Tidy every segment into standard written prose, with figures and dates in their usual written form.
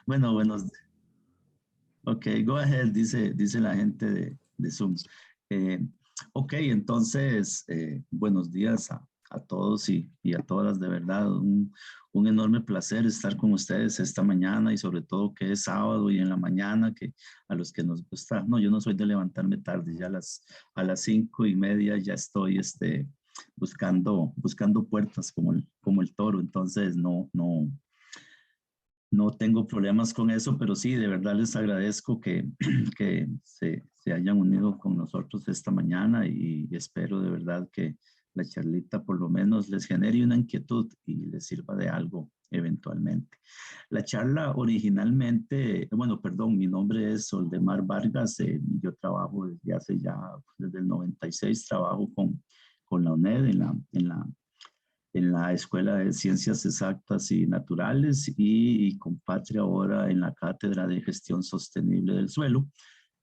Bueno, buenos. Ok, go ahead, dice la gente de Zoom. Eh, ok, entonces, buenos días a todos y a todas, de verdad. Un enorme placer estar con ustedes esta mañana y sobre todo que es sábado y en la mañana, que a los que nos gusta, no, yo no soy de levantarme tarde, ya a las 5:30 ya estoy buscando puertas como el toro, entonces no tengo problemas con eso, pero sí, de verdad les agradezco que se hayan unido con nosotros esta mañana y espero de verdad que la charlita por lo menos les genere una inquietud y les sirva de algo eventualmente. La charla originalmente, bueno, perdón, mi nombre es Soldemar Vargas, yo trabajo desde el 96, trabajo con la UNED en la Escuela de Ciencias Exactas y Naturales y con Patria ahora en la Cátedra de Gestión Sostenible del Suelo,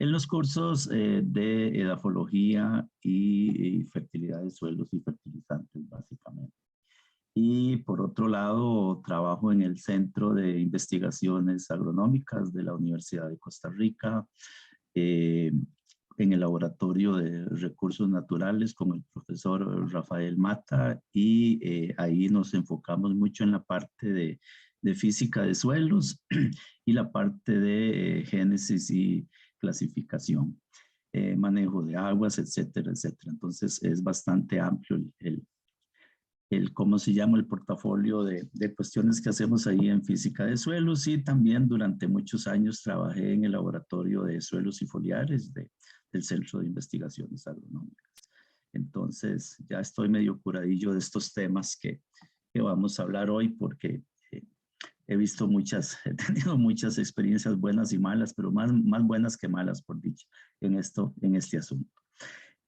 en los cursos de edafología y fertilidad de suelos y fertilizantes, básicamente. Y por otro lado, trabajo en el Centro de Investigaciones Agronómicas de la Universidad de Costa Rica, eh, en el Laboratorio de Recursos Naturales con el profesor Rafael Mata y ahí nos enfocamos mucho en la parte de física de suelos y la parte de génesis y clasificación, manejo de aguas, etcétera, etcétera. Entonces es bastante amplio ¿cómo se llama? El portafolio de cuestiones que hacemos ahí en física de suelos y también durante muchos años trabajé en el laboratorio de suelos y foliares del Centro de Investigaciones Agronómicas. Entonces ya estoy medio curadillo de estos temas que vamos a hablar hoy porque he tenido muchas experiencias buenas y malas, pero más buenas que malas, por dicho, en este asunto.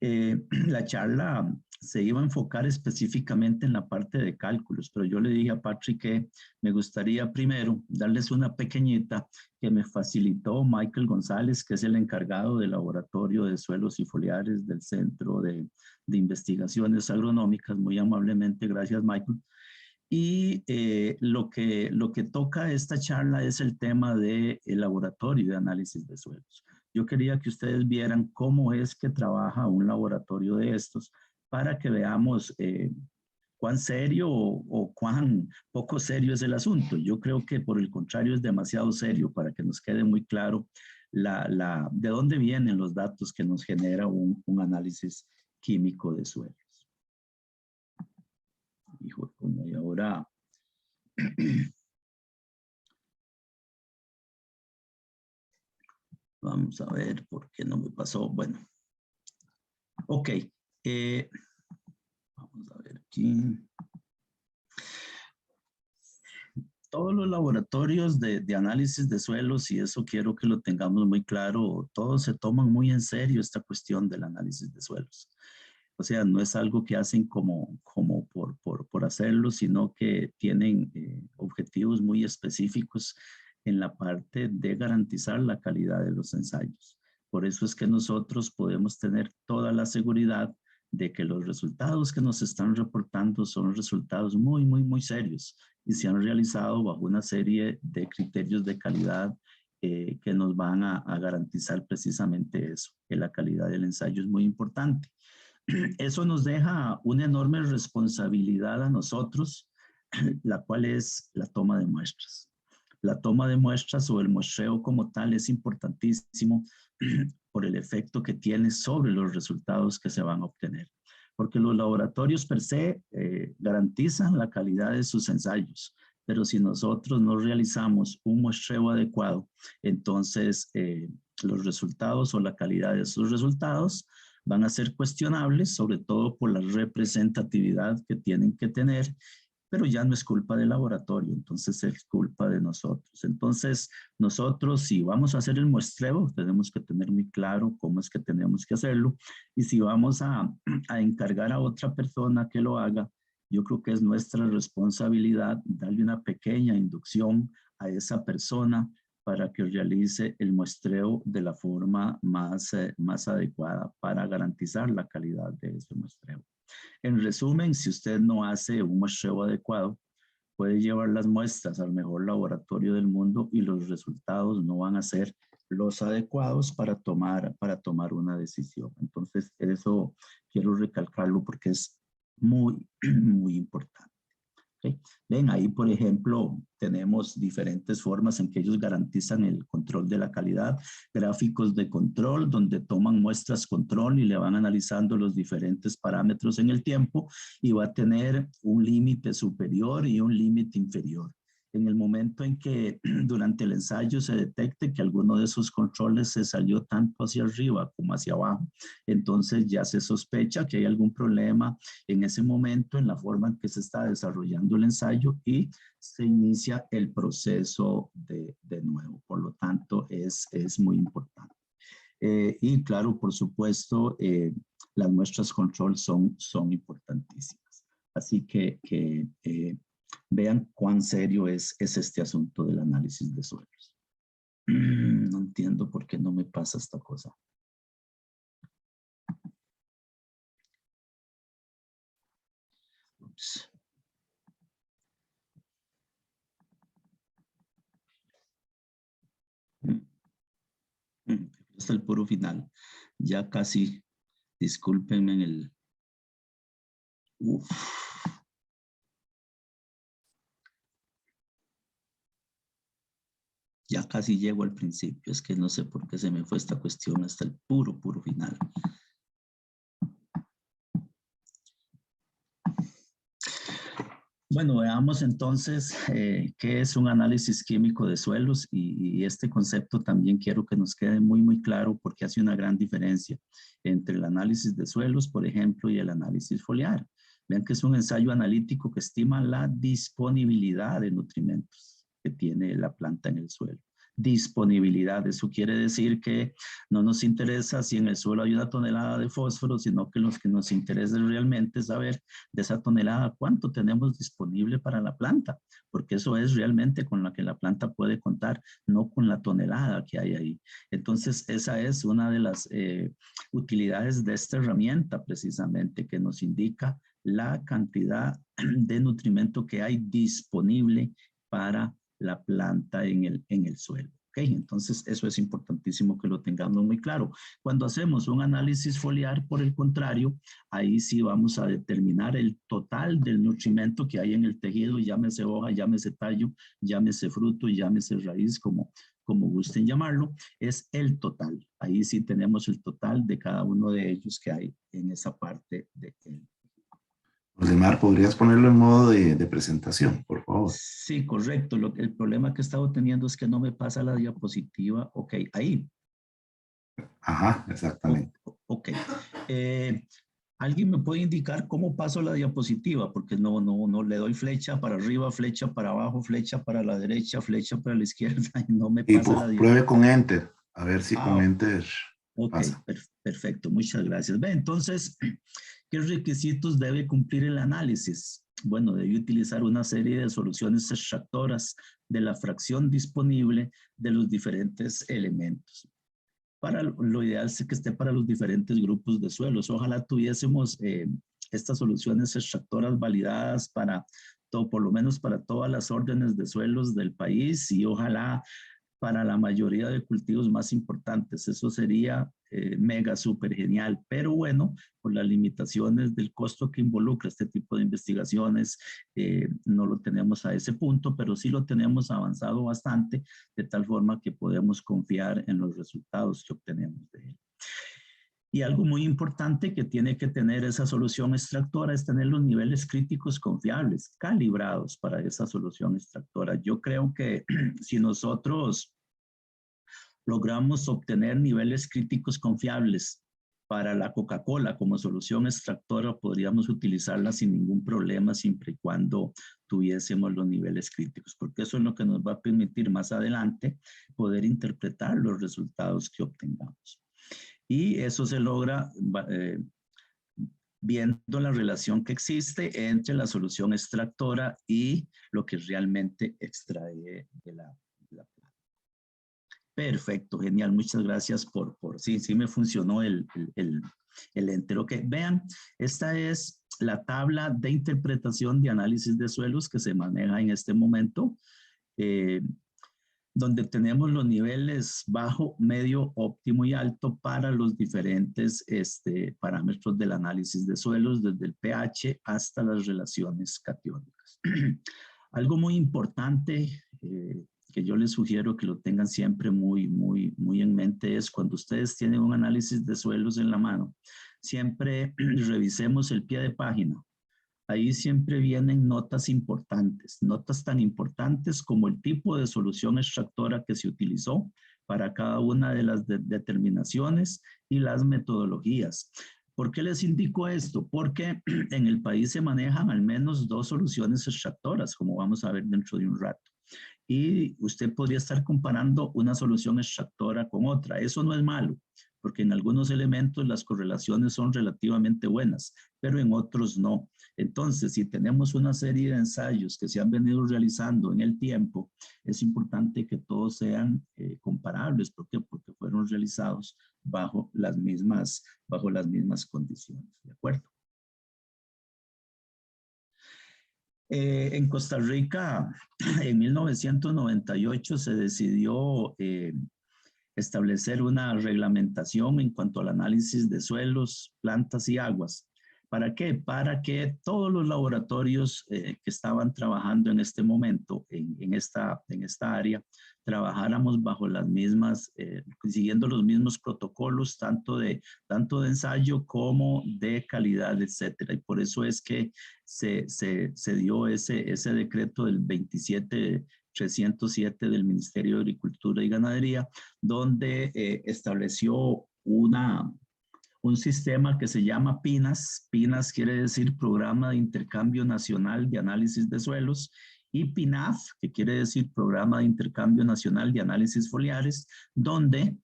La charla se iba a enfocar específicamente en la parte de cálculos, pero yo le dije a Patrick que me gustaría primero darles una pequeñita que me facilitó Michael González, que es el encargado del Laboratorio de Suelos y Foliares del Centro de Investigaciones Agronómicas. Muy amablemente, gracias Michael. Y lo que toca esta charla es el tema del laboratorio de análisis de suelos. Yo quería que ustedes vieran cómo es que trabaja un laboratorio de estos para que veamos cuán serio o cuán poco serio es el asunto. Yo creo que por el contrario es demasiado serio para que nos quede muy claro de dónde vienen los datos que nos genera un análisis químico de suelos. Hijo, y ahora vamos a ver por qué no me pasó. Bueno, ok. Vamos a ver aquí. Todos los laboratorios de análisis de suelos, y eso quiero que lo tengamos muy claro, todos se toman muy en serio esta cuestión del análisis de suelos. O sea, no es algo que hacen como por hacerlo, sino que tienen objetivos muy específicos en la parte de garantizar la calidad de los ensayos. Por eso es que nosotros podemos tener toda la seguridad de que los resultados que nos están reportando son resultados muy, muy, muy serios y se han realizado bajo una serie de criterios de calidad que nos van a garantizar precisamente eso, que la calidad del ensayo es muy importante. Eso nos deja una enorme responsabilidad a nosotros, la cual es la toma de muestras. La toma de muestras o el muestreo como tal es importantísimo por el efecto que tiene sobre los resultados que se van a obtener. Porque los laboratorios per se garantizan la calidad de sus ensayos, pero si nosotros no realizamos un muestreo adecuado, entonces los resultados o la calidad de esos resultados van a ser cuestionables, sobre todo por la representatividad que tienen que tener, pero ya no es culpa del laboratorio, entonces es culpa de nosotros. Entonces, nosotros si vamos a hacer el muestreo, tenemos que tener muy claro cómo es que tenemos que hacerlo, y si vamos a encargar a otra persona que lo haga, yo creo que es nuestra responsabilidad darle una pequeña inducción a esa persona para que realice el muestreo de la forma más adecuada para garantizar la calidad de ese muestreo. En resumen, si usted no hace un muestreo adecuado, puede llevar las muestras al mejor laboratorio del mundo y los resultados no van a ser los adecuados para tomar una decisión. Entonces, eso quiero recalcarlo porque es muy, muy importante. ¿Okay? Ven, ahí, por ejemplo, tenemos diferentes formas en que ellos garantizan el control de la calidad, gráficos de control, donde toman muestras control y le van analizando los diferentes parámetros en el tiempo y va a tener un límite superior y un límite inferior. En el momento en que durante el ensayo se detecte que alguno de esos controles se salió tanto hacia arriba como hacia abajo, entonces ya se sospecha que hay algún problema en ese momento en la forma en que se está desarrollando el ensayo y se inicia el proceso de nuevo. Por lo tanto, es muy importante. Y claro, por supuesto, las muestras control son importantísimas. Así que vean cuán serio es este asunto del análisis de suelos. No entiendo por qué no me pasa esta cosa. Ups. Hasta el puro final. Ya casi, discúlpenme en el... Uf. Ya casi llego al principio, es que no sé por qué se me fue esta cuestión hasta el puro final. Bueno, veamos entonces qué es un análisis químico de suelos y este concepto también quiero que nos quede muy claro porque hace una gran diferencia entre el análisis de suelos, por ejemplo, y el análisis foliar. Vean que es un ensayo analítico que estima la disponibilidad de nutrimentos que tiene la planta en el suelo. Disponibilidad, eso quiere decir que no nos interesa si en el suelo hay 1 tonelada de fósforo, sino que lo que nos interesa realmente es saber de esa tonelada cuánto tenemos disponible para la planta, porque eso es realmente con la que la planta puede contar, no con la tonelada que hay ahí. Entonces, esa es una de las utilidades de esta herramienta precisamente, que nos indica la cantidad de nutrimento que hay disponible para la planta en el suelo. Okay, entonces, eso es importantísimo que lo tengamos muy claro. Cuando hacemos un análisis foliar, por el contrario, ahí sí vamos a determinar el total del nutrimento que hay en el tejido, llámese hoja, llámese tallo, llámese fruto, llámese raíz, como gusten llamarlo, es el total. Ahí sí tenemos el total de cada uno de ellos que hay en esa parte de él. Rosemar, ¿podrías ponerlo en modo de presentación, por favor? Sí, correcto. El problema que he estado teniendo es que no me pasa la diapositiva. Ok, ahí. Ajá, exactamente. Ok. ¿Alguien me puede indicar cómo paso la diapositiva? Porque no le doy flecha para arriba, flecha para abajo, flecha para la derecha, flecha para la izquierda y no me Y pasa la diapositiva. pruebe con Enter, a ver si con Enter ok, pasa. perfecto, muchas gracias. Ve, entonces, ¿qué requisitos debe cumplir el análisis? Bueno, debe utilizar una serie de soluciones extractoras de la fracción disponible de los diferentes elementos. Lo ideal es que esté para los diferentes grupos de suelos. Ojalá tuviésemos estas soluciones extractoras validadas para todo, por lo menos para todas las órdenes de suelos del país y ojalá para la mayoría de cultivos más importantes. Eso sería mega, súper genial. Pero bueno, por las limitaciones del costo que involucra este tipo de investigaciones, no lo tenemos a ese punto, pero sí lo tenemos avanzado bastante, de tal forma que podemos confiar en los resultados que obtenemos de él. Y algo muy importante que tiene que tener esa solución extractora es tener los niveles críticos confiables, calibrados para esa solución extractora. Yo creo que si nosotros logramos obtener niveles críticos confiables para la Coca-Cola como solución extractora, podríamos utilizarla sin ningún problema, siempre y cuando tuviésemos los niveles críticos, porque eso es lo que nos va a permitir más adelante poder interpretar los resultados que obtengamos. Y eso se logra viendo la relación que existe entre la solución extractora y lo que realmente extrae de la planta. Perfecto, genial. Muchas gracias sí me funcionó el el enter. Ok, vean, esta es la tabla de interpretación de análisis de suelos que se maneja en este momento, donde tenemos los niveles bajo, medio, óptimo y alto para los diferentes parámetros del análisis de suelos, desde el pH hasta las relaciones catiónicas. Algo muy importante que yo les sugiero que lo tengan siempre muy en mente es cuando ustedes tienen un análisis de suelos en la mano, siempre revisemos el pie de página. Ahí siempre vienen notas importantes, notas tan importantes como el tipo de solución extractora que se utilizó para cada una de las determinaciones y las metodologías. ¿Por qué les indico esto? Porque en el país se manejan al menos 2 soluciones extractoras, como vamos a ver dentro de un rato. Y usted podría estar comparando una solución extractora con otra. Eso no es malo, porque en algunos elementos las correlaciones son relativamente buenas, pero en otros no. Entonces, si tenemos una serie de ensayos que se han venido realizando en el tiempo, es importante que todos sean comparables. ¿Por qué? Porque fueron realizados bajo las mismas condiciones. ¿De acuerdo? En Costa Rica, en 1998 se decidió establecer una reglamentación en cuanto al análisis de suelos, plantas y aguas. ¿Para qué? Para que todos los laboratorios que estaban trabajando en este momento, en esta área, trabajáramos bajo las mismas, siguiendo los mismos protocolos, tanto de ensayo como de calidad, etcétera. Y por eso es que se dio ese decreto del 27307 del Ministerio de Agricultura y Ganadería, donde estableció un sistema que se llama PINAS. PINAS quiere decir Programa de Intercambio Nacional de Análisis de Suelos, y PINAF, que quiere decir Programa de Intercambio Nacional de Análisis Foliares, donde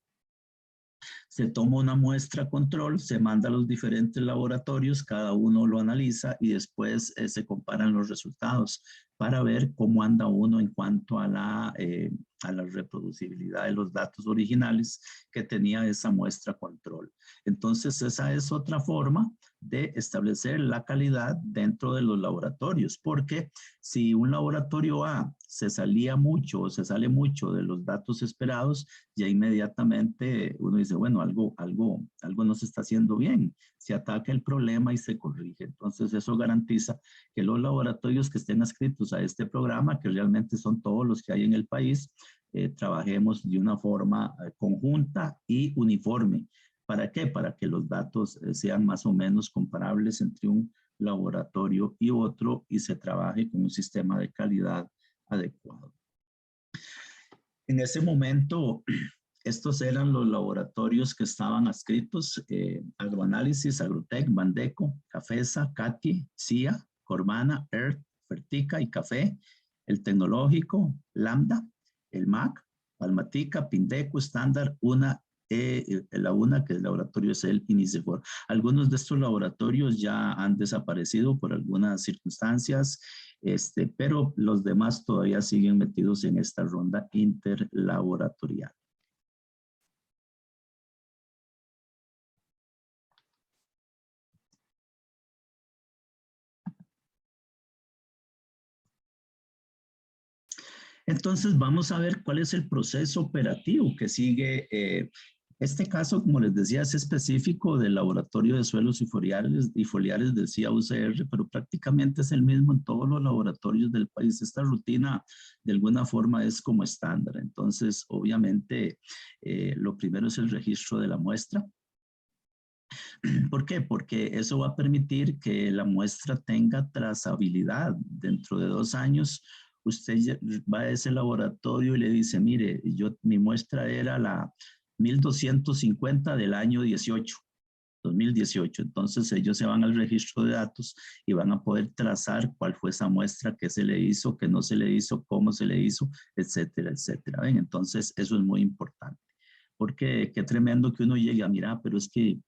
se toma una muestra control, se manda a los diferentes laboratorios, cada uno lo analiza y después se comparan los resultados para ver cómo anda uno en cuanto a la reproducibilidad de los datos originales que tenía esa muestra control. Entonces, esa es otra forma de establecer la calidad dentro de los laboratorios, porque si un laboratorio A se salía mucho o se sale mucho de los datos esperados, ya inmediatamente uno dice, bueno, algo no se está haciendo bien. Se ataca el problema y se corrige. Entonces, eso garantiza que los laboratorios que estén adscritos a este programa, que realmente son todos los que hay en el país, trabajemos de una forma conjunta y uniforme. ¿Para qué? Para que los datos sean más o menos comparables entre un laboratorio y otro y se trabaje con un sistema de calidad adecuado. En ese momento, estos eran los laboratorios que estaban adscritos: Agroanálisis, Agrotec, Bandeco, Cafesa, CATI, CIA, Cormana, Earth, Fertica y Café, el Tecnológico, Lambda, el MAC, Palmatica, Pindeco, Standard, la UNA, que el laboratorio es el INICEFOR. Algunos de estos laboratorios ya han desaparecido por algunas circunstancias, pero los demás todavía siguen metidos en esta ronda interlaboratorial. Entonces vamos a ver cuál es el proceso operativo que sigue. Este caso, como les decía, es específico del Laboratorio de Suelos y Foliares del CIA-UCR, pero prácticamente es el mismo en todos los laboratorios del país. Esta rutina, de alguna forma, es como estándar. Entonces, obviamente, lo primero es el registro de la muestra. ¿Por qué? Porque eso va a permitir que la muestra tenga trazabilidad. Dentro de 2 años, usted va a ese laboratorio y le dice, mire, mi muestra era la 1250 del año 2018. Entonces ellos se van al registro de datos y van a poder trazar cuál fue esa muestra, qué se le hizo, qué no se le hizo, cómo se le hizo, etcétera, etcétera. ¿Ven? Entonces eso es muy importante. ¿Por porque qué tremendo que uno llegue a mirar, pero es que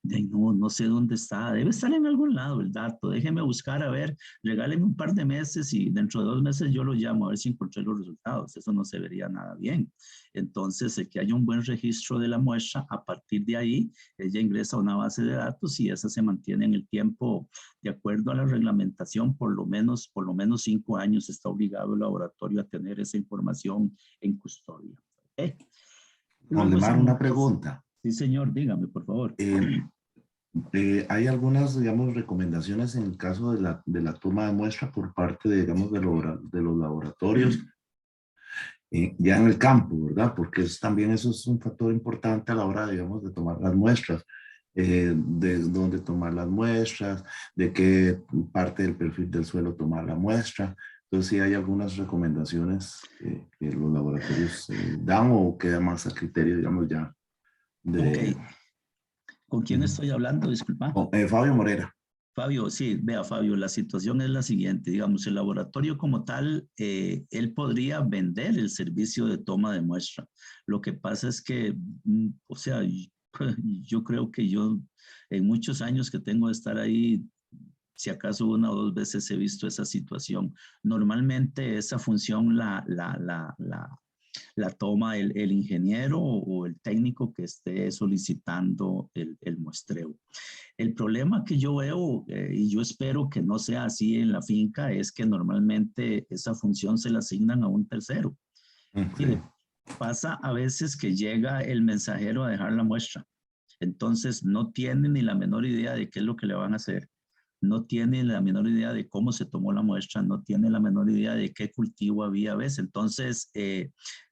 no sé dónde está, debe estar en algún lado el dato, déjeme buscar, a ver, regáleme un par de meses y dentro de 2 meses yo lo llamo a ver si encontré los resultados, eso no se vería nada bien. Entonces, el que haya un buen registro de la muestra, a partir de ahí, ella ingresa a una base de datos y esa se mantiene en el tiempo, de acuerdo a la reglamentación, por lo menos 5 años está obligado el laboratorio a tener esa información en custodia. ¿Okay? Luego, Waldemar, una señor, pregunta. sí, señor, dígame, por favor. Hay algunas, digamos, recomendaciones en el caso de la toma de muestra por parte de, digamos, de los laboratorios, ya en el campo, ¿verdad? Porque también eso es un factor importante a la hora, digamos, de tomar las muestras, de dónde tomar las muestras, de qué parte del perfil del suelo tomar la muestra. Entonces, sí hay algunas recomendaciones que los laboratorios dan o queda más a criterio, digamos, ya Ok, de... ¿con quién estoy hablando? Disculpa. Fabio Morera. Fabio, sí, vea, Fabio, la situación es la siguiente, digamos, el laboratorio como tal, él podría vender el servicio de toma de muestra. Lo que pasa es que, o sea, yo creo que yo, en muchos años que tengo de estar ahí, si acaso 1 o 2 veces he visto esa situación. Normalmente esa función la toma el ingeniero o el técnico que esté solicitando el muestreo. El problema que yo veo, y yo espero que no sea así en la finca, es que normalmente esa función se la asignan a un tercero. Okay. Mire, pasa a veces que llega el mensajero a dejar la muestra. Entonces no tiene ni la menor idea de qué es lo que le van a hacer. No tiene la menor idea de cómo se tomó la muestra, no tiene la menor idea de qué cultivo había a veces. Entonces,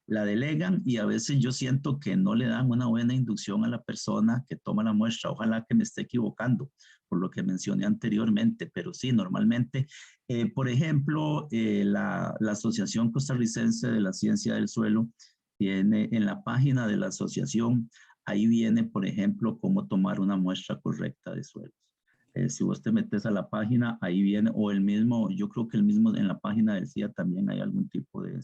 la delegan y a veces yo siento que no le dan una buena inducción a la persona que toma la muestra. Ojalá que me esté equivocando por lo que mencioné anteriormente, pero sí, normalmente, por ejemplo, la Asociación Costarricense de la Ciencia del Suelo tiene en la página de la asociación, ahí viene, por ejemplo, cómo tomar una muestra correcta de suelos. Si vos te metes a la página, ahí viene, o el mismo, yo creo que el mismo en la página del CIA también hay algún tipo de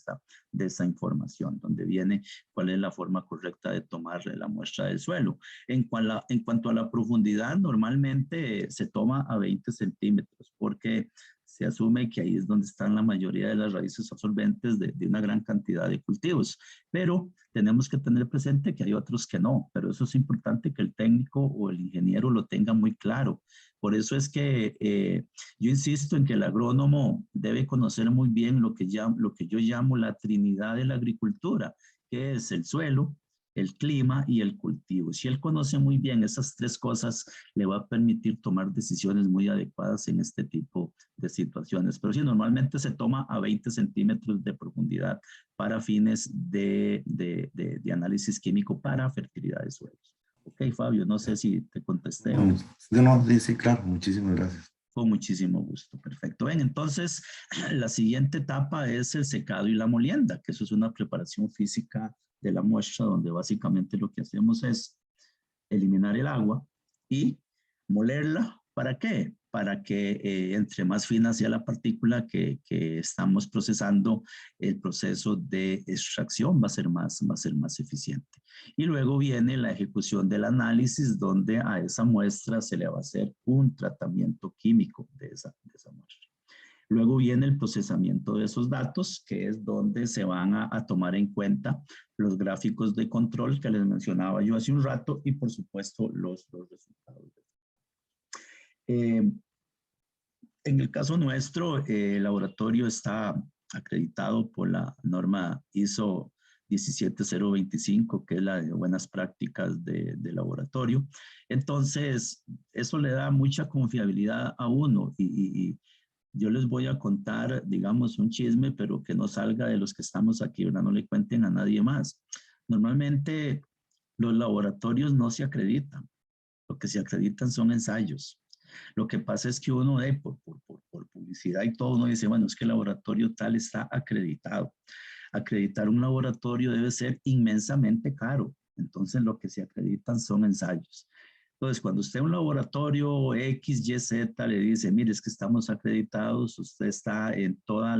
esa información, donde viene cuál es la forma correcta de tomar la muestra del suelo. En cuanto a la profundidad, normalmente se toma a 20 centímetros, porque se asume que ahí es donde están la mayoría de las raíces absorbentes de una gran cantidad de cultivos. Pero tenemos que tener presente que hay otros que no, pero eso es importante que el técnico o el ingeniero lo tenga muy claro. Por eso es que yo insisto en que el agrónomo debe conocer muy bien lo que yo llamo la trinidad de la agricultura, que es el suelo, el clima y el cultivo. Si él conoce muy bien esas 3 cosas, le va a permitir tomar decisiones muy adecuadas en este tipo de situaciones. Pero sí, normalmente se toma a 20 centímetros de profundidad para fines de análisis químico para fertilidad de suelos. Ok, Fabio, no sé si te contesté o... No, sí, sí, claro, muchísimas gracias. Con muchísimo gusto, perfecto. Bien, entonces, la siguiente etapa es el secado y la molienda, que eso es una preparación física de la muestra, donde básicamente lo que hacemos es eliminar el agua y molerla. ¿Para qué? Para que entre más fina sea la partícula que estamos procesando, el proceso de extracción va a ser más eficiente. Y luego viene la ejecución del análisis, donde a esa muestra se le va a hacer un tratamiento químico de esa muestra. Luego viene el procesamiento de esos datos, que es donde se van a tomar en cuenta los gráficos de control que les mencionaba yo hace un rato y por supuesto los resultados. En el caso nuestro, el laboratorio está acreditado por la norma ISO 17025, que es la de buenas prácticas de laboratorio. Entonces, eso le da mucha confiabilidad a uno y yo les voy a contar, digamos, un chisme, pero que no salga de los que estamos aquí, ¿verdad? No le cuenten a nadie más. Normalmente los laboratorios no se acreditan, lo que se acreditan son ensayos. Lo que pasa es que uno por publicidad y todo, uno dice, bueno, es que el laboratorio tal está acreditado. Acreditar un laboratorio debe ser inmensamente caro. Entonces, lo que se acreditan son ensayos. Entonces, cuando usted a un laboratorio X, Y, Z le dice, mire, es que estamos acreditados, usted está en toda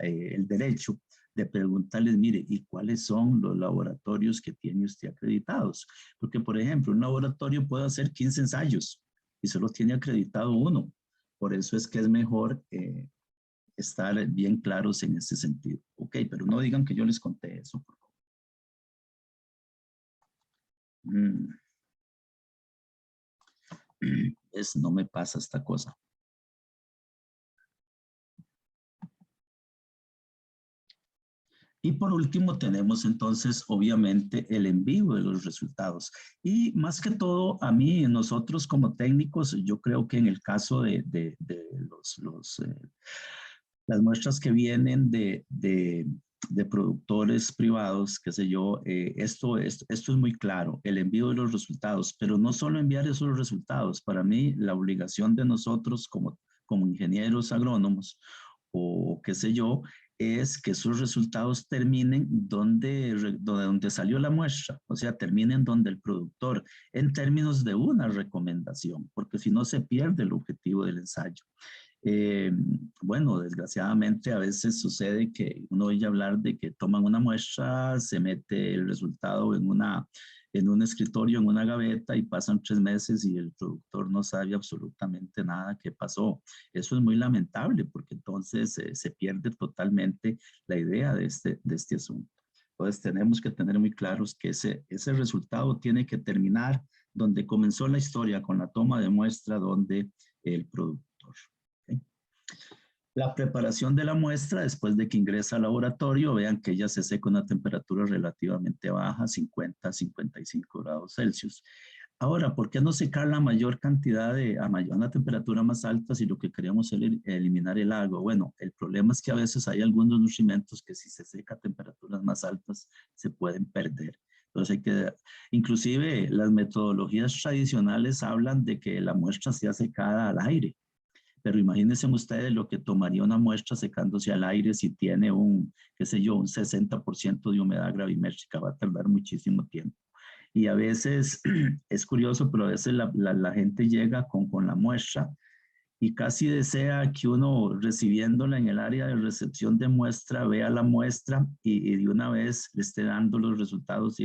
el derecho de preguntarles, mire, ¿y cuáles son los laboratorios que tiene usted acreditados? Porque, por ejemplo, un laboratorio puede hacer 15 ensayos y solo tiene acreditado uno. Por eso es que es mejor estar bien claros en ese sentido. Ok, pero no digan que yo les conté eso, por favor. No me pasa esta cosa. Y por último tenemos entonces obviamente el envío de los resultados. Y más que todo a mí, nosotros como técnicos, yo creo que en el caso de las muestras que vienen de productores privados, qué sé yo, esto es muy claro, el envío de los resultados, pero no solo enviar esos resultados. Para mí, la obligación de nosotros como ingenieros agrónomos o qué sé yo, es que esos resultados terminen donde salió la muestra, o sea, terminen donde el productor, en términos de una recomendación, porque si no se pierde el objetivo del ensayo. Bueno, desgraciadamente a veces sucede que uno oye hablar de que toman una muestra, se mete el resultado en un escritorio, en una gaveta y pasan 3 meses y el productor no sabe absolutamente nada qué pasó. Eso es muy lamentable porque entonces se pierde totalmente la idea de este asunto. Entonces tenemos que tener muy claros que ese resultado tiene que terminar donde comenzó la historia, con la toma de muestra, donde el productor. La preparación de la muestra después de que ingresa al laboratorio, vean que ella se seca a una temperatura relativamente baja, 50 a 55 grados Celsius. Ahora, ¿por qué no secar la mayor cantidad a una temperatura más alta si lo que queremos es eliminar el agua? Bueno, el problema es que a veces hay algunos nutrimentos que si se seca a temperaturas más altas se pueden perder. Entonces hay que, inclusive las metodologías tradicionales hablan de que la muestra sea secada al aire. Pero imagínense ustedes lo que tomaría una muestra secándose al aire si tiene qué sé yo, un 60% de humedad gravimétrica, va a tardar muchísimo tiempo. Y a veces es curioso, pero a veces la gente llega con la muestra y casi desea que uno recibiéndola en el área de recepción de muestra vea la muestra y de una vez le esté dando los resultados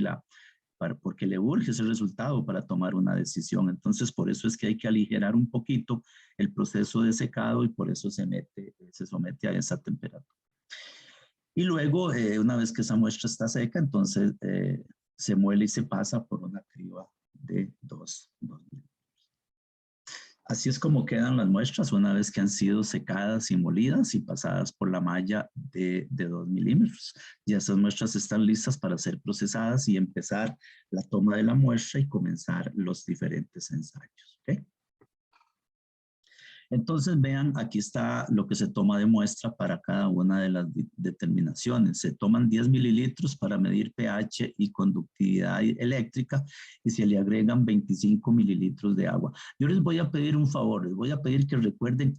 porque le urge ese resultado para tomar una decisión. Entonces, por eso es que hay que aligerar un poquito el proceso de secado y por eso se somete a esa temperatura. Y luego, una vez que esa muestra está seca, entonces se muele y se pasa por una criba de 2 milímetros. Así es como quedan las muestras una vez que han sido secadas y molidas y pasadas por la malla de 2 milímetros. Ya esas muestras están listas para ser procesadas y empezar la toma de la muestra y comenzar los diferentes ensayos. ¿Okay? Entonces vean, aquí está lo que se toma de muestra para cada una de las determinaciones. Se toman 10 mililitros para medir pH y conductividad eléctrica y se le agregan 25 mililitros de agua. Yo les voy a pedir un favor, les voy a pedir que recuerden,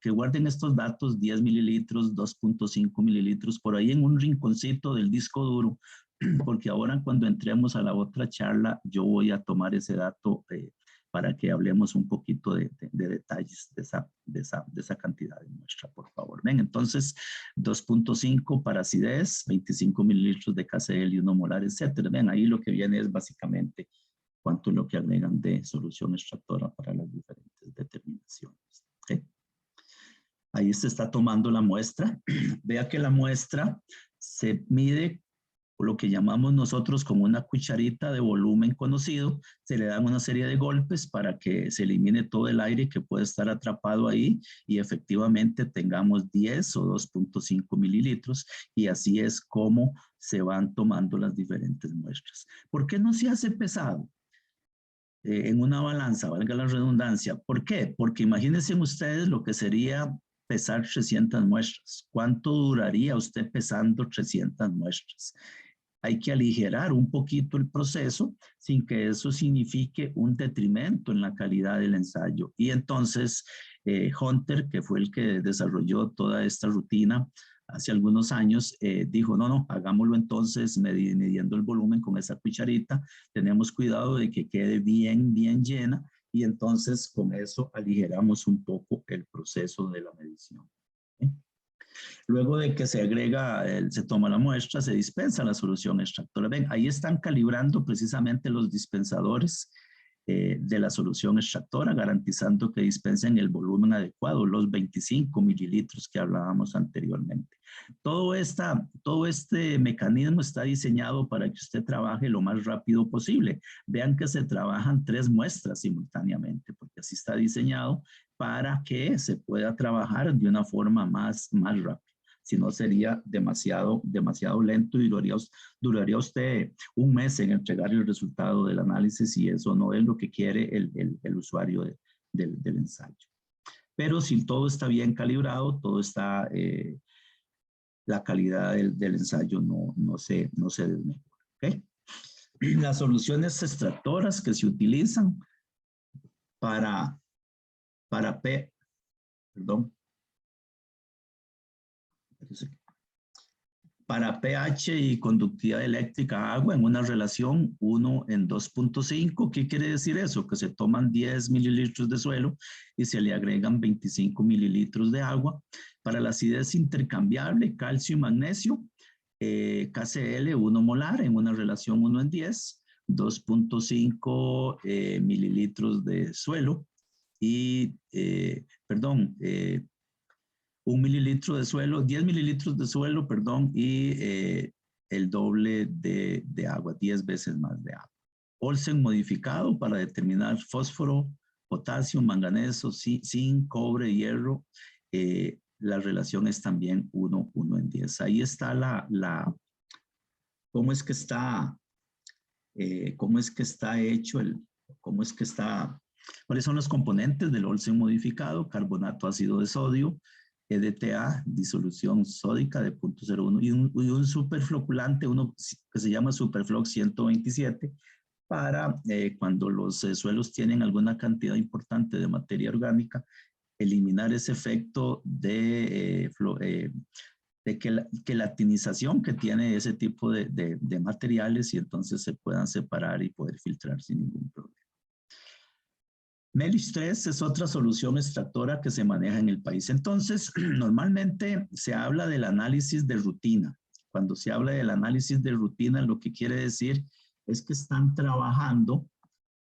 que guarden estos datos, 10 mililitros, 2.5 mililitros, por ahí en un rinconcito del disco duro, porque ahora cuando entremos a la otra charla, yo voy a tomar ese dato para que hablemos un poquito de detalles de esa cantidad de muestra, por favor. Ven, entonces, 2.5 para acidez, 25 mililitros de KCl y 1 molar, etcétera. Ven, ahí lo que viene es básicamente cuánto es lo que agregan de solución extractora para las diferentes determinaciones. ¿Okay? Ahí se está tomando la muestra. Vea que la muestra se mide lo que llamamos nosotros como una cucharita de volumen conocido, se le dan una serie de golpes para que se elimine todo el aire que puede estar atrapado ahí y efectivamente tengamos 10 o 2.5 mililitros y así es como se van tomando las diferentes muestras. ¿Por qué no se hace pesado? En una balanza, valga la redundancia. ¿Por qué? Porque imagínense ustedes lo que sería pesar 300 muestras. ¿Cuánto duraría usted pesando 300 muestras? Hay que aligerar un poquito el proceso sin que eso signifique un detrimento en la calidad del ensayo. Y entonces Hunter, que fue el que desarrolló toda esta rutina hace algunos años, dijo, no, hagámoslo entonces midiendo el volumen con esa cucharita. Tenemos cuidado de que quede bien llena y entonces con eso aligeramos un poco el proceso de la medición. ¿Okay? Luego de que se agrega, se toma la muestra, se dispensa la solución extractora. Ven, ahí están calibrando precisamente los dispensadores de la solución extractora, garantizando que dispensen el volumen adecuado, los 25 mililitros que hablábamos anteriormente. Todo este mecanismo está diseñado para que usted trabaje lo más rápido posible. Vean que se trabajan 3 muestras simultáneamente, porque así está diseñado para que se pueda trabajar de una forma más rápida. Si no sería demasiado lento y duraría usted un mes en entregar el resultado del análisis y eso no es lo que quiere el usuario del ensayo. Pero si todo está bien calibrado, todo está, la calidad del ensayo no se desmejora. ¿Okay? Las soluciones extractoras que se utilizan para pH y conductividad eléctrica a agua en una relación 1:2.5. ¿Qué quiere decir eso? Que se toman 10 mililitros de suelo y se le agregan 25 mililitros de agua. Para la acidez intercambiable, calcio y magnesio, KCl 1 molar en una relación 1:10, 2.5 mililitros de suelo y, 1 mililitro de suelo, 10 mililitros de suelo, perdón, y el doble de agua, 10 veces más de agua. Olsen modificado para determinar fósforo, potasio, manganeso, zinc, cobre, hierro. La relación es también 1:10. Ahí está cómo es que está hecho cuáles son los componentes del Olsen modificado: carbonato ácido de sodio, EDTA, disolución sódica de 0.01 y un superfloculante, uno que se llama Superflox 127, para cuando los suelos tienen alguna cantidad importante de materia orgánica, eliminar ese efecto de quelatinización que tiene ese tipo de materiales y entonces se puedan separar y poder filtrar sin ningún problema. MELIS 3 es otra solución extractora que se maneja en el país. Entonces, normalmente se habla del análisis de rutina. Cuando se habla del análisis de rutina, lo que quiere decir es que están trabajando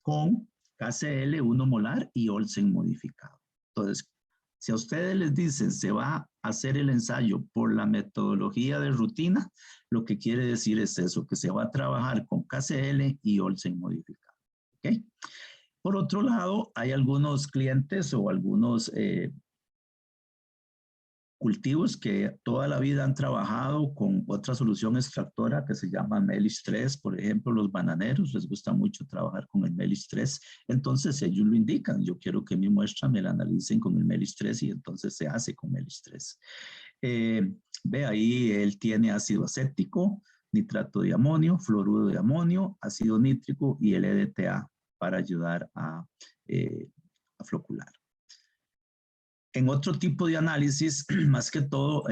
con KCl 1 molar y Olsen modificado. Entonces, si a ustedes les dicen se va a hacer el ensayo por la metodología de rutina, lo que quiere decir es eso, que se va a trabajar con KCl y Olsen modificado. ¿Ok? Por otro lado, hay algunos clientes o algunos cultivos que toda la vida han trabajado con otra solución extractora que se llama MELIS 3. Por ejemplo, los bananeros les gusta mucho trabajar con el MELIS 3. Entonces ellos lo indican. Yo quiero que mi muestra me la analicen con el MELIS 3 y entonces se hace con MELIS 3. Ve ahí, él tiene ácido acético, nitrato de amonio, fluoruro de amonio, ácido nítrico y el EDTA para ayudar a flocular. En otro tipo de análisis, más que todo,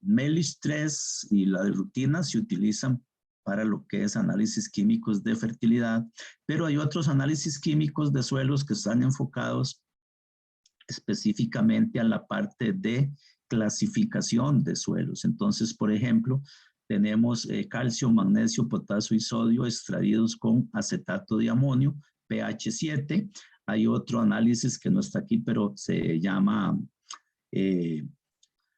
MELIS 3 y la de rutina se utilizan para lo que es análisis químicos de fertilidad, pero hay otros análisis químicos de suelos que están enfocados específicamente a la parte de clasificación de suelos. Entonces, por ejemplo, tenemos calcio, magnesio, potasio y sodio extraídos con acetato de amonio, pH 7. Hay otro análisis que no está aquí, pero se llama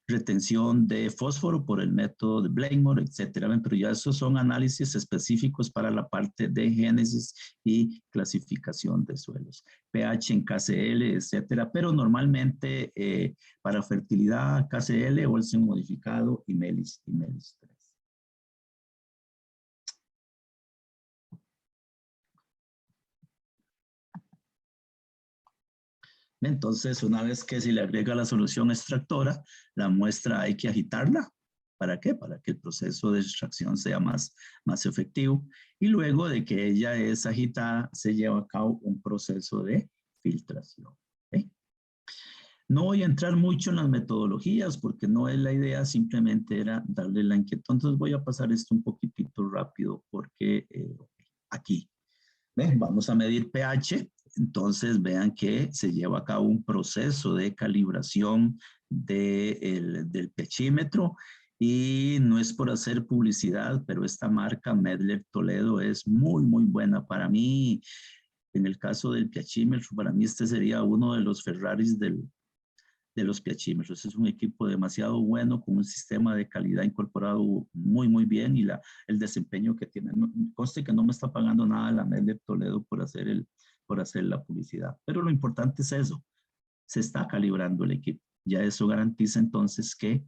retención de fósforo por el método de Blakemore, etcétera. Pero ya esos son análisis específicos para la parte de génesis y clasificación de suelos. pH en KCl, etcétera. Pero normalmente para fertilidad, KCl, Olsen modificado y MELIS 3. Entonces, una vez que se le agrega la solución extractora, la muestra hay que agitarla. ¿Para qué? Para que el proceso de extracción sea más efectivo. Y luego de que ella es agitada, se lleva a cabo un proceso de filtración. ¿Okay? No voy a entrar mucho en las metodologías porque no es la idea, simplemente era darle la inquietud. Entonces voy a pasar esto un poquitito rápido porque aquí. ¿Ven? Vamos a medir pH. Entonces vean que se lleva a cabo un proceso de calibración del pHímetro, y no es por hacer publicidad, pero esta marca Medler Toledo es muy, muy buena. Para mí, en el caso del pHímetro, para mí este sería uno de los Ferraris de los pHímetros. Es un equipo demasiado bueno, con un sistema de calidad incorporado muy, muy bien, y el desempeño que tiene. Conste que no me está pagando nada la Medler Toledo por hacer la publicidad, pero lo importante es eso, se está calibrando el equipo. Ya eso garantiza entonces que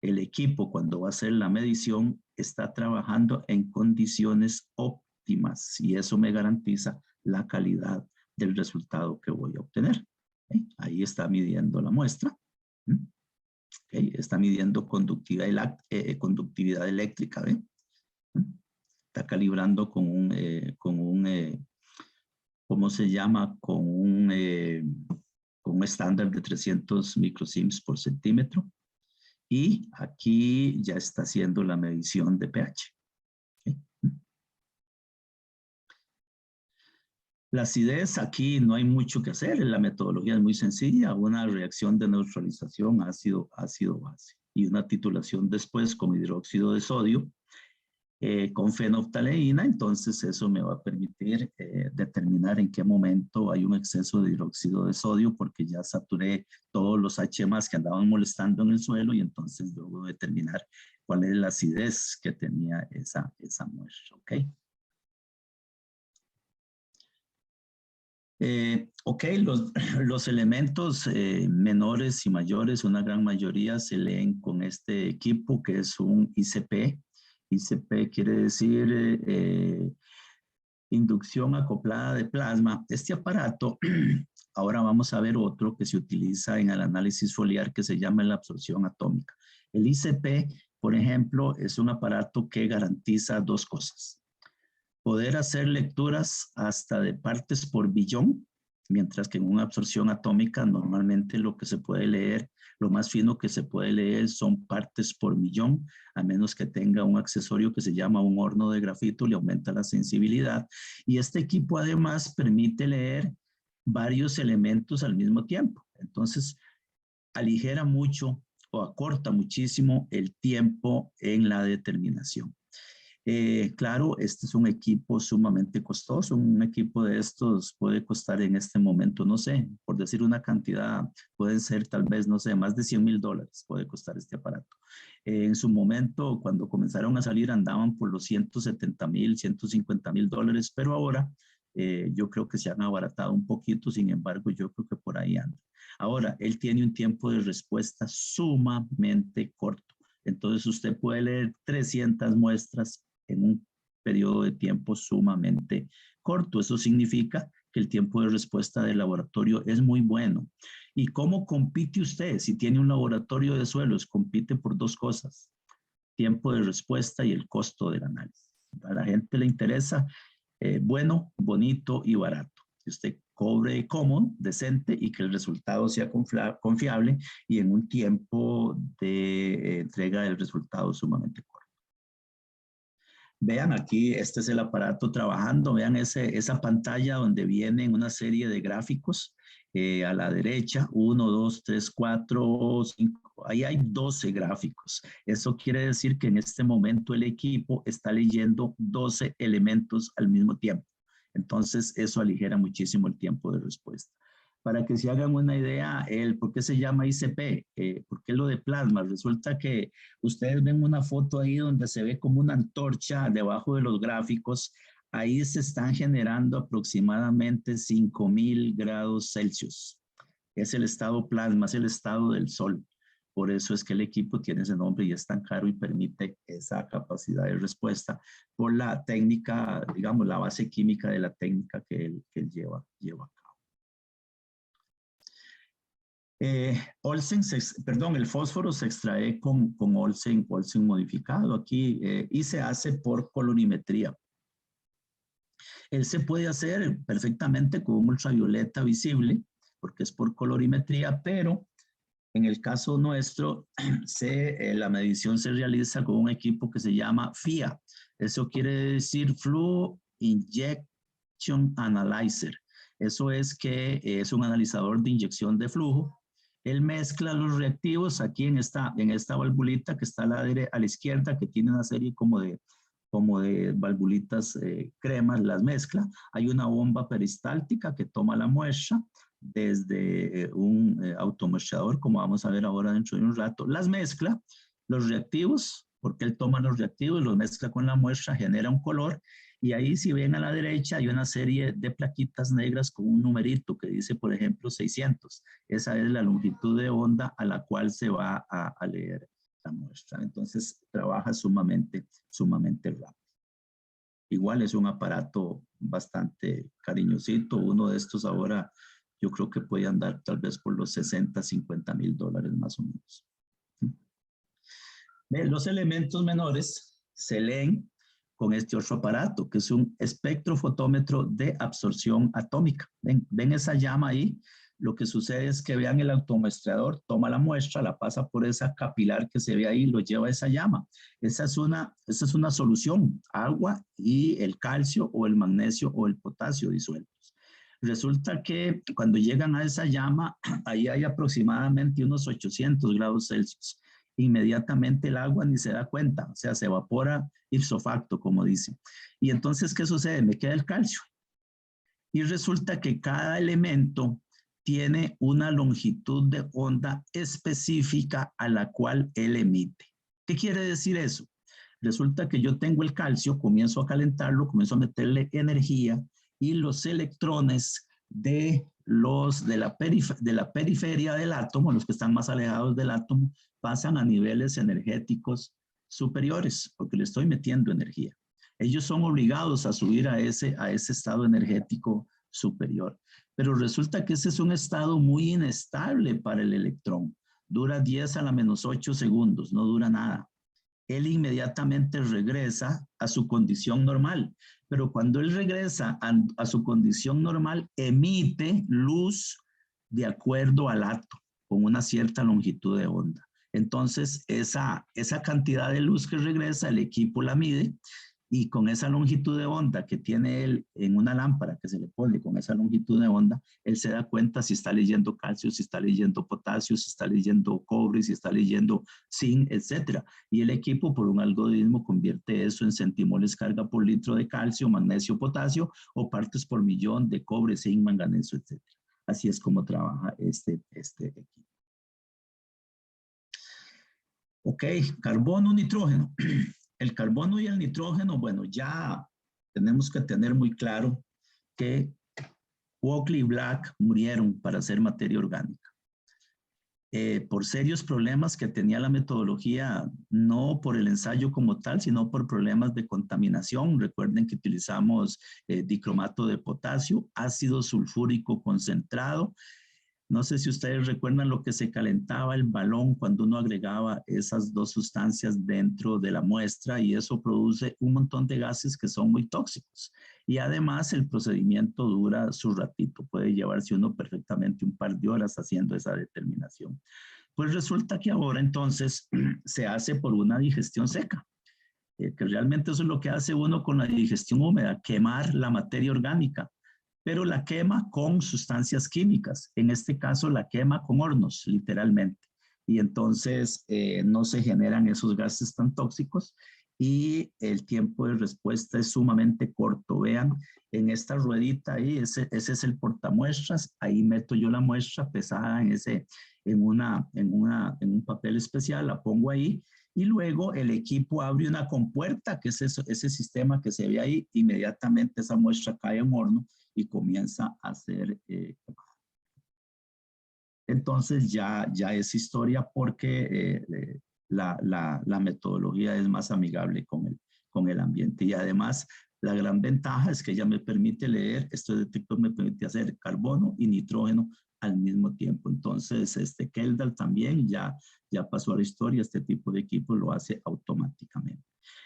el equipo, cuando va a hacer la medición, está trabajando en condiciones óptimas, y eso me garantiza la calidad del resultado que voy a obtener. ¿Okay? Ahí está midiendo la muestra. ¿Okay? Está midiendo conductividad eléctrica. ¿Ve? Está calibrando con un ¿cómo se llama? Con un estándar de 300 microsiemens por centímetro. Y aquí ya está haciendo la medición de pH. ¿Okay? La acidez, aquí no hay mucho que hacer, la metodología es muy sencilla, una reacción de neutralización ácido-base y una titulación después con hidróxido de sodio con fenolftaleína. Entonces eso me va a permitir determinar en qué momento hay un exceso de hidróxido de sodio, porque ya saturé todos los H+ que andaban molestando en el suelo, y entonces luego determinar cuál es la acidez que tenía esa muestra. ¿Ok? Ok, los elementos menores y mayores, una gran mayoría se leen con este equipo, que es un ICP. ICP quiere decir inducción acoplada de plasma. Este aparato, ahora vamos a ver otro que se utiliza en el análisis foliar, que se llama la absorción atómica. El ICP, por ejemplo, es un aparato que garantiza dos cosas: poder hacer lecturas hasta de partes por billón, mientras que en una absorción atómica normalmente lo que se puede leer, lo más fino que se puede leer son partes por millón, a menos que tenga un accesorio que se llama un horno de grafito, le aumenta la sensibilidad. Y este equipo además permite leer varios elementos al mismo tiempo. Entonces, aligera mucho o acorta muchísimo el tiempo en la determinación. Claro, este es un equipo sumamente costoso. Un equipo de estos puede costar en este momento, no sé, por decir una cantidad, pueden ser tal vez, no sé, más de $100,000 puede costar este aparato. En su momento, cuando comenzaron a salir, andaban por los $170,000, $150,000, pero ahora yo creo que se han abaratado un poquito. Sin embargo, yo creo que por ahí anda. Ahora, él tiene un tiempo de respuesta sumamente corto. Entonces, usted puede leer 300 muestras en un periodo de tiempo sumamente corto. Eso significa que el tiempo de respuesta del laboratorio es muy bueno. ¿Y cómo compite usted? Si tiene un laboratorio de suelos, compite por dos cosas: tiempo de respuesta y el costo del análisis. A la gente le interesa bueno, bonito y barato. Que usted cobre cómodo, decente, y que el resultado sea confiable y en un tiempo de entrega del resultado sumamente corto. Vean aquí, este es el aparato trabajando. Vean esa pantalla donde vienen una serie de gráficos. A la derecha, 1, 2, 3, 4, 5. Ahí hay 12 gráficos. Eso quiere decir que en este momento el equipo está leyendo 12 elementos al mismo tiempo. Entonces, eso aligera muchísimo el tiempo de respuesta. Para que se hagan una idea, ¿por qué se llama ICP? ¿Por qué lo de plasma? Resulta que ustedes ven una foto ahí donde se ve como una antorcha debajo de los gráficos. Ahí se están generando aproximadamente 5,000 grados Celsius. Es el estado plasma, es el estado del sol. Por eso es que el equipo tiene ese nombre y es tan caro y permite esa capacidad de respuesta por la técnica, digamos, la base química de la técnica que él lleva a cabo. El fósforo se extrae con Olsen modificado aquí y se hace por colorimetría. Él se puede hacer perfectamente con un ultravioleta visible, porque es por colorimetría, pero en el caso nuestro, la medición se realiza con un equipo que se llama FIA. Eso quiere decir Fluid Injection Analyzer. Eso es que es un analizador de inyección de flujo. Él mezcla los reactivos aquí en esta valvulita que está a la izquierda, que tiene una serie como de valvulitas cremas, las mezcla. Hay una bomba peristáltica que toma la muestra desde un automuestrador, como vamos a ver ahora dentro de un rato. Las mezcla, los reactivos, porque él toma los reactivos, los mezcla con la muestra, genera un color. Y ahí, si ven a la derecha, hay una serie de plaquitas negras con un numerito que dice, por ejemplo, 600. Esa es la longitud de onda a la cual se va a leer la muestra. Entonces, trabaja sumamente rápido. Igual es un aparato bastante cariñosito. Uno de estos ahora, yo creo que puede andar tal vez por los 60, 50 mil dólares más o menos. Los elementos menores se leen con este otro aparato, que es un espectrofotómetro de absorción atómica. ¿Ven esa llama ahí? Lo que sucede es que vean el automuestrador, toma la muestra, la pasa por esa capilar que se ve ahí, lo lleva a esa llama. Esa es una solución, agua y el calcio o el magnesio o el potasio disueltos. Resulta que cuando llegan a esa llama, ahí hay aproximadamente unos 800 grados Celsius. Inmediatamente el agua ni se da cuenta, o sea, se evapora ipso facto, como dicen. Y entonces, ¿qué sucede? Me queda el calcio. Y resulta que cada elemento tiene una longitud de onda específica a la cual él emite. ¿Qué quiere decir eso? Resulta que yo tengo el calcio, comienzo a calentarlo, comienzo a meterle energía y los electrones de la periferia del átomo, los que están más alejados del átomo, pasan a niveles energéticos superiores, porque le estoy metiendo energía. Ellos son obligados a subir a ese estado energético superior. Pero resulta que ese es un estado muy inestable para el electrón. Dura 10 a la menos 8 segundos, no dura nada. Él inmediatamente regresa a su condición normal. Pero cuando él regresa a su condición normal, emite luz de acuerdo al átomo, con una cierta longitud de onda. Entonces, esa cantidad de luz que regresa, el equipo la mide y con esa longitud de onda que tiene él en una lámpara que se le pone con esa longitud de onda, él se da cuenta si está leyendo calcio, si está leyendo potasio, si está leyendo cobre, si está leyendo zinc, etc. Y el equipo por un algoritmo convierte eso en centimoles carga por litro de calcio, magnesio, potasio o partes por millón de cobre, zinc, manganeso, etc. Así es como trabaja este equipo. Ok, carbono, nitrógeno. El carbono y el nitrógeno, bueno, ya tenemos que tener muy claro que Walkley y Black murieron para hacer materia orgánica. Por serios problemas que tenía la metodología, no por el ensayo como tal, sino por problemas de contaminación. Recuerden que utilizamos dicromato de potasio, ácido sulfúrico concentrado. No sé si ustedes recuerdan lo que se calentaba el balón cuando uno agregaba esas dos sustancias dentro de la muestra y eso produce un montón de gases que son muy tóxicos. Y además el procedimiento dura su ratito, puede llevarse uno perfectamente un par de horas haciendo esa determinación. Pues resulta que ahora entonces se hace por una digestión seca, que realmente eso es lo que hace uno con la digestión húmeda, quemar la materia orgánica, pero la quema con sustancias químicas. En este caso, la quema con hornos, literalmente. Y entonces no se generan esos gases tan tóxicos y el tiempo de respuesta es sumamente corto. Vean, en esta ruedita ahí, ese es el portamuestras. Ahí meto yo la muestra pesada en un papel especial, la pongo ahí. Y luego el equipo abre una compuerta, que es ese sistema que se ve ahí. Inmediatamente esa muestra cae en horno y comienza a ser entonces ya es historia porque la metodología es más amigable con el ambiente y además la gran ventaja es que ella me permite leer, este detector me permite hacer carbono y nitrógeno al mismo tiempo. Entonces, Keldal también ya pasó a la historia, este tipo de equipo lo hace automáticamente.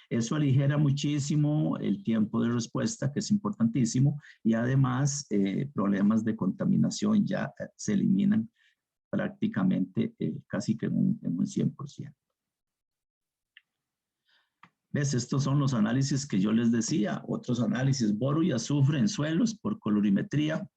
Eso aligera muchísimo el tiempo de respuesta, que es importantísimo, y además problemas de contaminación ya se eliminan prácticamente casi que en un 100%. ¿Ves? Estos son los análisis que yo les decía, otros análisis, boro y azufre en suelos por colorimetría,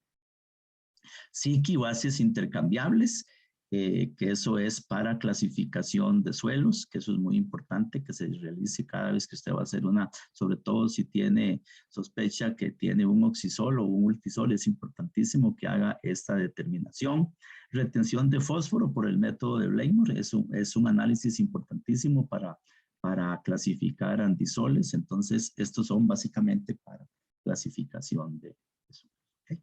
SIC y bases intercambiables, que eso es para clasificación de suelos, que eso es muy importante que se realice cada vez que usted va a hacer una, sobre todo si tiene sospecha que tiene un oxisol o un multisol, es importantísimo que haga esta determinación. Retención de fósforo por el método de Blaymore es un análisis importantísimo para clasificar antisoles, entonces estos son básicamente para clasificación de eso. ¿Okay?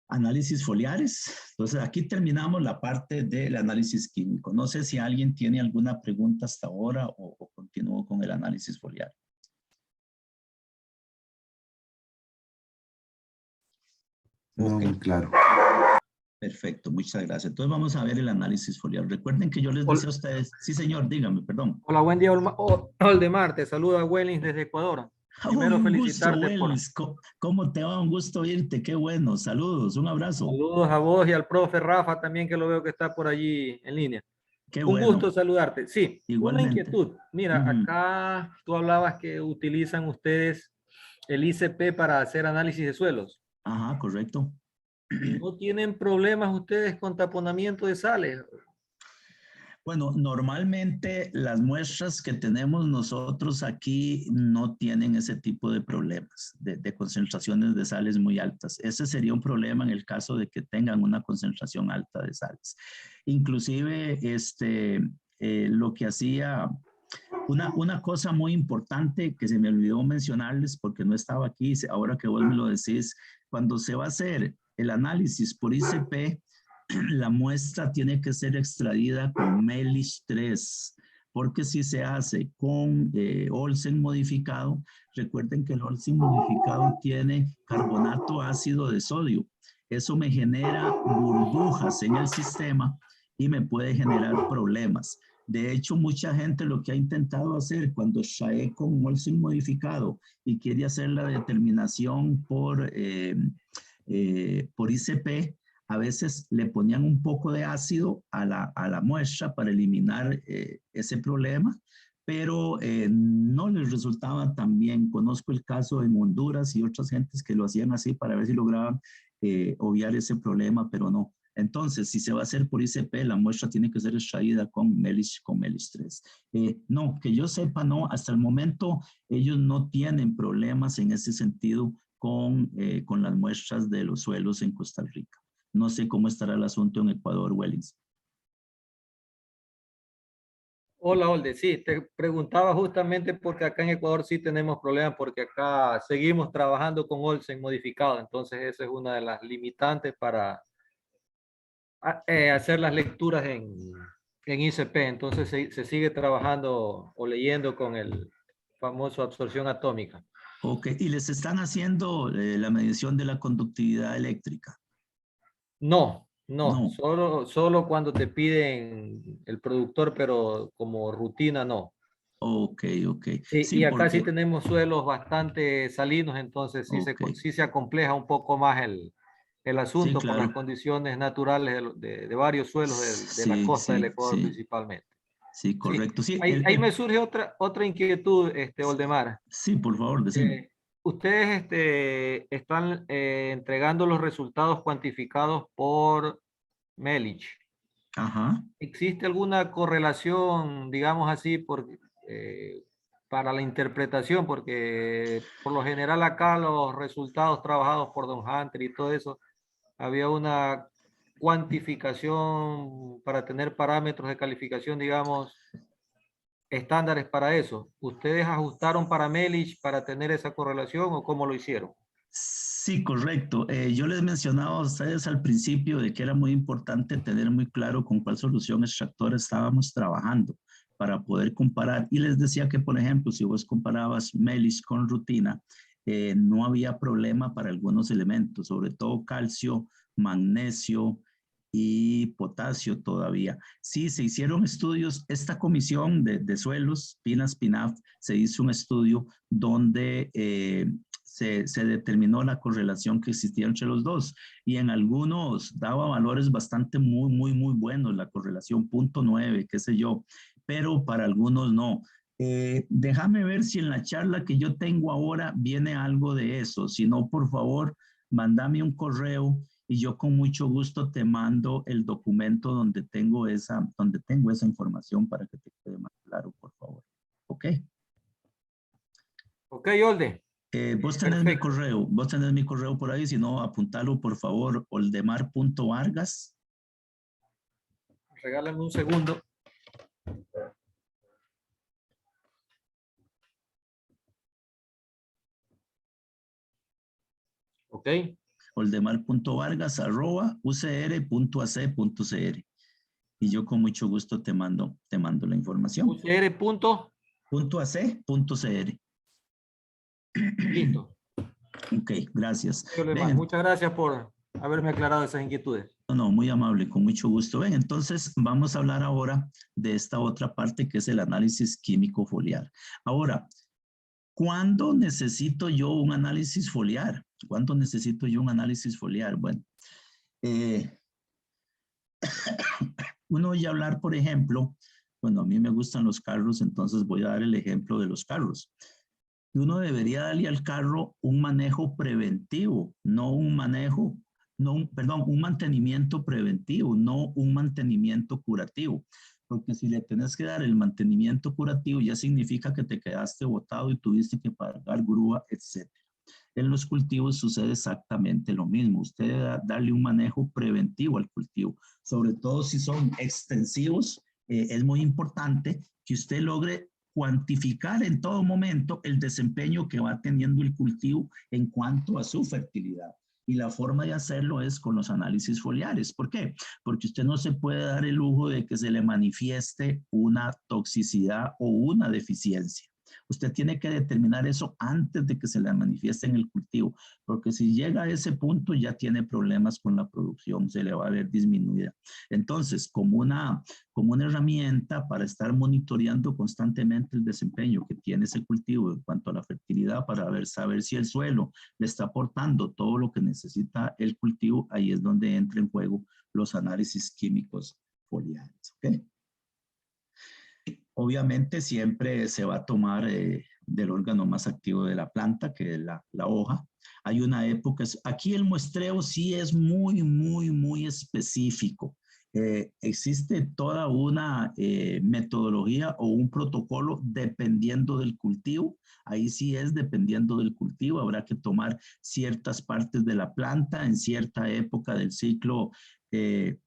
Análisis foliares. Entonces aquí terminamos la parte del análisis químico. No sé si alguien tiene alguna pregunta hasta ahora o continúo con el análisis foliar. No, Okay. muy claro. Perfecto, muchas gracias. Entonces vamos a ver el análisis foliar. Recuerden que yo les decía a ustedes, sí señor, dígame, perdón. Hola, buen día, Oldemar, te saluda Wellings desde Ecuador. Primero, un gusto, felicitarte Wells. ¿Cómo te va? Un gusto oírte, qué bueno. Saludos, un abrazo. Saludos a vos y al profe Rafa también, que lo veo que está por allí en línea. Qué Un bueno. gusto saludarte. Sí, una Igualmente. inquietud. Mira, acá tú hablabas que utilizan ustedes el ICP para hacer análisis de suelos. Ajá, correcto. ¿No tienen problemas ustedes con taponamiento de sales? Bueno, normalmente las muestras que tenemos nosotros aquí no tienen ese tipo de problemas de concentraciones de sales muy altas. Ese sería un problema en el caso de que tengan una concentración alta de sales. Inclusive, lo que hacía, una cosa muy importante que se me olvidó mencionarles porque no estaba aquí, ahora que vos me lo decís, cuando se va a hacer el análisis por ICP, la muestra tiene que ser extraída con MELISH 3, porque si se hace con Olsen modificado, recuerden que el Olsen modificado tiene carbonato ácido de sodio. Eso me genera burbujas en el sistema y me puede generar problemas. De hecho, mucha gente lo que ha intentado hacer cuando extrae con Olsen modificado y quiere hacer la determinación por ICP, a veces le ponían un poco de ácido a la muestra para eliminar ese problema, pero no les resultaba tan bien. Conozco el caso en Honduras y otras gentes que lo hacían así para ver si lograban obviar ese problema, pero no. Entonces, si se va a hacer por ICP, la muestra tiene que ser extraída con MELISH 3. No, que yo sepa, no, hasta el momento ellos no tienen problemas en ese sentido con las muestras de los suelos en Costa Rica. No sé cómo estará el asunto en Ecuador, Wellings. Hola, Olde. Sí, te preguntaba justamente porque acá en Ecuador sí tenemos problemas porque acá seguimos trabajando con Olsen modificado. Entonces, esa es una de las limitantes para hacer las lecturas en ICP. Entonces, se sigue trabajando o leyendo con el famoso absorción atómica. Ok, y les están haciendo la medición de la conductividad eléctrica. No, No. solo cuando te piden el productor, pero como rutina no. Ok. Sí, Sí, y acá porque... sí tenemos suelos bastante salinos, entonces sí, okay. sí se acompleja un poco más el asunto Sí, por las claro. condiciones naturales de varios suelos de la costa del Ecuador principalmente. Sí, correcto. Sí, ahí me surge otra inquietud, Oldemar. Sí, por favor, decime. Ustedes están entregando los resultados cuantificados por MELICH. Ajá. ¿Existe alguna correlación, digamos así, para la interpretación? Porque por lo general acá los resultados trabajados por Don Hunter y todo eso, había una cuantificación para tener parámetros de calificación, digamos, estándares para eso. ¿Ustedes ajustaron para MELICH para tener esa correlación o cómo lo hicieron? Sí, correcto. Yo les mencionaba a ustedes al principio de que era muy importante tener muy claro con cuál solución extractora estábamos trabajando para poder comparar. Y les decía que, por ejemplo, si vos comparabas MELICH con rutina, no había problema para algunos elementos, sobre todo calcio, magnesio y potasio todavía. Sí, se hicieron estudios. Esta comisión de suelos, PINAS-PINAF, se hizo un estudio donde se determinó la correlación que existía entre los dos y en algunos daba valores bastante muy buenos, la correlación 0.9, qué sé yo, pero para algunos no. Déjame ver si en la charla que yo tengo ahora viene algo de eso. Si no, por favor, mándame un correo y yo con mucho gusto te mando el documento donde tengo esa información para que te quede más claro, por favor. ¿Ok? Ok, Olde. Vos tenés mi Perfecto. correo, por ahí, si no, apuntalo por favor, oldemar.vargas. Regálame un segundo. Ok. oldemar.vargas@ucr.ac.cr. Y yo con mucho gusto te mando la información. UCR punto. .ac.cr. Listo. Ok, gracias. Ven, Muchas gracias por haberme aclarado esas inquietudes. no, muy amable, con mucho gusto. Ven, entonces vamos a hablar ahora de esta otra parte que es el análisis químico foliar. Ahora, ¿cuándo necesito yo un análisis foliar? ¿Cuándo necesito yo un análisis foliar? Bueno, uno oye hablar, por ejemplo, bueno, a mí me gustan los carros, entonces voy a dar el ejemplo de los carros. Uno debería darle al carro un manejo preventivo, no un manejo, un mantenimiento preventivo, no un mantenimiento curativo. Porque si le tenés que dar el mantenimiento curativo, ya significa que te quedaste botado y tuviste que pagar grúa, etc. En los cultivos sucede exactamente lo mismo. Usted debe darle un manejo preventivo al cultivo, sobre todo si son extensivos. Es muy importante que usted logre cuantificar en todo momento el desempeño que va teniendo el cultivo en cuanto a su fertilidad. Y la forma de hacerlo es con los análisis foliares. ¿Por qué? Porque usted no se puede dar el lujo de que se le manifieste una toxicidad o una deficiencia. Usted tiene que determinar eso antes de que se le manifieste en el cultivo, porque si llega a ese punto ya tiene problemas con la producción, se le va a ver disminuida. Entonces, como una herramienta para estar monitoreando constantemente el desempeño que tiene ese cultivo en cuanto a la fertilidad, para saber si el suelo le está aportando todo lo que necesita el cultivo, ahí es donde entra en juego los análisis químicos foliares. ¿Ok? Obviamente siempre se va a tomar del órgano más activo de la planta, que es la hoja. Hay una época, aquí el muestreo sí es muy, muy, muy específico. Existe toda una metodología o un protocolo dependiendo del cultivo. Ahí sí es dependiendo del cultivo. Habrá que tomar ciertas partes de la planta en cierta época del ciclo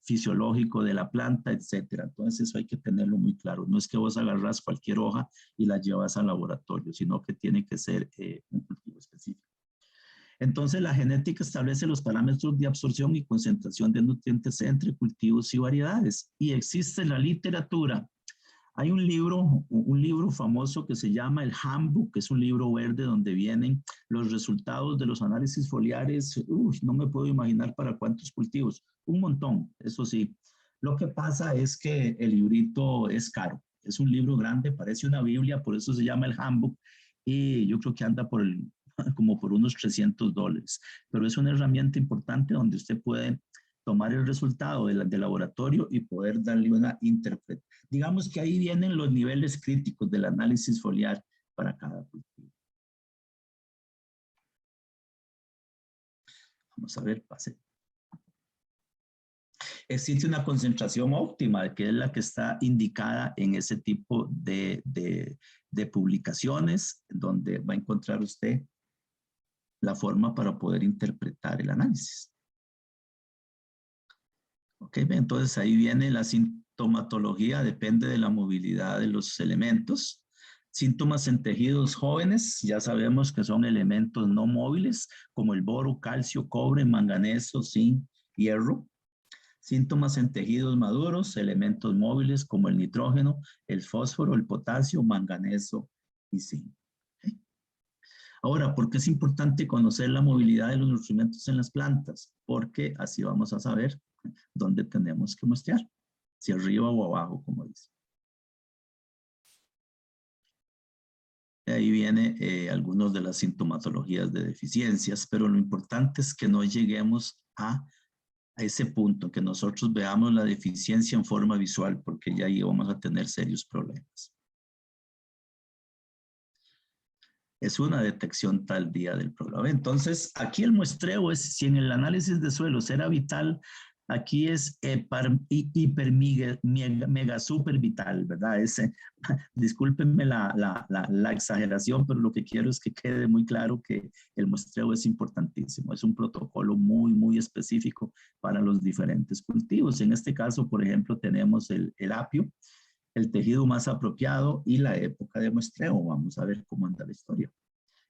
fisiológico de la planta, etcétera. Entonces eso hay que tenerlo muy claro. No es que vos agarras cualquier hoja y la llevas al laboratorio, sino que tiene que ser un cultivo específico. Entonces la genética establece los parámetros de absorción y concentración de nutrientes entre cultivos y variedades. Y existe en la literatura. Hay un libro famoso que se llama el Handbook, que es un libro verde donde vienen los resultados de los análisis foliares. No me puedo imaginar para cuántos cultivos. Un montón, eso sí. Lo que pasa es que el librito es caro. Es un libro grande, parece una Biblia, por eso se llama el Handbook. Y yo creo que anda como por unos $300. Pero es una herramienta importante donde usted puede tomar el resultado del laboratorio y poder darle una interpretación. Digamos que ahí vienen los niveles críticos del análisis foliar para cada cultivo. Vamos a ver, pase. Existe una concentración óptima, que es la que está indicada en ese tipo de publicaciones, donde va a encontrar usted la forma para poder interpretar el análisis. Ok, entonces ahí viene la sintomatología, depende de la movilidad de los elementos. Síntomas en tejidos jóvenes, ya sabemos que son elementos no móviles, como el boro, calcio, cobre, manganeso, zinc, hierro. Síntomas en tejidos maduros, elementos móviles como el nitrógeno, el fósforo, el potasio, manganeso y zinc. ¿Okay? Ahora, ¿por qué es importante conocer la movilidad de los nutrientes en las plantas? Porque así vamos a saber dónde tenemos que muestrear, si arriba o abajo, como dice. De ahí viene algunas de las sintomatologías de deficiencias, pero lo importante es que no lleguemos a ese punto, que nosotros veamos la deficiencia en forma visual, porque ya ahí vamos a tener serios problemas. es una detección tardía del problema. Entonces, aquí el muestreo es, si en el análisis de suelos era vital, aquí es hiper, mega, super vital, ¿verdad? Discúlpenme la exageración, pero lo que quiero es que quede muy claro que el muestreo es importantísimo. Es un protocolo muy, muy específico para los diferentes cultivos. En este caso, por ejemplo, tenemos el apio, el tejido más apropiado y la época de muestreo. Vamos a ver cómo anda la historia.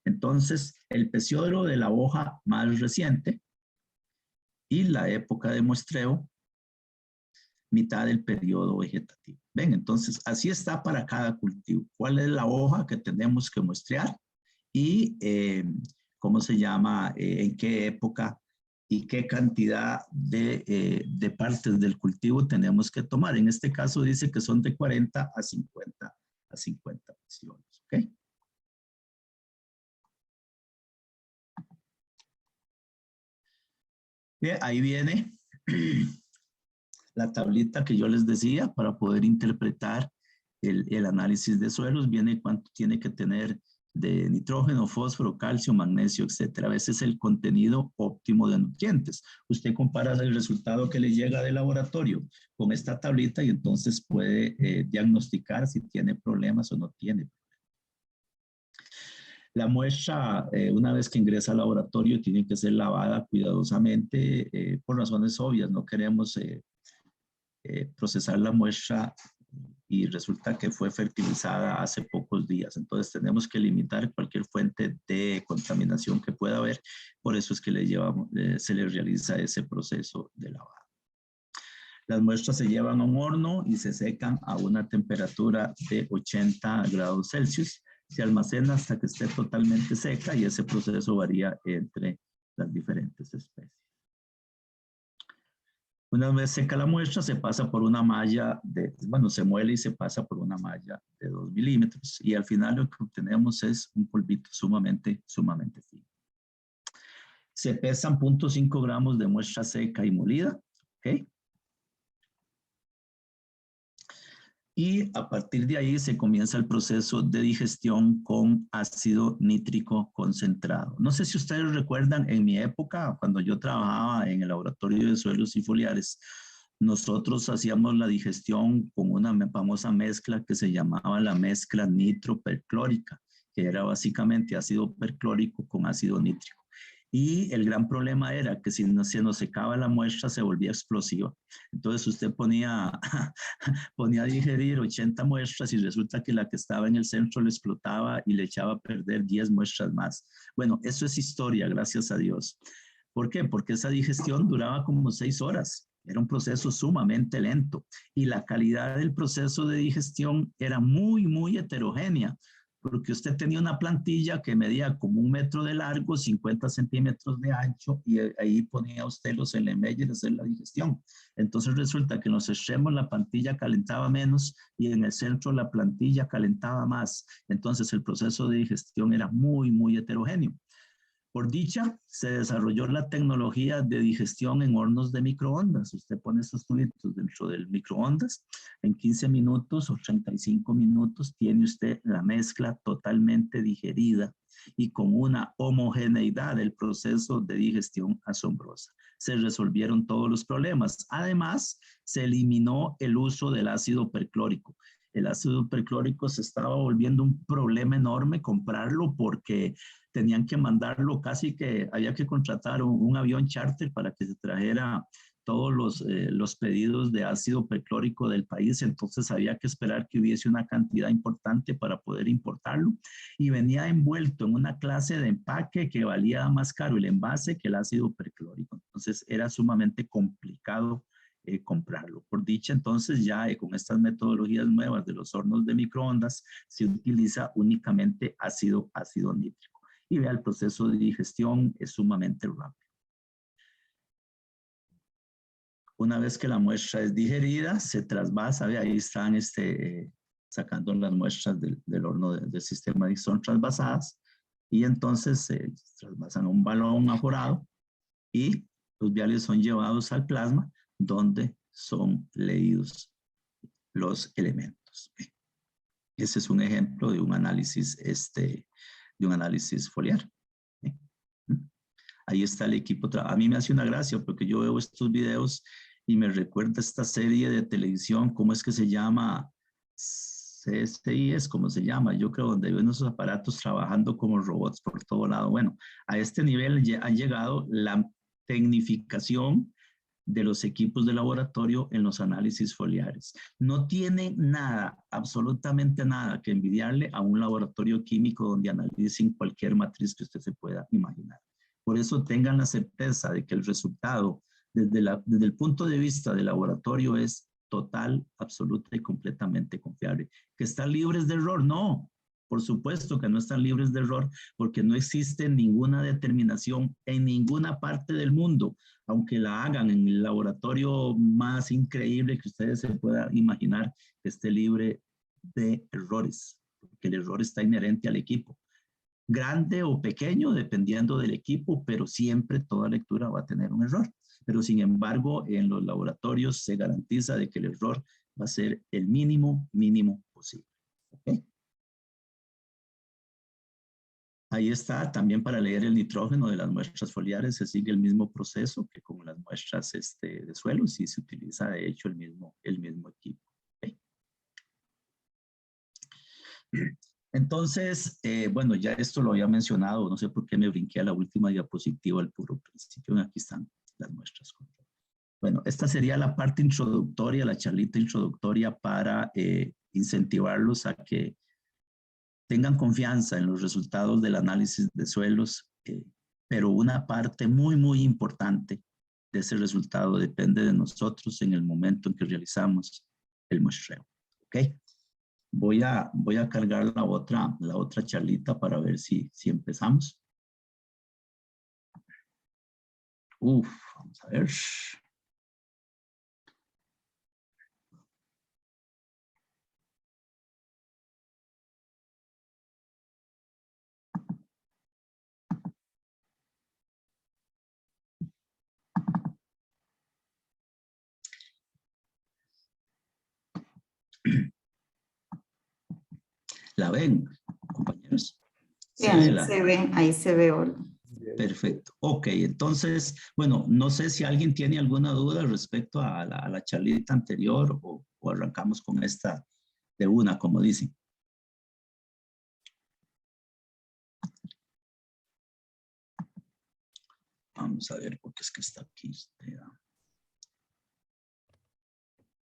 Entonces, el peciolo de la hoja más reciente y la época de muestreo, mitad del periodo vegetativo. Ven, entonces, así está para cada cultivo. ¿Cuál es la hoja que tenemos que muestrear? Y, ¿cómo se llama? ¿En qué época? Y qué cantidad de partes del cultivo tenemos que tomar. En este caso dice que son de 40 a 50 peciolos, ¿ok? Bien, ahí viene la tablita que yo les decía para poder interpretar el análisis de suelos. Viene cuánto tiene que tener de nitrógeno, fósforo, calcio, magnesio, etcétera. A veces el contenido óptimo de nutrientes. Usted compara el resultado que le llega del laboratorio con esta tablita y entonces puede diagnosticar si tiene problemas o no tiene. La muestra, una vez que ingresa al laboratorio, tiene que ser lavada cuidadosamente por razones obvias. No queremos procesar la muestra y resulta que fue fertilizada hace pocos días. Entonces tenemos que limitar cualquier fuente de contaminación que pueda haber. Por eso es que se le realiza ese proceso de lavado. Las muestras se llevan a un horno y se secan a una temperatura de 80 grados Celsius. Se almacena hasta que esté totalmente seca y ese proceso varía entre las diferentes especies. Una vez seca la muestra, se pasa por una malla se muele y se pasa por una malla de 2 milímetros y al final lo que obtenemos es un polvito sumamente fino. Se pesan 0.5 gramos de muestra seca y molida, ¿ok? Y a partir de ahí se comienza el proceso de digestión con ácido nítrico concentrado. No sé si ustedes recuerdan, en mi época, cuando yo trabajaba en el laboratorio de suelos y foliares, nosotros hacíamos la digestión con una famosa mezcla que se llamaba la mezcla nitro-perclórica, que era básicamente ácido perclórico con ácido nítrico. Y el gran problema era que si no se nos secaba la muestra se volvía explosiva. Entonces usted ponía a digerir 80 muestras y resulta que la que estaba en el centro le explotaba y le echaba a perder 10 muestras más. Bueno, eso es historia, gracias a Dios. ¿Por qué? Porque esa digestión duraba como 6 horas. Era un proceso sumamente lento y la calidad del proceso de digestión era muy, muy heterogénea, porque usted tenía una plantilla que medía como 1 metro de largo, 50 centímetros de ancho, y ahí ponía usted los LMG de hacer la digestión. Entonces resulta que en los extremos la plantilla calentaba menos y en el centro la plantilla calentaba más. Entonces el proceso de digestión era muy, muy heterogéneo. Por dicha, se desarrolló la tecnología de digestión en hornos de microondas. Usted pone esos tubitos dentro del microondas, en 15 minutos o 35 minutos tiene usted la mezcla totalmente digerida y con una homogeneidad del proceso de digestión asombrosa. Se resolvieron todos los problemas. Además, se eliminó el uso del ácido perclórico. El ácido perclórico se estaba volviendo un problema enorme comprarlo porque tenían que mandarlo, casi que había que contratar un avión charter para que se trajera todos los pedidos de ácido perclórico del país, entonces había que esperar que hubiese una cantidad importante para poder importarlo y venía envuelto en una clase de empaque que valía más caro el envase que el ácido perclórico, entonces era sumamente complicado comprarlo. Por dicha, entonces ya con estas metodologías nuevas de los hornos de microondas se utiliza únicamente ácido nítrico. Y vea, el proceso de digestión es sumamente rápido. Una vez que la muestra es digerida, se trasvasa, ve, ahí están sacando las muestras del horno del sistema, son trasvasadas y entonces se trasvasan a un balón aforado y los viales son llevados al plasma donde son leídos los elementos. Ese es un ejemplo de un análisis de un análisis foliar. ¿Sí? Ahí está el equipo. A mí me hace una gracia porque yo veo estos videos y me recuerda esta serie de televisión, ¿cómo es que se llama? CSI es como se llama, yo creo, donde ven esos aparatos trabajando como robots por todo lado. Bueno, a este nivel ha llegado la tecnificación de los equipos de laboratorio en los análisis foliares. No tiene nada, absolutamente nada que envidiarle a un laboratorio químico donde analicen cualquier matriz que usted se pueda imaginar. Por eso tengan la certeza de que el resultado desde el punto de vista del laboratorio es total, absoluta y completamente confiable. ¿Que están libres de error? No, por supuesto que no están libres de error porque no existe ninguna determinación en ninguna parte del mundo, aunque la hagan en el laboratorio más increíble que ustedes se puedan imaginar, que esté libre de errores, porque el error está inherente al equipo. Grande o pequeño, dependiendo del equipo, pero siempre toda lectura va a tener un error. Pero sin embargo, en los laboratorios se garantiza de que el error va a ser el mínimo posible. ¿Okay? Ahí está, también para leer el nitrógeno de las muestras foliares se sigue el mismo proceso que con las muestras de suelos y se utiliza de hecho el mismo equipo. ¿Okay? Entonces, bueno, ya esto lo había mencionado, no sé por qué me brinqué a la última diapositiva al puro principio, aquí están las muestras. Bueno, esta sería la parte introductoria, la charlita introductoria para incentivarlos a que tengan confianza en los resultados del análisis de suelos, pero una parte muy importante de ese resultado depende de nosotros en el momento en que realizamos el muestreo. ¿Ok? Voy a cargar la otra charlita para ver si empezamos. Vamos a ver. ¿La ven, compañeros? Bien, se ven, ahí se ve. Perfecto. Ok, entonces, bueno, no sé si alguien tiene alguna duda respecto a la charlita anterior o arrancamos con esta de una, como dicen. Vamos a ver, porque es que está aquí.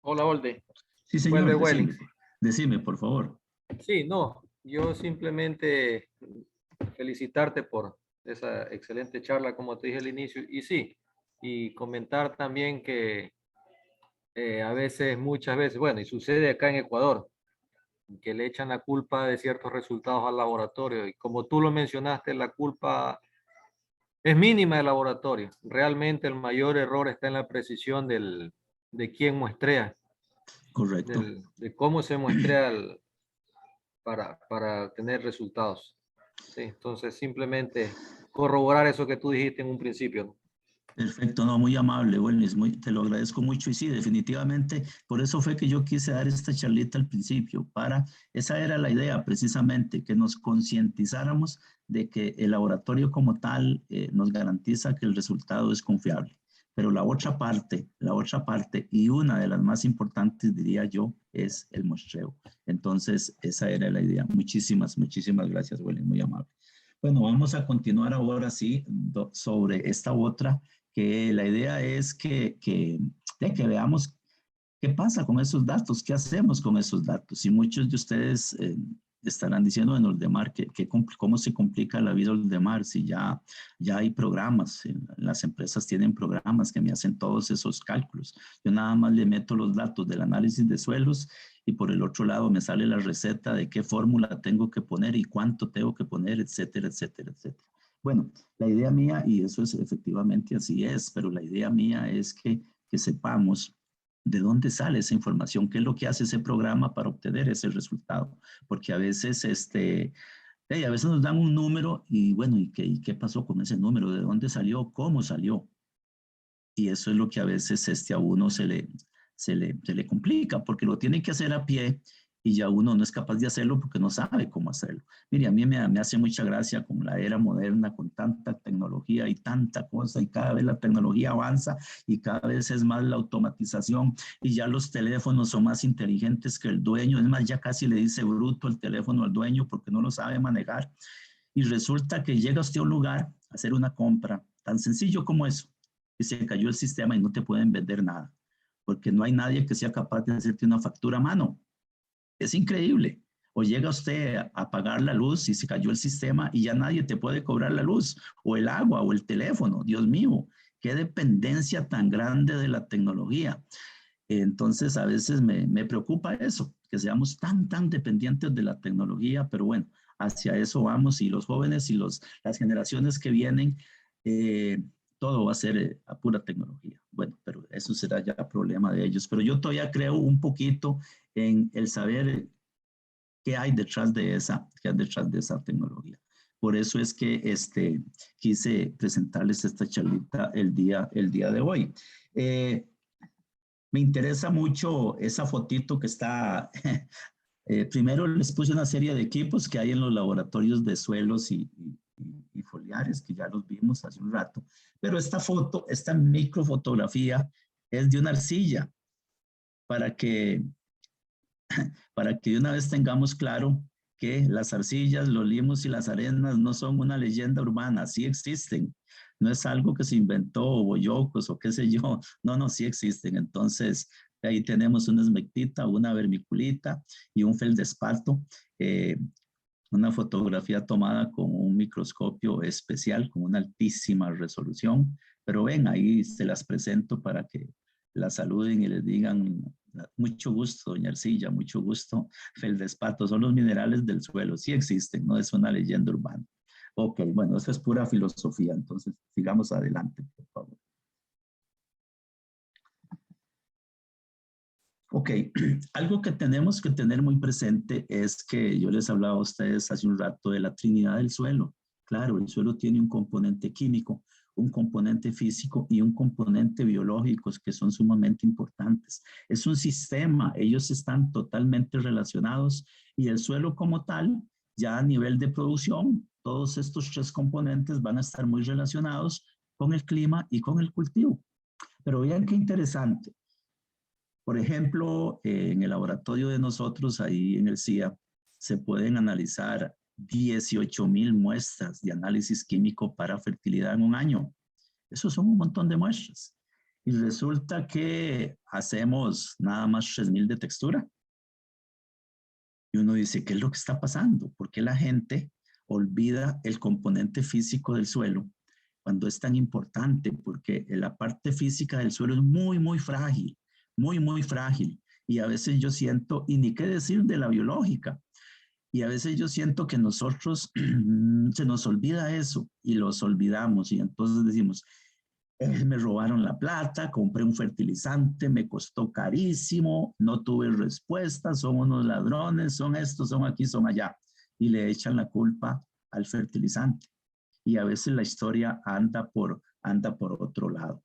Hola, Olde. Sí, señor. Vuelve, decime, por favor. Sí, no, yo simplemente felicitarte por esa excelente charla, como te dije al inicio, y sí, y comentar también que a veces, muchas veces, bueno, y sucede acá en Ecuador, que le echan la culpa de ciertos resultados al laboratorio, y como tú lo mencionaste, la culpa es mínima del laboratorio. Realmente el mayor error está en la precisión de quién muestrea. Correcto. De cómo se muestrea para tener resultados. ¿Sí? Entonces, simplemente corroborar eso que tú dijiste en un principio, ¿no? Perfecto, no, muy amable, bueno, te lo agradezco mucho y sí, definitivamente, por eso fue que yo quise dar esta charlita al principio, esa era la idea precisamente, que nos concientizáramos de que el laboratorio como tal nos garantiza que el resultado es confiable, pero la otra parte y una de las más importantes diría yo es el muestreo. Entonces, esa era la idea. Muchísimas gracias, Willy, muy amable. Bueno, vamos a continuar ahora sí sobre esta otra, que la idea es que veamos qué pasa con esos datos, qué hacemos con esos datos. Y muchos de ustedes estarán diciendo en Oldemar cómo se complica la vida Oldemar si ya hay programas, las empresas tienen programas que me hacen todos esos cálculos. Yo nada más le meto los datos del análisis de suelos y por el otro lado me sale la receta de qué fórmula tengo que poner y cuánto tengo que poner, etcétera, etcétera, etcétera. Bueno, la idea mía, y eso es efectivamente así es, pero la idea mía es que sepamos de dónde sale esa información, qué es lo que hace ese programa para obtener ese resultado, porque a veces, a veces nos dan un número y bueno, ¿y qué pasó con ese número? ¿De dónde salió? ¿Cómo salió? Y eso es lo que a veces a uno se le complica, porque lo tiene que hacer a pie y ya uno no es capaz de hacerlo porque no sabe cómo hacerlo. Mire, a mí me hace mucha gracia con la era moderna, con tanta tecnología y tanta cosa, y cada vez la tecnología avanza y cada vez es más la automatización, y ya los teléfonos son más inteligentes que el dueño. Es más, ya casi le dice bruto el teléfono al dueño porque no lo sabe manejar. Y resulta que llega usted a un lugar a hacer una compra, tan sencillo como eso, y se cayó el sistema y no te pueden vender nada, porque no hay nadie que sea capaz de hacerte una factura a mano. Es increíble. O llega usted a pagar la luz y se cayó el sistema y ya nadie te puede cobrar la luz, o el agua, o el teléfono. Dios mío, qué dependencia tan grande de la tecnología. Entonces, a veces me preocupa eso, que seamos tan dependientes de la tecnología, pero bueno, hacia eso vamos, y los jóvenes y las generaciones que vienen, todo va a ser a pura tecnología. Bueno, pero eso será ya problema de ellos. Pero yo todavía creo un poquito en el saber qué hay detrás de esa tecnología. Por eso es que quise presentarles esta charlita el día de hoy. Me interesa mucho esa fotito que está. Primero les puse una serie de equipos que hay en los laboratorios de suelos y foliares, que ya los vimos hace un rato. Pero esta foto, esta microfotografía, es de una arcilla, para que de una vez tengamos claro que las arcillas, los limos y las arenas no son una leyenda urbana, sí existen. No es algo que se inventó o boyocos o qué sé yo, no, sí existen. Entonces, ahí tenemos una esmectita, una vermiculita y un feldespato, una fotografía tomada con un microscopio especial, con una altísima resolución. Pero ven, ahí se las presento para que la saluden y les digan: mucho gusto, doña Arcilla, mucho gusto, feldespato. Son los minerales del suelo, sí existen, no es una leyenda urbana. Ok, bueno, eso es pura filosofía, entonces sigamos adelante, por favor. Ok, algo que tenemos que tener muy presente es que yo les hablaba a ustedes hace un rato de la trinidad del suelo. Claro, el suelo tiene un componente químico, un componente físico y un componente biológico que son sumamente importantes. Es un sistema, ellos están totalmente relacionados, y el suelo como tal, ya a nivel de producción, todos estos tres componentes van a estar muy relacionados con el clima y con el cultivo. Pero vean qué interesante. Por ejemplo, en el laboratorio de nosotros, ahí en el CIA, se pueden analizar 18,000 muestras de análisis químico para fertilidad en un año. Eso son un montón de muestras. Y resulta que hacemos nada más 3,000 de textura. Y uno dice, ¿qué es lo que está pasando? ¿Por qué la gente olvida el componente físico del suelo cuando es tan importante? Porque la parte física del suelo es muy frágil, muy frágil. Y a veces yo siento, y ni qué decir de la biológica, y a veces yo siento que nosotros se nos olvida eso y los olvidamos, y entonces decimos, me robaron la plata, compré un fertilizante, me costó carísimo, no tuve respuesta, son unos ladrones, son estos, son aquí, son allá, y le echan la culpa al fertilizante. Y a veces la historia anda por otro lado.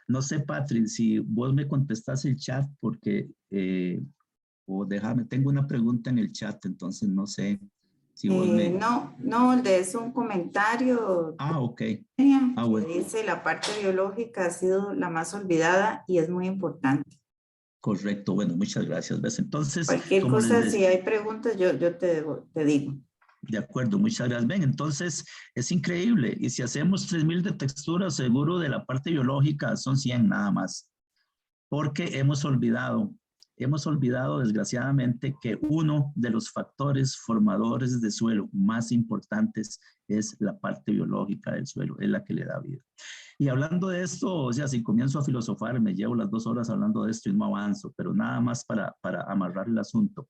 No sé, Patrick, si vos me contestás el chat, porque, o déjame, tengo una pregunta en el chat, entonces no sé si vos me... No, es un comentario. Ok. Que Bueno. dice: la parte biológica ha sido la más olvidada y es muy importante. Correcto, bueno, muchas gracias. ¿Ves? Entonces, Cualquier como cosa, les si hay preguntas, yo te digo. De acuerdo, muchas gracias. Ven, entonces es increíble. Y si hacemos 3,000 de textura, seguro de la parte biológica son 100 nada más. Porque hemos olvidado desgraciadamente que uno de los factores formadores de suelo más importantes es la parte biológica del suelo, es la que le da vida. Y hablando de esto, o sea, si comienzo a filosofar, me llevo las 2 horas hablando de esto y no avanzo, pero nada más para amarrar el asunto.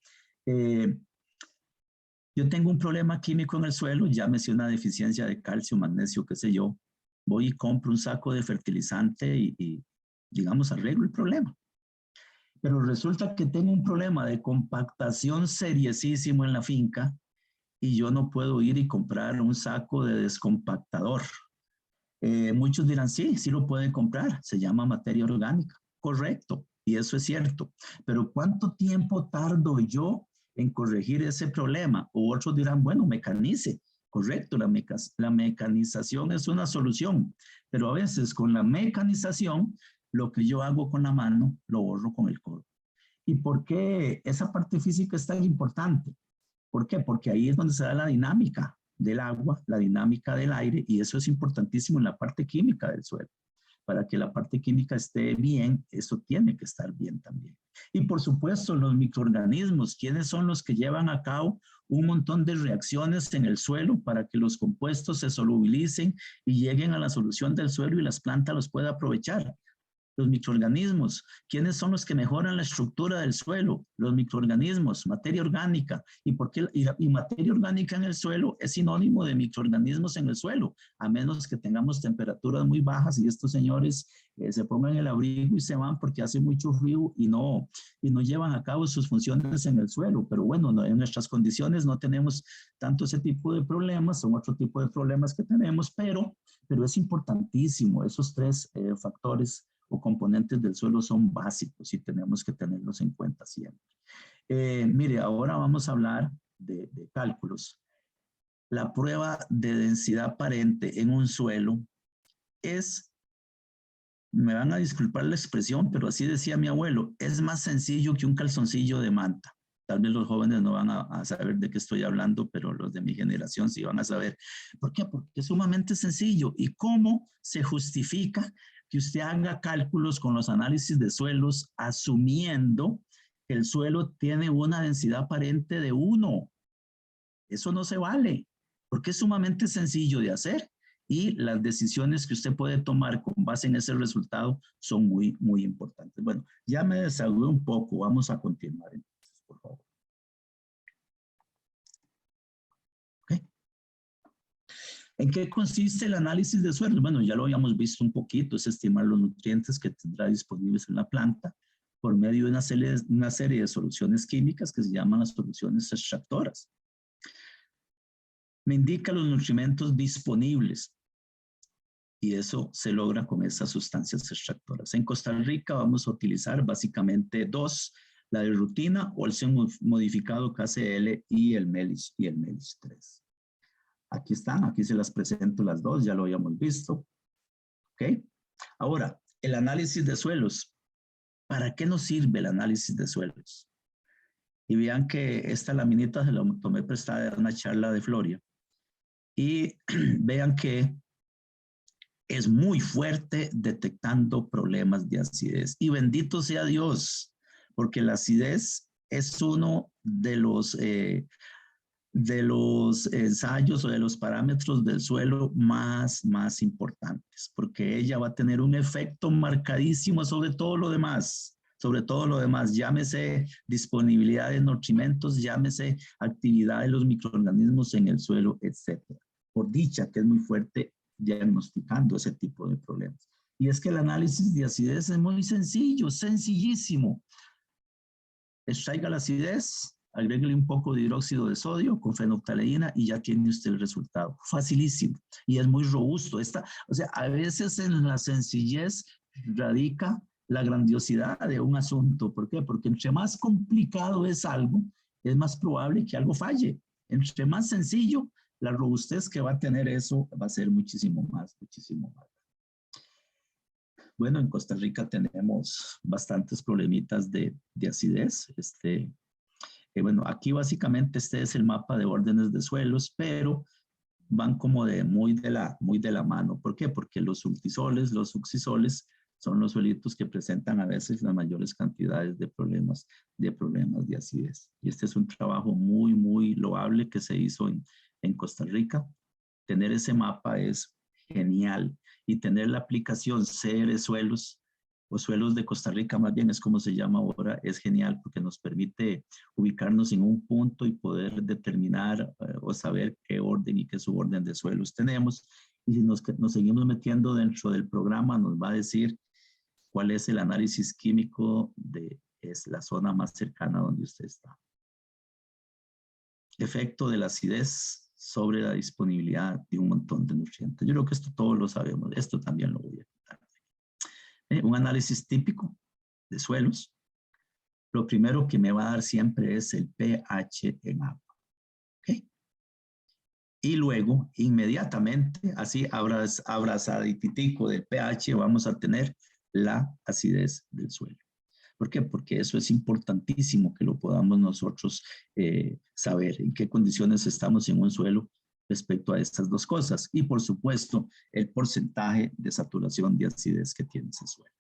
Yo tengo un problema químico en el suelo, llámese una deficiencia de calcio, magnesio, qué sé yo. Voy y compro un saco de fertilizante y digamos, arreglo el problema. Pero resulta que tengo un problema de compactación seriosísimo en la finca y yo no puedo ir y comprar un saco de descompactador. Muchos dirán, sí lo pueden comprar, se llama materia orgánica. Correcto. y eso es cierto. Pero ¿cuánto tiempo tardo yo en corregir ese problema? O otros dirán, bueno, mecanice. Correcto, la mecanización es una solución, pero a veces con la mecanización, lo que yo hago con la mano, lo borro con el codo. ¿Y por qué esa parte física es tan importante? ¿Por qué? Porque ahí es donde se da la dinámica del agua, la dinámica del aire, y eso es importantísimo en la parte química del suelo. Para que la parte química esté bien, eso tiene que estar bien también. Y por supuesto, los microorganismos, ¿quiénes son los que llevan a cabo un montón de reacciones en el suelo para que los compuestos se solubilicen y lleguen a la solución del suelo y las plantas los puedan aprovechar? Los microorganismos, ¿quiénes son los que mejoran la estructura del suelo? Los microorganismos, materia orgánica. ¿Y por qué? Y materia orgánica en el suelo es sinónimo de microorganismos en el suelo, a menos que tengamos temperaturas muy bajas y estos señores se pongan el abrigo y se van porque hace mucho frío y no llevan a cabo sus funciones en el suelo. Pero bueno, no, en nuestras condiciones no tenemos tanto ese tipo de problemas, son otro tipo de problemas que tenemos, pero es importantísimo esos tres factores o componentes del suelo son básicos y tenemos que tenerlos en cuenta siempre. Mire, ahora vamos a hablar de cálculos. La prueba de densidad aparente en un suelo es, me van a disculpar la expresión, pero así decía mi abuelo, es más sencillo que un calzoncillo de manta. Tal vez los jóvenes no van a saber de qué estoy hablando, pero los de mi generación sí van a saber. ¿Por qué? Porque es sumamente sencillo. ¿Y cómo se justifica que usted haga cálculos con los análisis de suelos asumiendo que el suelo tiene una densidad aparente de 1? Eso no se vale, porque es sumamente sencillo de hacer y las decisiones que usted puede tomar con base en ese resultado son muy, muy importantes. Bueno, ya me desahogué un poco, vamos a continuar entonces, por favor. Okay. ¿En qué consiste el análisis de suelos? Bueno, ya lo habíamos visto un poquito, es estimar los nutrientes que tendrá disponibles en la planta por medio de una serie de soluciones químicas que se llaman las soluciones extractoras. Me indica los nutrimentos disponibles y eso se logra con esas sustancias extractoras. En Costa Rica vamos a utilizar básicamente dos, la de rutina o el modificado KCl y el MELIS 3. Aquí están, aquí se las presento las dos, ya lo habíamos visto. ¿Ok? Ahora, el análisis de suelos. ¿Para qué nos sirve el análisis de suelos? Y vean que esta laminita se la tomé prestada de una charla de Floria. Y vean que es muy fuerte detectando problemas de acidez. Y bendito sea Dios, porque la acidez es uno de los ensayos o de los parámetros del suelo más importantes, porque ella va a tener un efecto marcadísimo sobre todo lo demás. Sobre todo lo demás, llámese disponibilidad de nutrimentos, llámese actividad de los microorganismos en el suelo, etc. Por dicha que es muy fuerte diagnosticando ese tipo de problemas. Y es que el análisis de acidez es muy sencillo, sencillísimo. Extraiga la acidez, agréguele un poco de hidróxido de sodio con fenolftaleína y ya tiene usted el resultado. Facilísimo. Y es muy robusto. O sea, a veces en la sencillez radica la grandiosidad de un asunto. ¿Por qué? Porque entre más complicado es algo, es más probable que algo falle. Entre más sencillo, la robustez que va a tener eso va a ser muchísimo más. Bueno, en Costa Rica tenemos bastantes problemitas de acidez. Bueno, aquí básicamente este es el mapa de órdenes de suelos, pero van como muy de la mano. ¿Por qué? Porque los subtisoles, los succisoles son los suelitos que presentan a veces las mayores cantidades de problemas de acidez. Y este es un trabajo muy loable que se hizo en Costa Rica. Tener ese mapa es genial y tener la aplicación CR Suelos o Suelos de Costa Rica, más bien es como se llama ahora, es genial porque nos permite ubicarnos en un punto y poder determinar o saber qué orden y qué suborden de suelos tenemos. Y si nos seguimos metiendo dentro del programa, nos va a decir cuál es el análisis químico es la zona más cercana donde usted está. Efecto de la acidez sobre la disponibilidad de un montón de nutrientes. Yo creo que esto todos lo sabemos. Esto también lo voy a contar. Un análisis típico de suelos, lo primero que me va a dar siempre es el pH en agua. ¿Okay? Y luego, inmediatamente, así abrazaditico del pH, vamos a tener la acidez del suelo. ¿Por qué? Porque eso es importantísimo que lo podamos nosotros saber en qué condiciones estamos en un suelo respecto a estas dos cosas. Y por supuesto, el porcentaje de saturación de acidez que tiene ese suelo.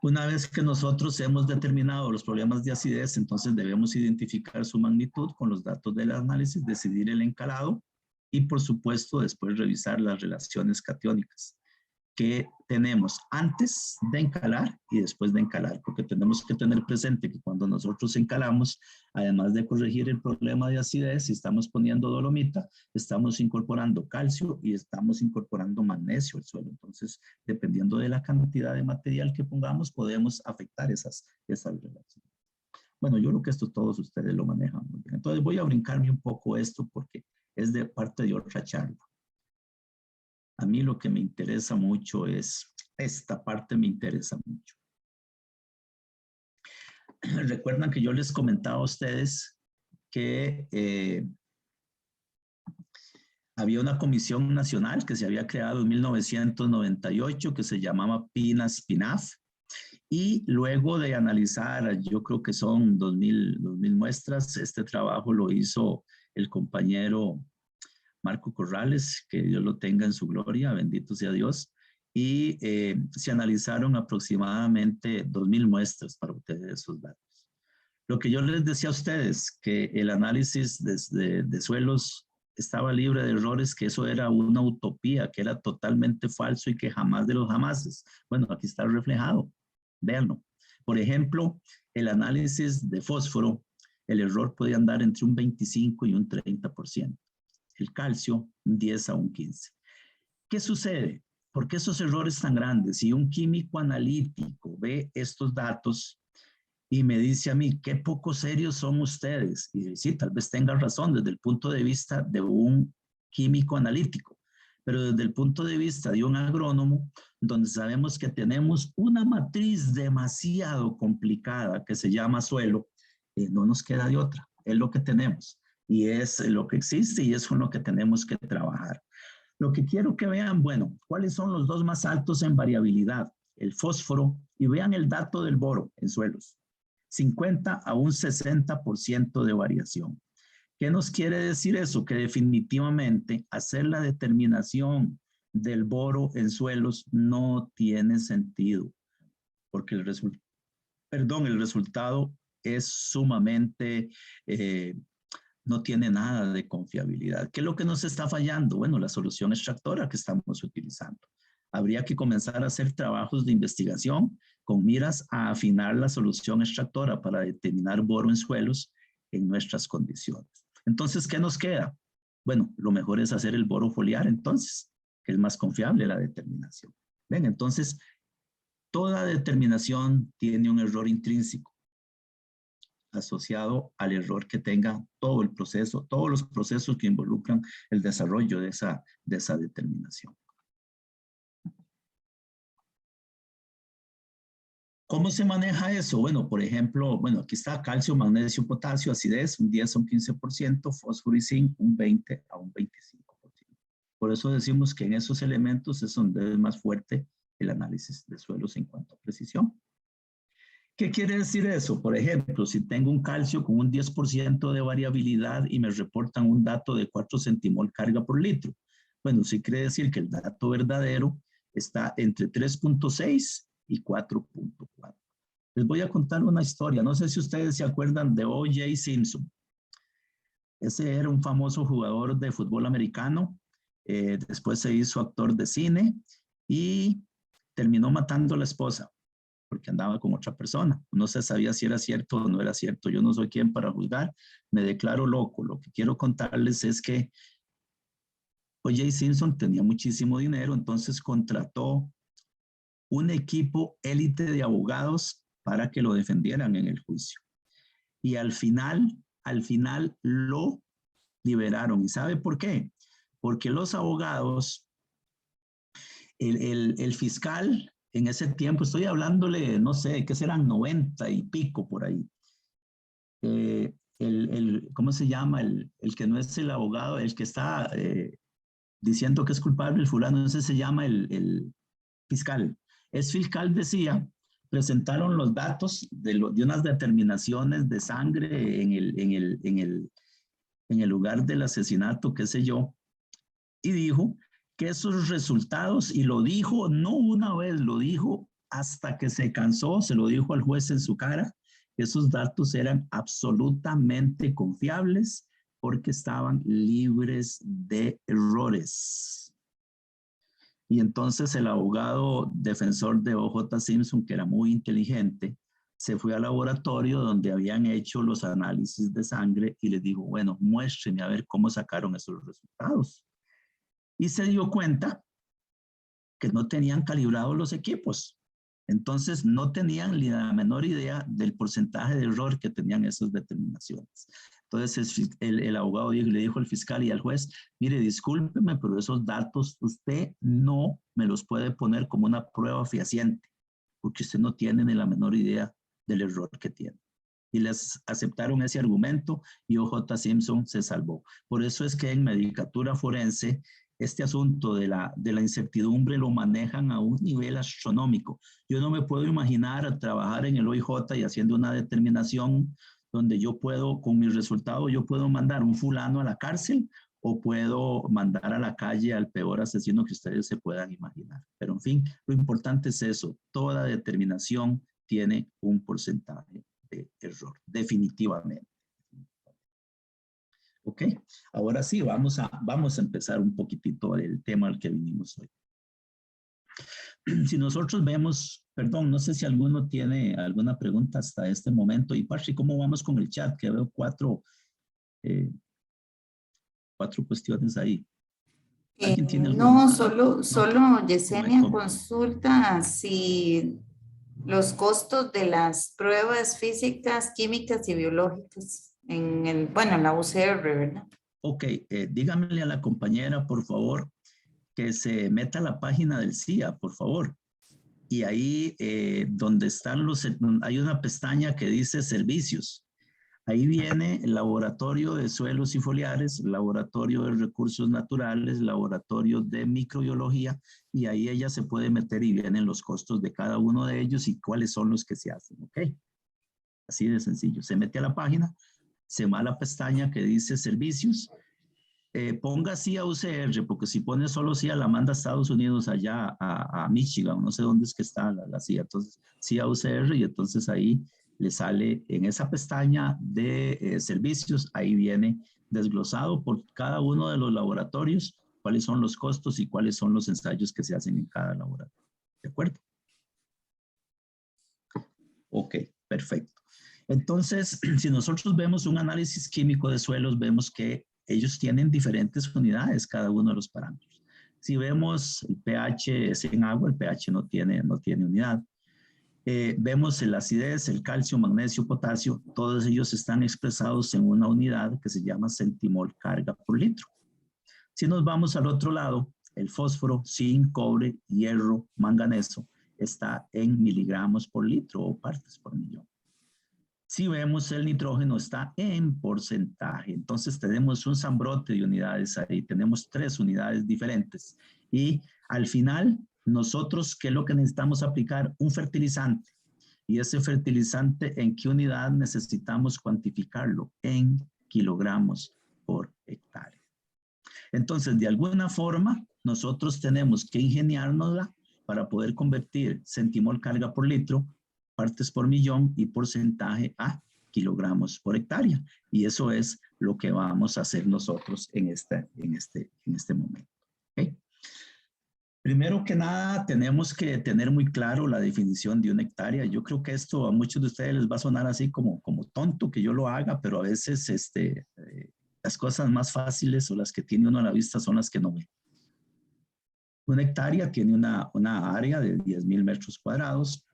Una vez que nosotros hemos determinado los problemas de acidez, entonces debemos identificar su magnitud con los datos del análisis, decidir el encalado y por supuesto después revisar las relaciones catiónicas que tenemos antes de encalar y después de encalar, porque tenemos que tener presente que cuando nosotros encalamos, además de corregir el problema de acidez, si estamos poniendo dolomita, estamos incorporando calcio y estamos incorporando magnesio al suelo. Entonces, dependiendo de la cantidad de material que pongamos, podemos afectar esas relaciones. Bueno, yo creo que esto todos ustedes lo manejan muy bien. Entonces, voy a brincarme un poco esto porque es de parte de otra charla. A mí lo que me interesa mucho es, esta parte me interesa mucho. Recuerdan que yo les comentaba a ustedes que había una comisión nacional que se había creado en 1998 que se llamaba PINAS-PINAF y luego de analizar, yo creo que son 2000 muestras, este trabajo lo hizo el compañero Marco Corrales, que Dios lo tenga en su gloria, bendito sea Dios, y se analizaron aproximadamente 2000 muestras para obtener esos datos. Lo que yo les decía a ustedes, que el análisis de suelos estaba libre de errores, que eso era una utopía, que era totalmente falso y que jamás de los jamases. Bueno, aquí está reflejado, véanlo. Por ejemplo, el análisis de fósforo, el error podía andar entre un 25 y un 30%. El calcio, un 10 a un 15. ¿Qué sucede? ¿Por qué esos errores tan grandes? Si un químico analítico ve estos datos y me dice a mí, qué poco serios son ustedes, y sí, tal vez tenga razón desde el punto de vista de un químico analítico, pero desde el punto de vista de un agrónomo, donde sabemos que tenemos una matriz demasiado complicada que se llama suelo, no nos queda de otra, es lo que tenemos. Y es lo que existe y es con lo que tenemos que trabajar. Lo que quiero que vean, bueno, ¿cuáles son los dos más altos en variabilidad? El fósforo y vean el dato del boro en suelos. 50 a un 60% de variación. ¿Qué nos quiere decir eso? Que definitivamente hacer la determinación del boro en suelos no tiene sentido, porque el resultado es sumamente... no tiene nada de confiabilidad. ¿Qué es lo que nos está fallando? Bueno, la solución extractora que estamos utilizando. Habría que comenzar a hacer trabajos de investigación con miras a afinar la solución extractora para determinar boro en suelos en nuestras condiciones. Entonces, ¿qué nos queda? Bueno, lo mejor es hacer el boro foliar entonces, que es más confiable la determinación. Ven, entonces, toda determinación tiene un error intrínseco asociado al error que tenga todo el proceso, todos los procesos que involucran el desarrollo de esa determinación. ¿Cómo se maneja eso? Bueno, por ejemplo, bueno, aquí está calcio, magnesio, potasio, acidez, un 10 a un 15%, fósforo y zinc, un 20 a un 25%. Por eso decimos que en esos elementos es donde es más fuerte el análisis de suelos en cuanto a precisión. ¿Qué quiere decir eso? Por ejemplo, si tengo un calcio con un 10% de variabilidad y me reportan un dato de 4 centimol carga por litro. Bueno, sí quiere decir que el dato verdadero está entre 3.6 y 4.4. Les voy a contar una historia. No sé si ustedes se acuerdan de O.J. Simpson. Ese era un famoso jugador de fútbol americano. Después se hizo actor de cine y terminó matando a la esposa porque andaba con otra persona. No se sabía si era cierto o no era cierto. Yo no soy quien para juzgar, me declaro loco. Lo que quiero contarles es que O.J. Simpson tenía muchísimo dinero, entonces contrató un equipo élite de abogados para que lo defendieran en el juicio. Y al final lo liberaron. ¿Y sabe por qué? Porque los abogados, el fiscal en ese tiempo, estoy hablándole, no sé, ¿qué serán? 90 y pico por ahí. ¿Cómo se llama? El que no es el abogado, el que está diciendo que es culpable, el fulano, ese se llama el fiscal. Es fiscal, decía, presentaron los datos de unas determinaciones de sangre en el lugar del asesinato, qué sé yo, y dijo que esos resultados, y lo dijo no una vez, lo dijo hasta que se cansó, se lo dijo al juez en su cara, que esos datos eran absolutamente confiables porque estaban libres de errores. Y entonces el abogado defensor de O.J. Simpson, que era muy inteligente, se fue al laboratorio donde habían hecho los análisis de sangre y les dijo, bueno, muéstrenme a ver cómo sacaron esos resultados. Y se dio cuenta que no tenían calibrados los equipos. Entonces no tenían ni la menor idea del porcentaje de error que tenían esas determinaciones. Entonces el abogado le dijo al fiscal y al juez, mire, discúlpeme, pero esos datos usted no me los puede poner como una prueba fehaciente, porque usted no tiene ni la menor idea del error que tiene. Y les aceptaron ese argumento y O.J. Simpson se salvó. Por eso es que en medicatura forense este asunto de la incertidumbre lo manejan a un nivel astronómico. Yo no me puedo imaginar trabajar en el OIJ y haciendo una determinación donde yo puedo, con mis resultados, yo puedo mandar un fulano a la cárcel o puedo mandar a la calle al peor asesino que ustedes se puedan imaginar. Pero en fin, lo importante es eso, toda determinación tiene un porcentaje de error, definitivamente. Ok, ahora sí, vamos a empezar un poquitito el tema al que vinimos hoy. Si nosotros vemos, perdón, no sé si alguno tiene alguna pregunta hasta este momento. Y Patrick, ¿cómo vamos con el chat? Que veo cuatro cuestiones ahí. ¿Alguien tiene alguna? No, solo Yesenia consulta si los costos de las pruebas físicas, químicas y biológicas en la UCR, ¿verdad? Ok, díganmele a la compañera, por favor, que se meta a la página del CIA, por favor. Y ahí donde están hay una pestaña que dice servicios. Ahí viene el laboratorio de suelos y foliares, laboratorio de recursos naturales, laboratorio de microbiología, y ahí ella se puede meter y vienen los costos de cada uno de ellos y cuáles son los que se hacen, ¿ok? Así de sencillo. Se mete a la página, se va a la pestaña que dice servicios, ponga CIA UCR, porque si pone solo CIA la manda a Estados Unidos, allá a Michigan, no sé dónde es que está la CIA, entonces CIA UCR, y entonces ahí le sale en esa pestaña de servicios, ahí viene desglosado por cada uno de los laboratorios, cuáles son los costos y cuáles son los ensayos que se hacen en cada laboratorio. ¿De acuerdo? Ok, perfecto. Entonces, si nosotros vemos un análisis químico de suelos, vemos que ellos tienen diferentes unidades, cada uno de los parámetros. Si vemos el pH es en agua, el pH no tiene unidad. Vemos la acidez, el calcio, magnesio, potasio, todos ellos están expresados en una unidad que se llama centimol carga por litro. Si nos vamos al otro lado, el fósforo, zinc, cobre, hierro, manganeso, está en miligramos por litro o partes por millón. Si vemos el nitrógeno está en porcentaje, entonces tenemos un zambrote de unidades ahí, tenemos 3 unidades diferentes. Y al final, nosotros, ¿qué es lo que necesitamos aplicar? Un fertilizante. Y ese fertilizante, ¿en qué unidad necesitamos cuantificarlo? En kilogramos por hectárea. Entonces, de alguna forma, nosotros tenemos que ingeniárnosla para poder convertir centimol carga por litro, partes por millón y porcentaje a kilogramos por hectárea. Y eso es lo que vamos a hacer nosotros en este momento. ¿Okay? Primero que nada, tenemos que tener muy claro la definición de una hectárea. Yo creo que esto a muchos de ustedes les va a sonar así como tonto que yo lo haga, pero a veces las cosas más fáciles o las que tiene uno a la vista son las que no ve. Una hectárea tiene una área de 10,000 metros cuadrados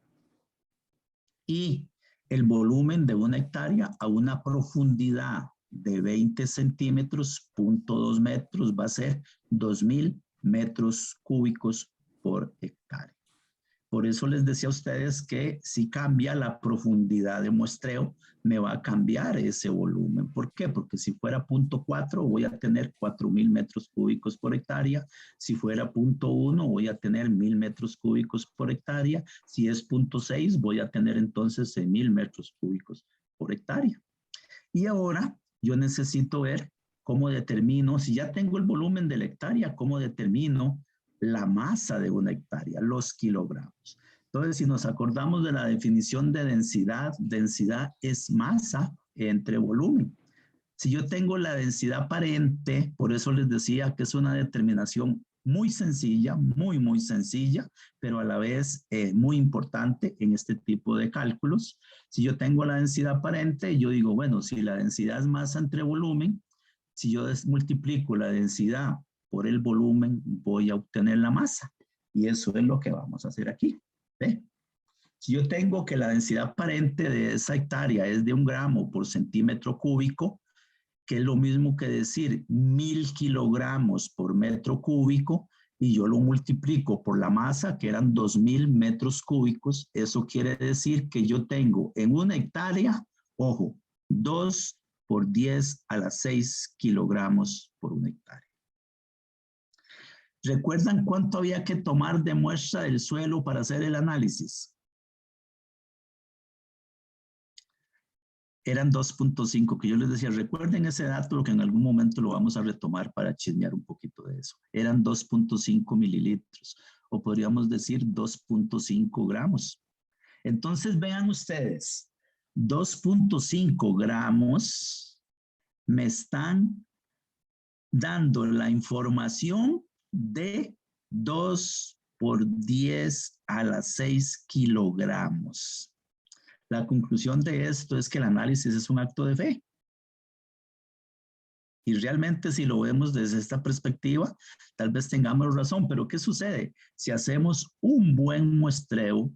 y el volumen de una hectárea a una profundidad de 20 centímetros, 0.2 metros, va a ser 2,000 metros cúbicos por hectárea. Por eso les decía a ustedes que si cambia la profundidad de muestreo, me va a cambiar ese volumen. ¿Por qué? Porque si fuera 0.4 voy a tener 4.000 metros cúbicos por hectárea. Si fuera 0.1 voy a tener 1.000 metros cúbicos por hectárea. Si es 0.6 voy a tener entonces 6.000 metros cúbicos por hectárea. Y ahora yo necesito ver cómo determino, si ya tengo el volumen de la hectárea, cómo determino la masa de una hectárea, los kilogramos. Entonces, si nos acordamos de la definición de densidad, densidad es masa entre volumen. Si yo tengo la densidad aparente, por eso les decía que es una determinación muy sencilla, muy sencilla, pero a la vez muy importante en este tipo de cálculos. Si yo tengo la densidad aparente, yo digo, bueno, si la densidad es masa entre volumen, si yo multiplico la densidad por el volumen, voy a obtener la masa. Y eso es lo que vamos a hacer aquí. ¿Ve? Si yo tengo que la densidad aparente de esa hectárea es de 1 gramo por centímetro cúbico, que es lo mismo que decir 1.000 kilogramos por metro cúbico, y yo lo multiplico por la masa, que eran 2.000 metros cúbicos, eso quiere decir que yo tengo en una hectárea, ojo, 2 por 10 a la 6 kilogramos por una hectárea. ¿Recuerdan cuánto había que tomar de muestra del suelo para hacer el análisis? Eran 2.5, que yo les decía, recuerden ese dato, que en algún momento lo vamos a retomar para chismear un poquito de eso. Eran 2.5 mililitros, o podríamos decir 2.5 gramos. Entonces vean ustedes, 2.5 gramos me están dando la información de 2 por 10 a la 6 kilogramos. La conclusión de esto es que el análisis es un acto de fe. Y realmente si lo vemos desde esta perspectiva, tal vez tengamos razón, pero ¿qué sucede? Si hacemos un buen muestreo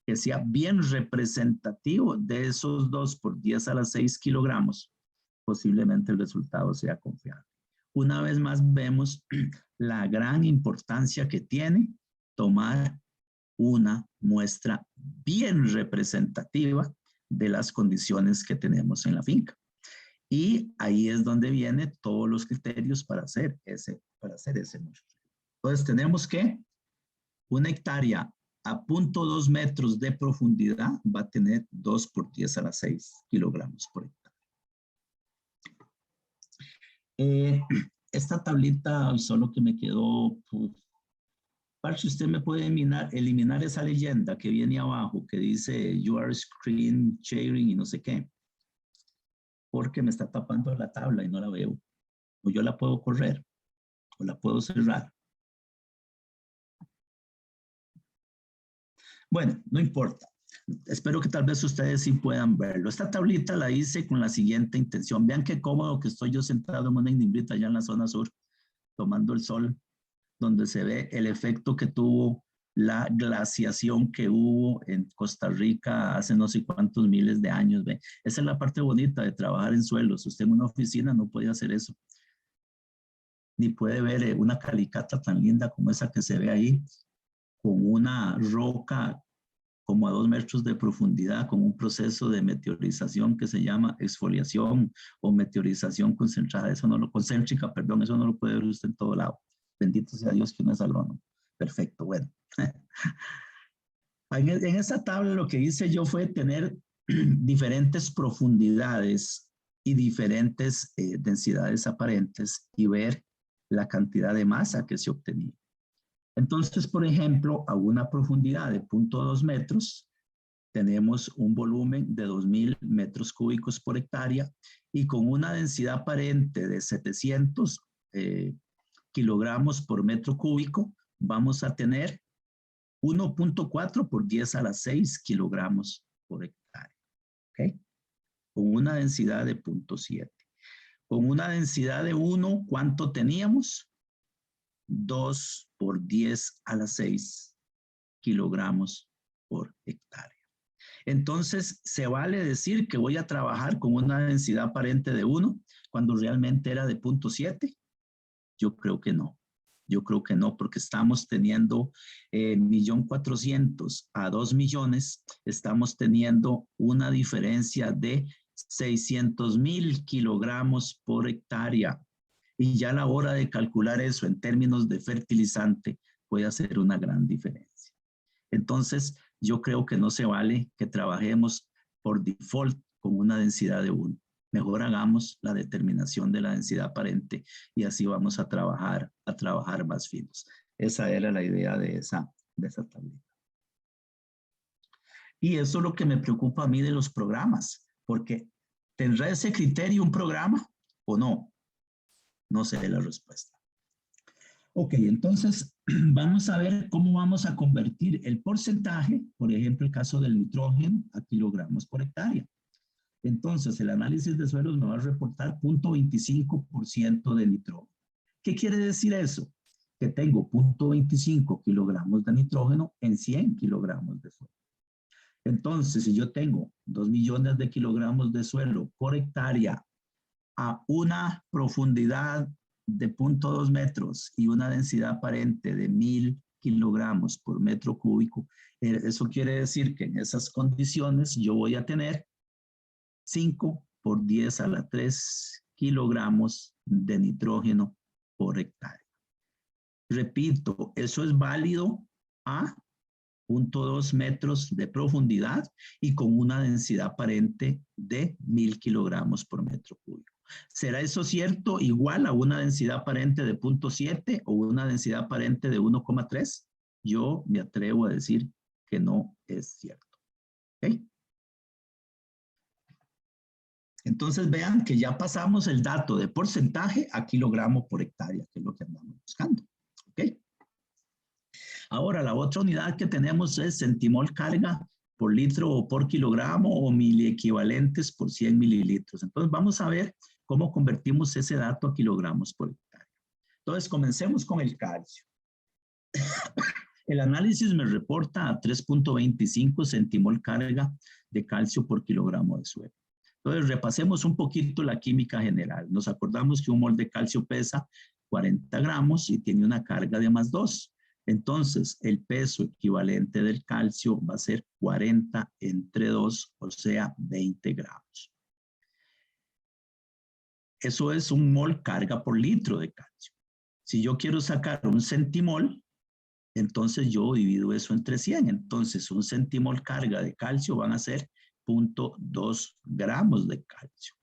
que sea bien representativo de esos 2 por 10 a la 6 kilogramos, posiblemente el resultado sea confiable. Una vez más vemos la gran importancia que tiene tomar una muestra bien representativa de las condiciones que tenemos en la finca. Y ahí es donde vienen todos los criterios para hacer ese muestreo. Entonces tenemos que una hectárea a 0.2 metros de profundidad va a tener 2 por 10 a la 6 kilogramos por hectárea. Esta tablita solo que me quedó, Parce, usted me puede eliminar esa leyenda que viene abajo, que dice you are screen sharing y no sé qué, porque me está tapando la tabla y no la veo. O yo la puedo correr, o la puedo cerrar. Bueno, no importa. Espero que tal vez ustedes sí puedan verlo. Esta tablita la hice con la siguiente intención. Vean qué cómodo que estoy yo sentado en una ignimbrita allá en la zona sur, tomando el sol, donde se ve el efecto que tuvo la glaciación que hubo en Costa Rica hace no sé cuántos miles de años. ¿Ve? Esa es la parte bonita de trabajar en suelos. Usted en una oficina no puede hacer eso. Ni puede ver una calicata tan linda como esa que se ve ahí, con una roca como a 2 metros de profundidad, con un proceso de meteorización que se llama exfoliación o meteorización concentrada, concéntrica, perdón, eso no lo puede ver usted en todo lado. Bendito sea Dios que no es agrónomo. Perfecto, bueno. En esta tabla lo que hice yo fue tener diferentes profundidades y diferentes densidades aparentes y ver la cantidad de masa que se obtenía. Entonces, por ejemplo, a una profundidad de 0.2 metros, tenemos un volumen de 2.000 metros cúbicos por hectárea y con una densidad aparente de 700 kilogramos por metro cúbico, vamos a tener 1.4 por 10 a la 6 kilogramos por hectárea. ¿Okay? Con una densidad de 0.7. Con una densidad de 1, ¿cuánto teníamos? 2 por 10 a la 6 kilogramos por hectárea. Entonces, ¿se vale decir que voy a trabajar con una densidad aparente de 1 cuando realmente era de 0.7? Yo creo que no. Yo creo que no, porque estamos teniendo 1.400.000 a 2 millones, estamos teniendo una diferencia de 600.000 kilogramos por hectárea. Y ya a la hora de calcular eso en términos de fertilizante puede hacer una gran diferencia. Entonces, yo creo que no se vale que trabajemos por default con una densidad de 1. Mejor hagamos la determinación de la densidad aparente y así vamos a trabajar más finos. Esa era la idea de esa tablita. Y eso es lo que me preocupa a mí de los programas, porque ¿tendrá ese criterio un programa o no? No sé la respuesta. Ok, entonces vamos a ver cómo vamos a convertir el porcentaje, por ejemplo, el caso del nitrógeno, a kilogramos por hectárea. Entonces, el análisis de suelos me va a reportar 0.25% de nitrógeno. ¿Qué quiere decir eso? Que tengo 0.25 kilogramos de nitrógeno en 100 kilogramos de suelo. Entonces, si yo tengo 2 millones de kilogramos de suelo por hectárea a una profundidad de 0.2 metros y una densidad aparente de 1.000 kilogramos por metro cúbico, eso quiere decir que en esas condiciones yo voy a tener 5 por 10 a la 3 kilogramos de nitrógeno por hectárea. Repito, eso es válido a 0.2 metros de profundidad y con una densidad aparente de 1.000 kilogramos por metro cúbico. ¿Será eso cierto igual a una densidad aparente de 0.7 o una densidad aparente de 1,3? Yo me atrevo a decir que no es cierto. ¿Okay? Entonces vean que ya pasamos el dato de porcentaje a kilogramo por hectárea, que es lo que andamos buscando. ¿Ok? Ahora, la otra unidad que tenemos es centimol carga por litro o por kilogramo o miliequivalentes por 100 mililitros. Entonces vamos a ver cómo convertimos ese dato a kilogramos por hectárea. Entonces comencemos con el calcio. El análisis me reporta a 3.25 centimol carga de calcio por kilogramo de suelo. Entonces, repasemos un poquito la química general. Nos acordamos que un mol de calcio pesa 40 gramos y tiene una carga de +2. Entonces, el peso equivalente del calcio va a ser 40 entre 2, o sea, 20 gramos. Eso es un mol carga por litro de calcio. Si yo quiero sacar un centimol, entonces yo divido eso entre 100. Entonces, un centimol carga de calcio van a ser 0.2 gramos de calcio.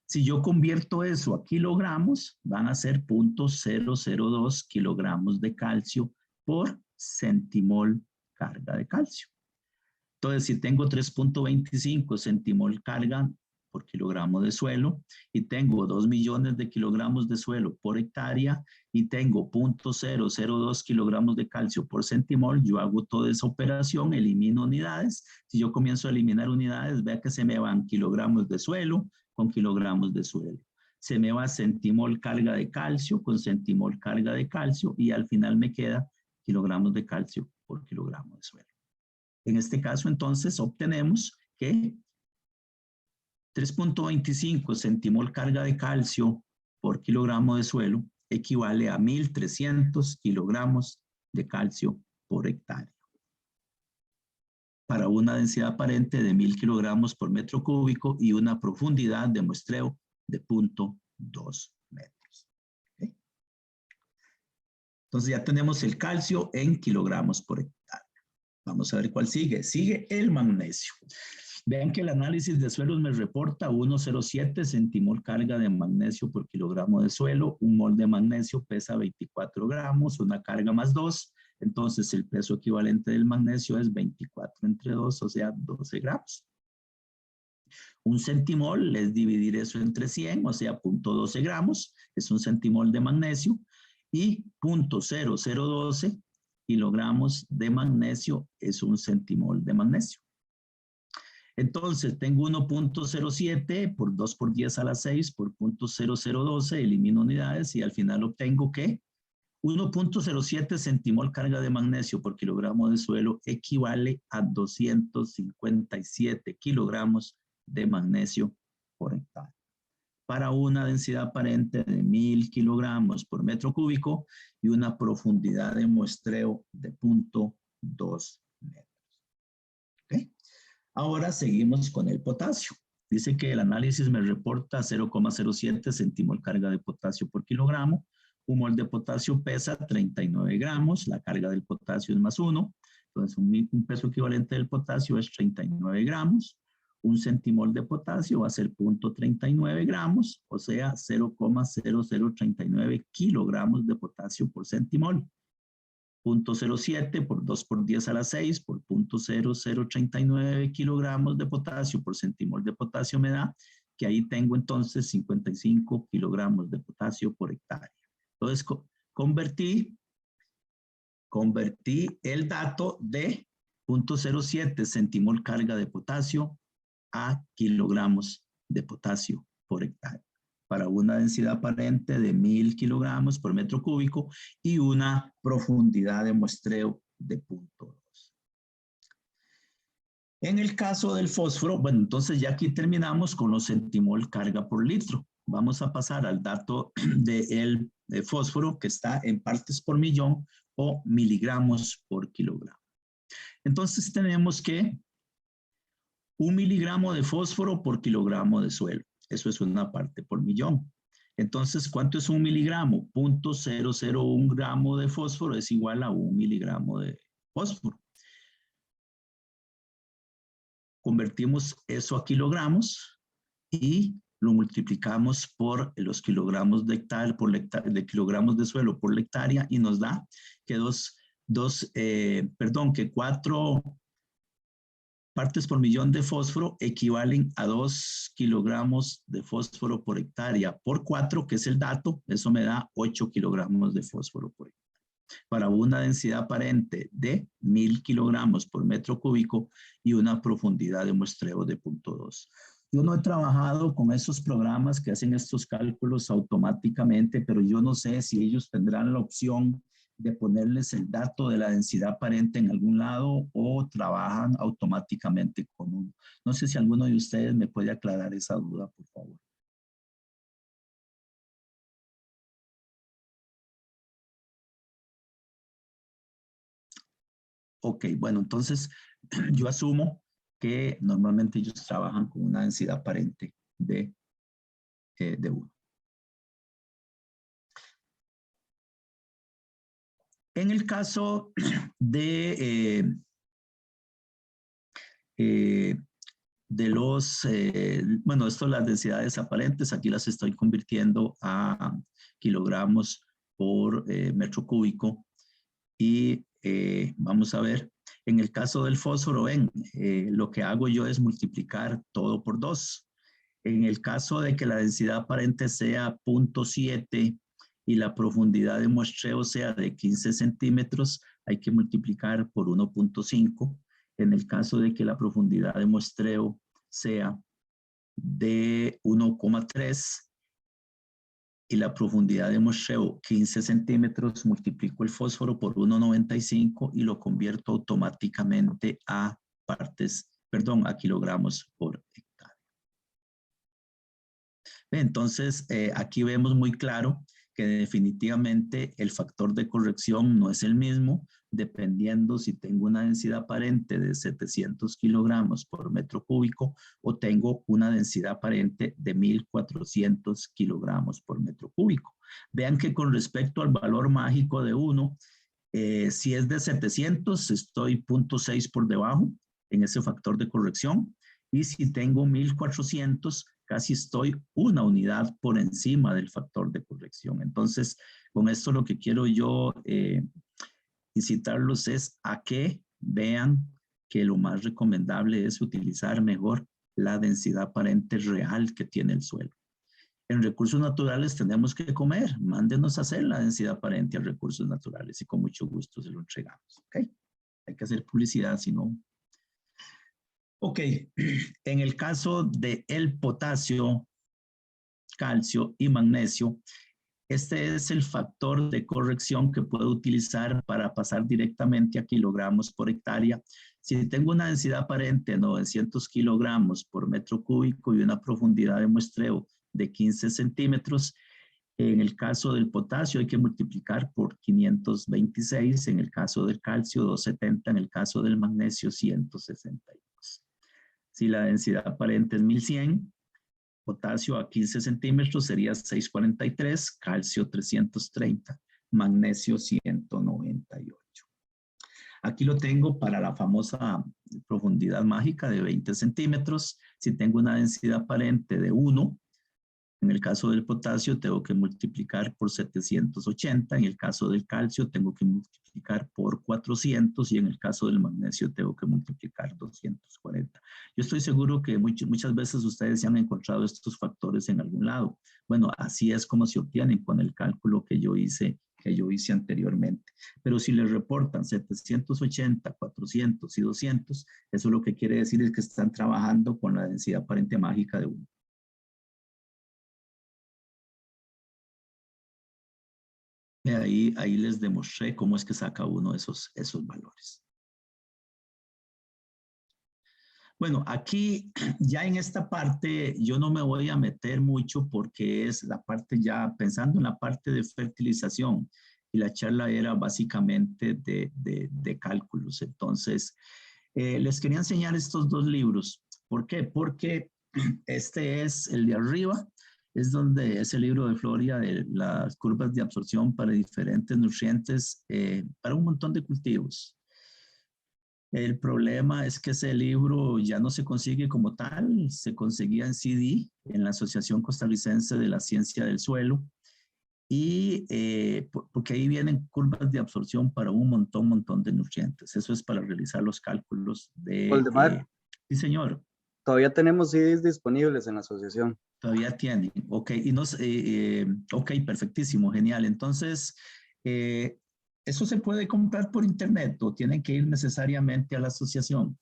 Si yo convierto eso a kilogramos, van a ser 0.002 kilogramos de calcio por centimol carga de calcio. Entonces, si tengo 3.25 centimol carga por kilogramo de suelo y tengo 2 millones de kilogramos de suelo por hectárea y tengo 0.002 kilogramos de calcio por centimol, yo hago toda esa operación, elimino unidades. Si yo comienzo a eliminar unidades, vea que se me van kilogramos de suelo con kilogramos de suelo. Se me va centimol carga de calcio con centimol carga de calcio y al final me queda kilogramos de calcio por kilogramo de suelo. En este caso, entonces, obtenemos que 3.25 centimol carga de calcio por kilogramo de suelo equivale a 1.300 kilogramos de calcio por hectárea. Para una densidad aparente de 1.000 kilogramos por metro cúbico y una profundidad de muestreo de 0.2 metros. ¿Okay? Entonces ya tenemos el calcio en kilogramos por hectárea. Vamos a ver cuál sigue. Sigue el magnesio. Vean que el análisis de suelos me reporta 1,07 centimol carga de magnesio por kilogramo de suelo. Un mol de magnesio pesa 24 gramos, una carga +2. Entonces el peso equivalente del magnesio es 24 entre 2, o sea, 12 gramos. Un centimol es dividir eso entre 100, o sea, 0.12 gramos. Es un centimol de magnesio. Y 0.0012 kilogramos de magnesio es un centimol de magnesio. Entonces, tengo 1.07 por 2 por 10 a la 6 por 0.0012, elimino unidades y al final obtengo que 1.07 centimol carga de magnesio por kilogramo de suelo equivale a 257 kilogramos de magnesio por hectárea. para una densidad aparente de 1000 kilogramos por metro cúbico y una profundidad de muestreo de 0.2 metros. ¿Okay? Ahora seguimos con el potasio. Dice que el análisis me reporta 0,07 centimol carga de potasio por kilogramo. Un mol de potasio pesa 39 gramos. La carga del potasio es +1. Entonces, un peso equivalente del potasio es 39 gramos. Un centimol de potasio va a ser 0.39 gramos, o sea, 0,0039 kilogramos de potasio por centimol. 0.07 por 2 por 10 a la 6 por 0.0039 kilogramos de potasio por centimol de potasio me da que ahí tengo entonces 55 kilogramos de potasio por hectárea. Entonces, convertí el dato de 0.07 centimol carga de potasio a kilogramos de potasio por hectárea para una densidad aparente de 1000 kilogramos por metro cúbico y una profundidad de muestreo de 0.2. En el caso del fósforo, bueno, entonces ya aquí terminamos con los centimol carga por litro. Vamos a pasar al dato del fósforo que está en partes por millón o miligramos por kilogramo. Entonces tenemos que 1 miligramo de fósforo por kilogramo de suelo. Eso es una parte por millón. Entonces, ¿cuánto es 1 miligramo? 0.001 gramo de fósforo es igual a 1 miligramo de fósforo. Convertimos eso a kilogramos y lo multiplicamos por los kilogramos de hectárea, de kilogramos de suelo por hectárea y nos da que 4 partes por millón de fósforo equivalen a 2 kilogramos de fósforo por hectárea por 4, que es el dato, eso me da 8 kilogramos de fósforo por hectárea. Para una densidad aparente de 1000 kilogramos por metro cúbico y una profundidad de muestreo de 0.2. Yo no he trabajado con esos programas que hacen estos cálculos automáticamente, pero yo no sé si ellos tendrán la opción de ponerles el dato de la densidad aparente en algún lado o trabajan automáticamente con uno. No sé si alguno de ustedes me puede aclarar esa duda, por favor. Ok, bueno, entonces yo asumo que normalmente ellos trabajan con una densidad aparente de 1. En el caso de bueno, esto las densidades aparentes, aquí las estoy convirtiendo a kilogramos por metro cúbico. Y vamos a ver, en el caso del fósforo, ven, lo que hago yo es multiplicar todo por 2. En el caso de que la densidad aparente sea 0.7 y la profundidad de muestreo sea de 15 centímetros, hay que multiplicar por 1.5. En el caso de que la profundidad de muestreo sea de 1,3 y la profundidad de muestreo 15 centímetros, multiplico el fósforo por 1,95 y lo convierto automáticamente a a kilogramos por hectárea. Entonces, aquí vemos muy claro que definitivamente el factor de corrección no es el mismo, dependiendo si tengo una densidad aparente de 700 kilogramos por metro cúbico o tengo una densidad aparente de 1400 kilogramos por metro cúbico. Vean que con respecto al valor mágico de 1, si es de 700, estoy 0.6 por debajo en ese factor de corrección. Y si tengo 1400, casi estoy una unidad por encima del factor de corrección. Entonces, con esto lo que quiero yo incitarlos es a que vean que lo más recomendable es utilizar mejor la densidad aparente real que tiene el suelo. En recursos naturales tenemos que comer. Mándenos a hacer la densidad aparente a recursos naturales y con mucho gusto se lo entregamos. ¿Okay? Hay que hacer publicidad, si no. Ok, en el caso del potasio, calcio y magnesio, este es el factor de corrección que puedo utilizar para pasar directamente a kilogramos por hectárea. Si tengo una densidad aparente de 900 kilogramos por metro cúbico y una profundidad de muestreo de 15 centímetros. En el caso del potasio hay que multiplicar por 526, en el caso del calcio 270, en el caso del magnesio 162. Si la densidad aparente es 1100, potasio a 15 centímetros sería 643, calcio 330, magnesio 198. Aquí lo tengo para la famosa profundidad mágica de 20 centímetros. Si tengo una densidad aparente de 1, en el caso del potasio tengo que multiplicar por 780, en el caso del calcio tengo que multiplicar por 400 y en el caso del magnesio tengo que multiplicar 240. Yo estoy seguro que muchas veces ustedes se han encontrado estos factores en algún lado. Bueno, así es como se obtienen con el cálculo que yo hice anteriormente. Pero si les reportan 780, 400 y 200, eso lo que quiere decir es que están trabajando con la densidad aparente mágica de 1. Ahí les demostré cómo es que saca uno esos valores. Bueno, aquí ya en esta parte yo no me voy a meter mucho porque es la parte ya pensando en la parte de fertilización y la charla era básicamente de cálculos. Entonces, les quería enseñar estos dos libros. ¿Por qué? Porque este es el de arriba. Es donde es el libro de Floria de las curvas de absorción para diferentes nutrientes para un montón de cultivos. El problema es que ese libro ya no se consigue como tal, se conseguía en CD, en la Asociación Costarricense de la Ciencia del Suelo, y porque ahí vienen curvas de absorción para un montón de nutrientes. Eso es para realizar los cálculos de... Waldemar, sí, señor. todavía tenemos CDs disponibles en la asociación. Todavía tienen, ok, ok, perfectísimo, genial. Entonces, ¿eso se puede comprar por internet o tienen que ir necesariamente a la asociación?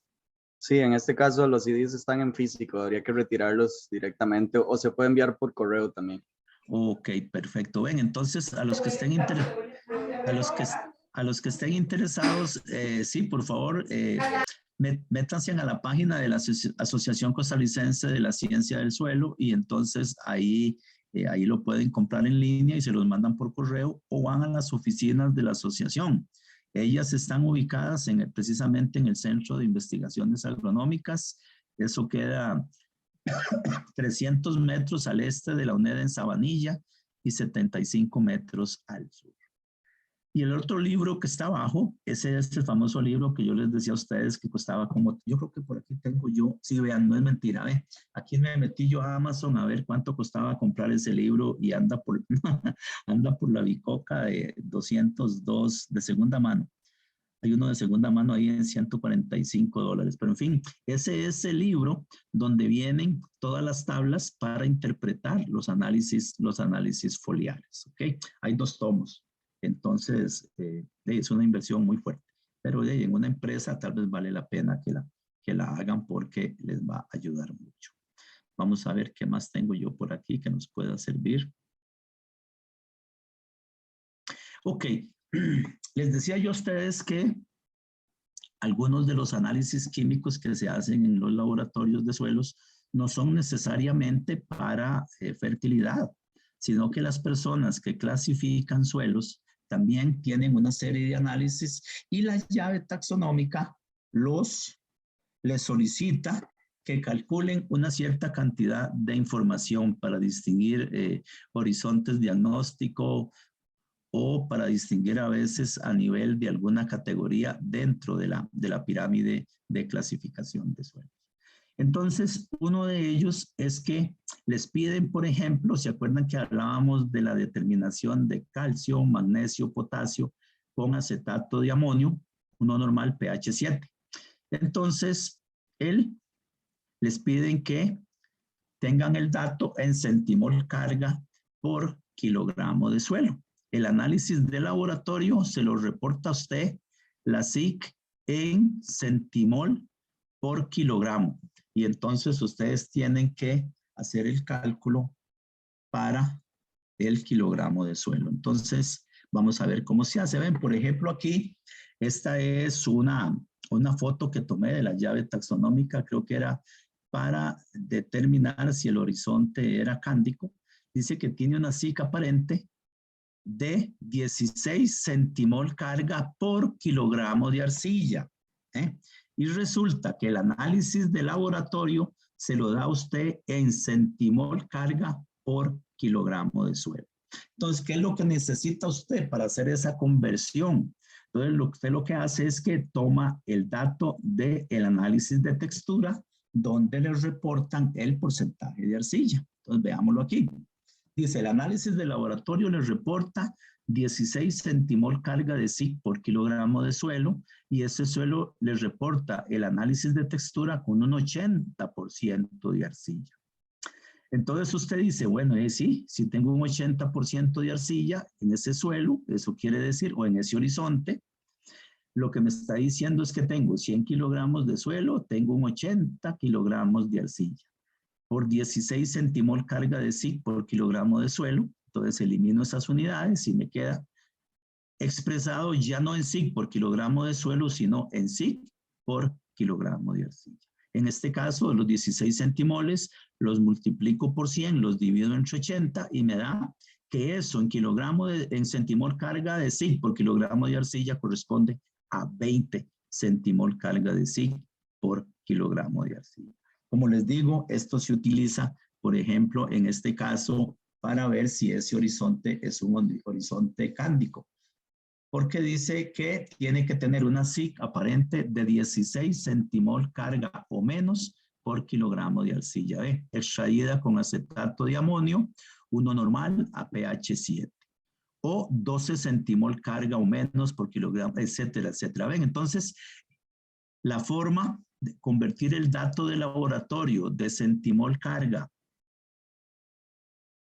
Sí, en este caso los CDs están en físico, habría que retirarlos directamente o se puede enviar por correo también. Ok, perfecto. Ven, entonces a los que estén interesados, sí, por favor, métanse a la página de la Asociación Costarricense de la Ciencia del Suelo y entonces ahí lo pueden comprar en línea y se los mandan por correo o van a las oficinas de la asociación. Ellas están ubicadas precisamente en el Centro de Investigaciones Agronómicas. Eso queda 300 metros al este de la UNED en Sabanilla y 75 metros al sur. Y el otro libro que está abajo, ese es el famoso libro que yo les decía a ustedes que costaba como, yo creo que por aquí tengo yo, sí, vean, no es mentira, aquí me metí yo a Amazon a ver cuánto costaba comprar ese libro y anda por, anda por la bicoca de 202 de segunda mano. Hay uno de segunda mano ahí en $145, pero en fin, ese es el libro donde vienen todas las tablas para interpretar los análisis foliares, ¿ok? Hay 2 tomos. Entonces, es una inversión muy fuerte, pero en una empresa tal vez vale la pena que la hagan porque les va a ayudar mucho. Vamos a ver qué más tengo yo por aquí que nos pueda servir. Ok, les decía yo a ustedes que algunos de los análisis químicos que se hacen en los laboratorios de suelos no son necesariamente para fertilidad, sino que las personas que clasifican suelos también tienen una serie de análisis y la llave taxonómica les solicita que calculen una cierta cantidad de información para distinguir horizontes diagnóstico o para distinguir a veces a nivel de alguna categoría dentro de la pirámide de clasificación de suelos. Entonces, uno de ellos es que les piden, por ejemplo, ¿se acuerdan que hablábamos de la determinación de calcio, magnesio, potasio con acetato de amonio, uno normal pH 7? Entonces, les piden que tengan el dato en centimol carga por kilogramo de suelo. El análisis de laboratorio se lo reporta a usted la SIC en centimol por kilogramo. Y entonces ustedes tienen que hacer el cálculo para el kilogramo de suelo. Entonces, vamos a ver cómo se hace. Ven, por ejemplo, aquí, esta es una foto que tomé de la llave taxonómica, creo que era para determinar si el horizonte era cándico. Dice que tiene una SIC aparente de 16 centimol carga por kilogramo de arcilla. Y resulta que el análisis de laboratorio se lo da a usted en centimol carga por kilogramo de suelo. Entonces, ¿qué es lo que necesita usted para hacer esa conversión? Entonces, usted lo que hace es que toma el dato del análisis de textura, donde le reportan el porcentaje de arcilla. Entonces, veámoslo aquí. Dice, el análisis de laboratorio le reporta 16 centimol carga de SIC por kilogramo de suelo, y ese suelo le reporta el análisis de textura con un 80% de arcilla. Entonces usted dice, bueno, sí, si tengo un 80% de arcilla en ese suelo, eso quiere decir, o en ese horizonte, lo que me está diciendo es que tengo 100 kilogramos de suelo, tengo un 80 kilogramos de arcilla. Por 16 centimol carga de SIC por kilogramo de suelo, entonces elimino esas unidades y me queda expresado ya no en SIC por kilogramo de suelo, sino en SIC por kilogramo de arcilla. En este caso, los 16 centimoles los multiplico por 100, los divido entre 80 y me da que eso en centimol carga de SIC por kilogramo de arcilla corresponde a 20 centimol carga de SIC por kilogramo de arcilla. Como les digo, esto se utiliza, por ejemplo, en este caso, para ver si ese horizonte es un horizonte cándico, porque dice que tiene que tener una SIC aparente de 16 centimol carga o menos por kilogramo de arcilla extraída con acetato de amonio, 1 normal a pH 7, o 12 centimol carga o menos por kilogramo, etcétera, etcétera. ¿Ven? Entonces, la forma de convertir el dato de laboratorio de centimol carga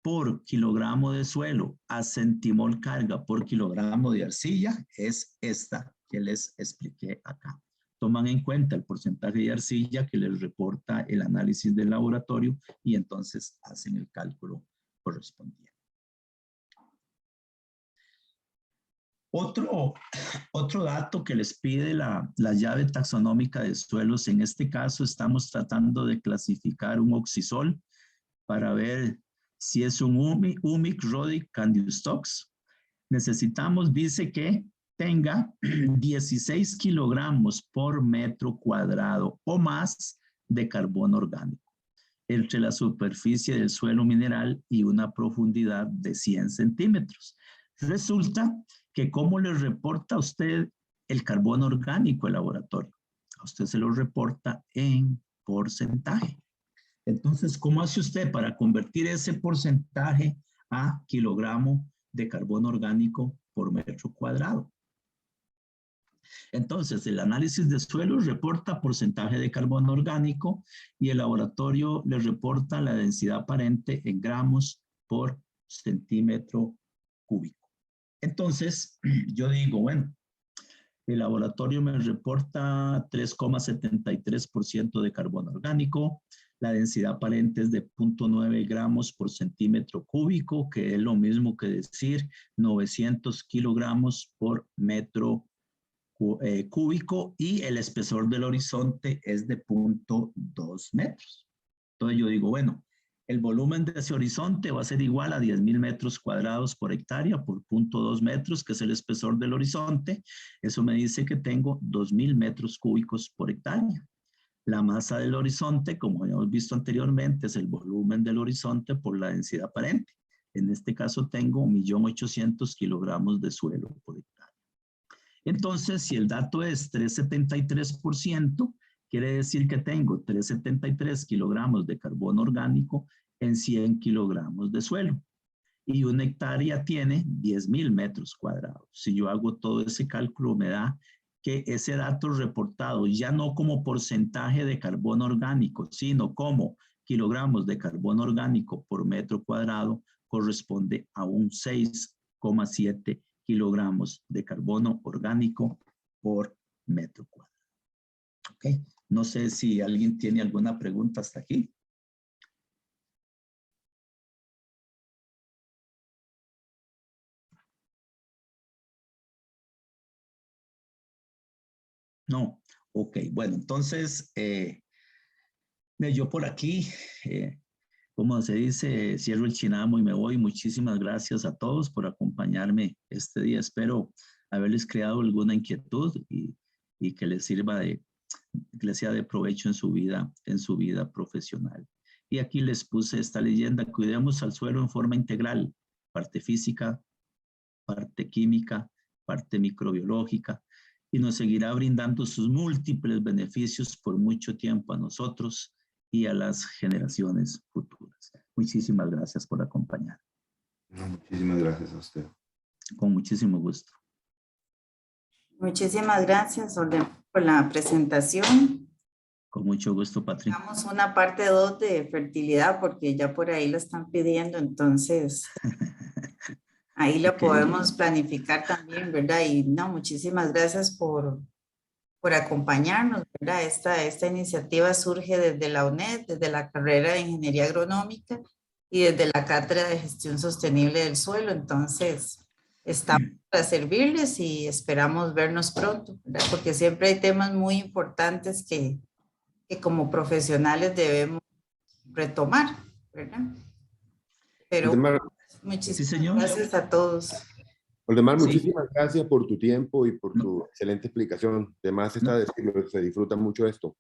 por kilogramo de suelo a centimol carga por kilogramo de arcilla es esta que les expliqué acá. Toman en cuenta el porcentaje de arcilla que les reporta el análisis del laboratorio y entonces hacen el cálculo correspondiente. Otro dato que les pide la llave taxonómica de suelos, en este caso estamos tratando de clasificar un oxisol para ver si es un humic, rhodic, candiustox. Necesitamos, dice que tenga 16 kilogramos por metro cuadrado o más de carbono orgánico entre la superficie del suelo mineral y una profundidad de 100 centímetros. Resulta que ¿cómo le reporta a usted el carbono orgánico al laboratorio? A usted se lo reporta en porcentaje. Entonces, ¿cómo hace usted para convertir ese porcentaje a kilogramo de carbono orgánico por metro cuadrado? Entonces, el análisis de suelos reporta porcentaje de carbono orgánico y el laboratorio le reporta la densidad aparente en gramos por centímetro cúbico. Entonces, yo digo, bueno, el laboratorio me reporta 3,73% de carbono orgánico, la densidad aparente es de 0.9 gramos por centímetro cúbico, que es lo mismo que decir 900 kilogramos por metro cúbico, y el espesor del horizonte es de 0.2 metros. Entonces yo digo, bueno, el volumen de ese horizonte va a ser igual a 10.000 metros cuadrados por hectárea por 0.2 metros, que es el espesor del horizonte. Eso me dice que tengo 2.000 metros cúbicos por hectárea. La masa del horizonte, como hemos visto anteriormente, es el volumen del horizonte por la densidad aparente. En este caso tengo 1.800.000 kilogramos de suelo por hectárea. Entonces, si el dato es 3,73%, quiere decir que tengo 3,73 kilogramos de carbono orgánico en 100 kilogramos de suelo. Y una hectárea tiene 10.000 metros cuadrados. Si yo hago todo ese cálculo, me da que ese dato reportado, ya no como porcentaje de carbono orgánico, sino como kilogramos de carbono orgánico por metro cuadrado, corresponde a un 6,7 kilogramos de carbono orgánico por metro cuadrado. ¿Ok? No sé si alguien tiene alguna pregunta hasta aquí. No. Ok, bueno, entonces Yo por aquí, como se dice, cierro el chinamo y me voy. Muchísimas gracias a todos por acompañarme este día. Espero haberles creado alguna inquietud y que les sirva que les sea de provecho en su vida profesional. Y aquí les puse esta leyenda: cuidemos al suelo en forma integral, parte física, parte química, parte microbiológica, y nos seguirá brindando sus múltiples beneficios por mucho tiempo a nosotros y a las generaciones futuras. Muchísimas gracias por acompañar. Muchísimas gracias a usted. Con muchísimo gusto. Muchísimas gracias, Orden, por la presentación. Con mucho gusto, Patri. Damos una parte 2 de fertilidad porque ya por ahí lo están pidiendo, entonces ahí la podemos planificar también, ¿verdad? Y no, muchísimas gracias por acompañarnos, ¿verdad? Esta iniciativa surge desde la UNED, desde la carrera de Ingeniería Agronómica y desde la Cátedra de Gestión Sostenible del Suelo. Entonces, estamos para servirles y esperamos vernos pronto, ¿verdad? Porque siempre hay temas muy importantes que como profesionales debemos retomar, ¿verdad? Pero Waldemar, muchísimas gracias a todos. Waldemar, muchísimas gracias por tu tiempo y por tu excelente explicación. Además, está decirlo, se disfruta mucho esto.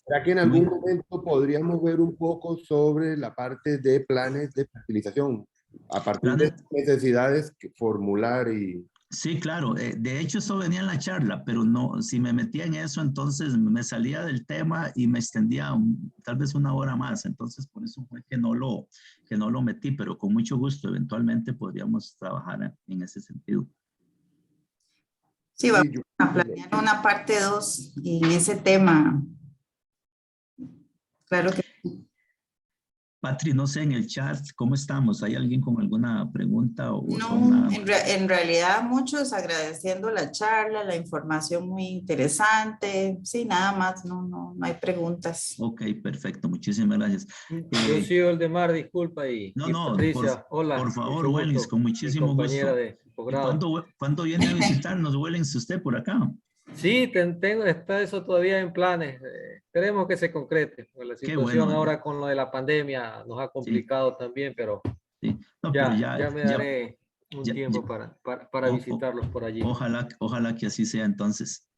¿Será que en algún momento podríamos ver un poco sobre la parte de planes de fertilización? A partir de necesidades que formular y... Sí, claro. De hecho, eso venía en la charla, pero no, si me metía en eso, entonces me salía del tema y me extendía tal vez una hora más. Entonces, por eso fue que no lo metí, pero con mucho gusto, eventualmente podríamos trabajar en ese sentido. Sí, vamos a planear una parte 2 en ese tema. Claro que sí. Patri, no sé, en el chat, ¿cómo estamos? ¿Hay alguien con alguna pregunta? No, en realidad muchos agradeciendo la charla, la información muy interesante. Sí, nada más, no hay preguntas. Ok, perfecto, muchísimas gracias. Yo soy Waldemar, disculpa, y Patricia, hola. Por favor, Wellings, con muchísimo gusto. De posgrado. ¿Cuándo viene a visitarnos, Wellings, usted por acá? Sí, está eso todavía en planes. Esperemos que se concrete. La situación ahora con lo de la pandemia nos ha complicado también, pero, ya me daré un tiempo para visitarlos por allí. Ojalá que así sea entonces.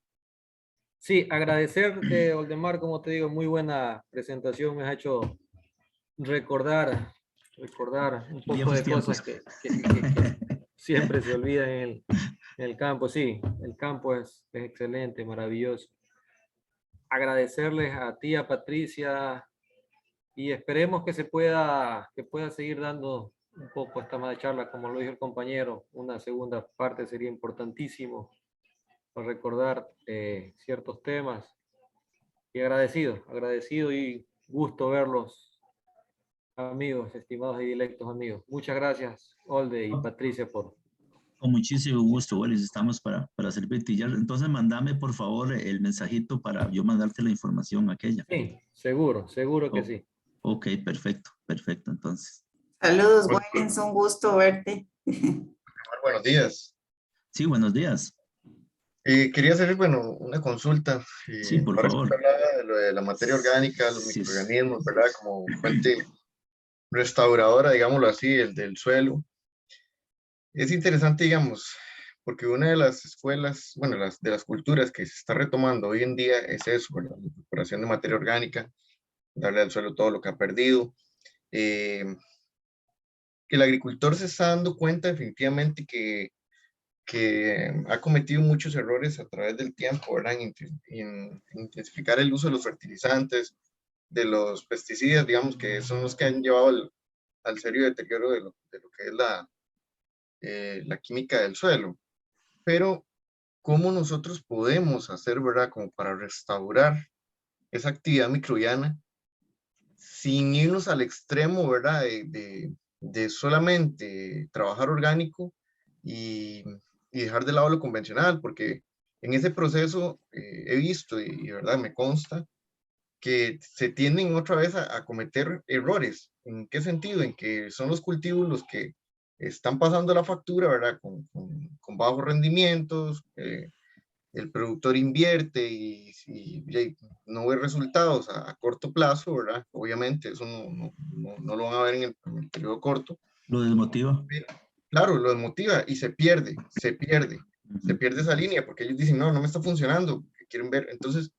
Sí, agradecerte, Waldemar, como te digo, muy buena presentación. Me has hecho recordar un poco de cosas que siempre se olvidan en el campo. Sí, el campo es excelente, maravilloso. Agradecerles a ti, a Patricia, y esperemos que pueda seguir dando un poco esta más de charla, como lo dijo el compañero. Una segunda parte sería importantísimo para recordar ciertos temas. Y agradecido y gusto verlos, amigos, estimados y directos amigos. Muchas gracias, Olde y Patricia, por... Con muchísimo gusto, Wellings, estamos para servirte. Entonces, mándame, por favor, el mensajito para yo mandarte la información aquella. Sí, seguro que sí. Ok, perfecto, entonces. Saludos, Wellings, un gusto verte. Buenos días. Sí, buenos días. Quería hacer, una consulta. Sí, por favor. Hablaba de lo de la materia orgánica, los microorganismos, ¿verdad? Como fuente restauradora, digámoslo así, el del suelo. Es interesante, digamos, porque una de las escuelas, de las culturas que se está retomando hoy en día es eso, ¿verdad? La incorporación de materia orgánica, darle al suelo todo lo que ha perdido. Que el agricultor se está dando cuenta definitivamente que ha cometido muchos errores a través del tiempo, ¿verdad? En intensificar el uso de los fertilizantes, de los pesticidas, digamos, que son los que han llevado al serio deterioro de lo que es la química del suelo. Pero, ¿cómo nosotros podemos hacer, verdad, como para restaurar esa actividad microbiana sin irnos al extremo, verdad, de solamente trabajar orgánico y dejar de lado lo convencional? Porque en ese proceso he visto y verdad me consta que se tienden otra vez a cometer errores. ¿En qué sentido? En que son los cultivos los que están pasando la factura, ¿verdad? Con bajos rendimientos, el productor invierte y no ve resultados a corto plazo, ¿verdad? Obviamente, eso no lo van a ver en el periodo corto. Lo desmotiva. Claro, lo desmotiva y se pierde esa línea, porque ellos dicen, no me está funcionando, quieren ver. Entonces,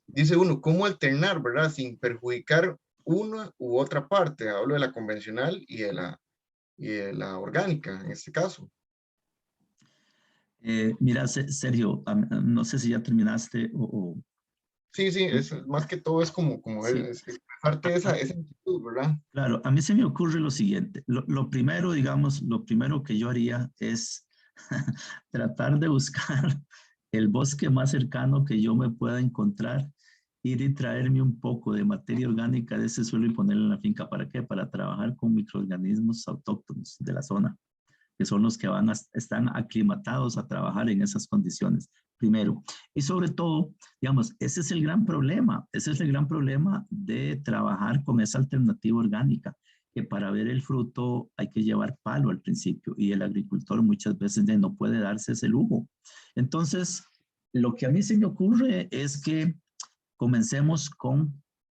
dice uno, ¿cómo alternar, verdad? Sin perjudicar una u otra parte. Hablo de la convencional y de la orgánica, en este caso. Mira, Sergio, no sé si ya terminaste o... Sí, es, más que todo es como Sí. es parte de esa inquietud, ¿verdad? Claro, a mí se me ocurre lo siguiente. Lo primero, digamos, lo primero que yo haría es tratar de buscar el bosque más cercano que yo me pueda encontrar, ir y traerme un poco de materia orgánica de ese suelo y ponerla en la finca. ¿Para qué? Para trabajar con microorganismos autóctonos de la zona, que son los que están aclimatados a trabajar en esas condiciones, primero. Y sobre todo, digamos, ese es el gran problema de trabajar con esa alternativa orgánica, que para ver el fruto hay que llevar palo al principio y el agricultor muchas veces no puede darse ese lujo. Entonces, lo que a mí se me ocurre es que comencemos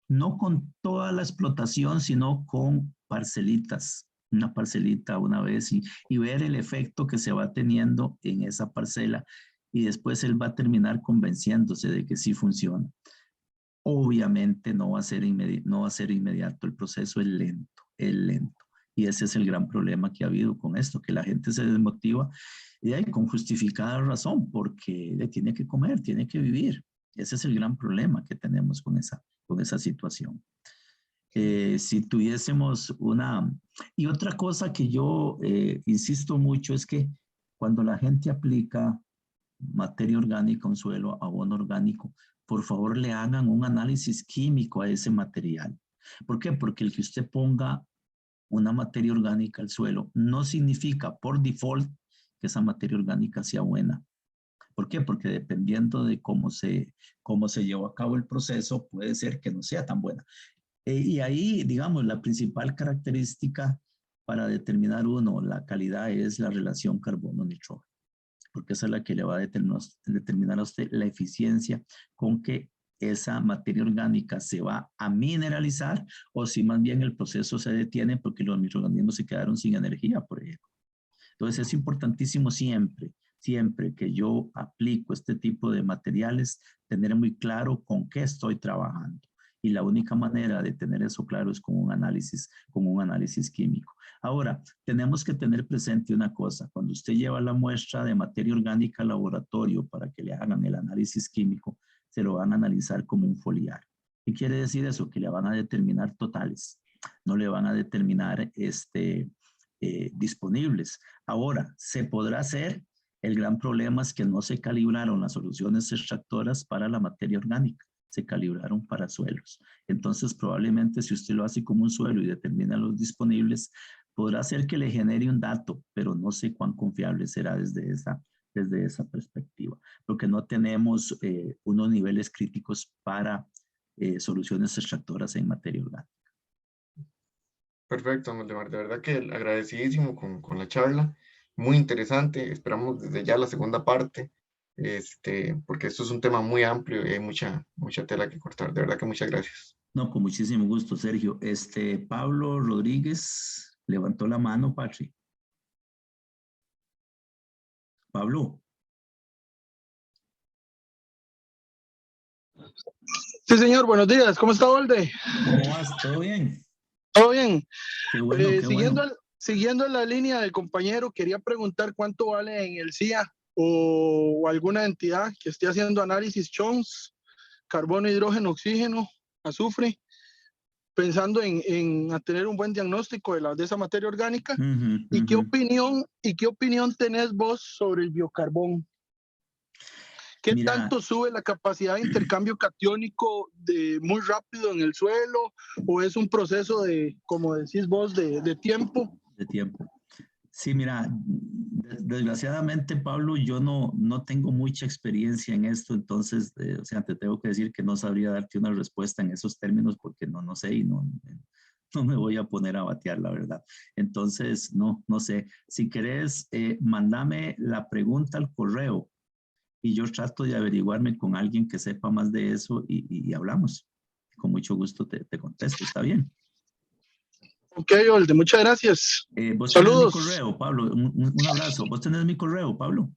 no con toda la explotación, sino con parcelitas, una parcelita una vez y ver el efecto que se va teniendo en esa parcela y después él va a terminar convenciéndose de que sí funciona. Obviamente no va a ser inmediato, el proceso es lento. Y ese es el gran problema que ha habido con esto, que la gente se desmotiva y hay con justificada razón, porque le tiene que comer, tiene que vivir. Ese es el gran problema que tenemos con esa situación. Si tuviésemos y otra cosa que yo insisto mucho es que cuando la gente aplica materia orgánica a un suelo, abono orgánico, por favor le hagan un análisis químico a ese material. ¿Por qué? Porque el que usted ponga una materia orgánica al suelo no significa por default que esa materia orgánica sea buena. ¿Por qué? Porque dependiendo de cómo se llevó a cabo el proceso, puede ser que no sea tan buena. Y ahí, digamos, la principal característica para determinar la calidad es la relación carbono-nitrógeno, porque esa es la que le va a determinar a usted la eficiencia con que esa materia orgánica se va a mineralizar o si más bien el proceso se detiene porque los microorganismos se quedaron sin energía, por ejemplo. Entonces es importantísimo siempre que yo aplico este tipo de materiales, tener muy claro con qué estoy trabajando. Y la única manera de tener eso claro es con un análisis químico. Ahora, tenemos que tener presente una cosa. Cuando usted lleva la muestra de materia orgánica al laboratorio para que le hagan el análisis químico, se lo van a analizar como un foliar. ¿Qué quiere decir eso? Que le van a determinar totales. No le van a determinar disponibles. Ahora, se podrá hacer. El gran problema es que no se calibraron las soluciones extractoras para la materia orgánica. Se calibraron para suelos. Entonces, probablemente si usted lo hace como un suelo y determina los disponibles, podrá ser que le genere un dato, pero no sé cuán confiable será desde esa perspectiva, porque no tenemos unos niveles críticos para soluciones extractoras en materia orgánica. Perfecto, Maldemar, de verdad que agradecidísimo con la charla, muy interesante. Esperamos desde ya la segunda parte. Porque esto es un tema muy amplio y hay mucha tela que cortar. De verdad que muchas gracias. No, con muchísimo gusto, Sergio. Pablo Rodríguez levantó la mano, Patrick. Pablo. Sí, señor, buenos días. ¿Cómo está, Olde? ¿Cómo vas? ¿Todo bien? Todo bien. Qué bueno, qué bueno. Siguiendo la línea del compañero, quería preguntar cuánto vale en el CIA o alguna entidad que esté haciendo análisis CHONS, carbono, hidrógeno, oxígeno, azufre, pensando en tener un buen diagnóstico de esa materia orgánica. ¿Y qué opinión tenés vos sobre el biocarbón? ¿Qué tanto sube la capacidad de intercambio catiónico muy rápido en el suelo? ¿O es un proceso de, como decís vos, de tiempo? De tiempo. Sí, mira, desgraciadamente, Pablo, yo no tengo mucha experiencia en esto, entonces, o sea, te tengo que decir que no sabría darte una respuesta en esos términos porque no sé y no me voy a poner a batear, la verdad. Entonces, no sé. Si querés, mándame la pregunta al correo y yo trato de averiguarme con alguien que sepa más de eso y hablamos. Con mucho gusto te contesto, ¿está bien? Ok, Olde, muchas gracias. Vos Saludos. tenés mi correo, Pablo, un abrazo. ¿Vos tenés mi correo, Pablo?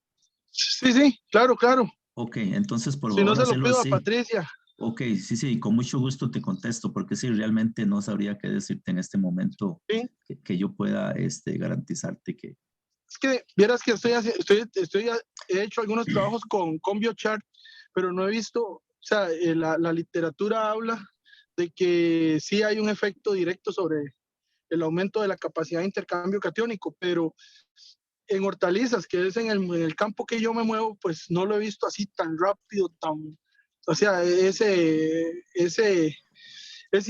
Sí, sí, claro, claro. Ok, entonces por Si no, favor se lo hazlo pido así. a Patricia. Ok, sí, con mucho gusto te contesto, porque sí, realmente no sabría qué decirte en este momento Sí. que yo pueda garantizarte que... Es que vieras que he hecho algunos trabajos con Biochart, pero no he visto, o sea, la literatura habla de que sí hay un efecto directo sobre el aumento de la capacidad de intercambio catiónico, pero en hortalizas, que es en el campo que yo me muevo, pues no lo he visto así tan rápido, o sea, ese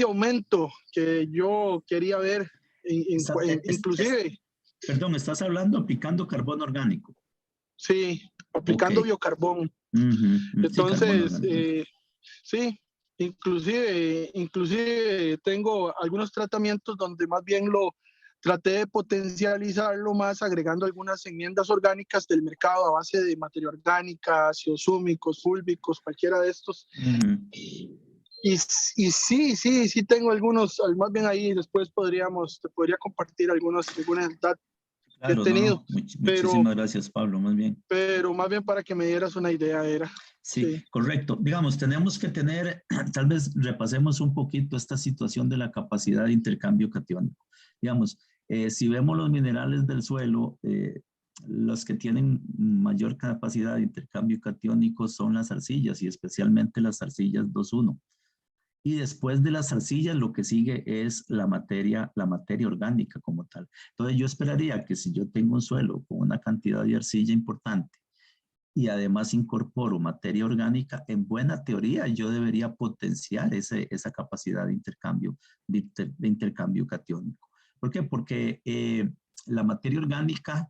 aumento que yo quería ver, inclusive. Perdón, estás hablando aplicando carbono orgánico. Sí, aplicando biocarbón. Entonces, sí, inclusive tengo algunos tratamientos donde más bien lo traté de potencializarlo más agregando algunas enmiendas orgánicas del mercado a base de materia orgánica, ácidos húmicos, fúlbicos, cualquiera de estos. Y sí tengo algunos, más bien ahí después te podría compartir algunas datos que he tenido. Muchísimas gracias, Pablo, más bien. Pero más bien para que me dieras una idea era. Sí, correcto. Digamos, tenemos que tener, tal vez repasemos un poquito esta situación de la capacidad de intercambio catiónico. Digamos, si vemos los minerales del suelo, los que tienen mayor capacidad de intercambio catiónico son las arcillas y especialmente las arcillas 2,1. Y después de las arcillas lo que sigue es la materia orgánica como tal. Entonces yo esperaría que si yo tengo un suelo con una cantidad de arcilla importante y además incorporo materia orgánica, en buena teoría yo debería potenciar esa capacidad de intercambio catiónico. ¿Por qué? Porque la materia orgánica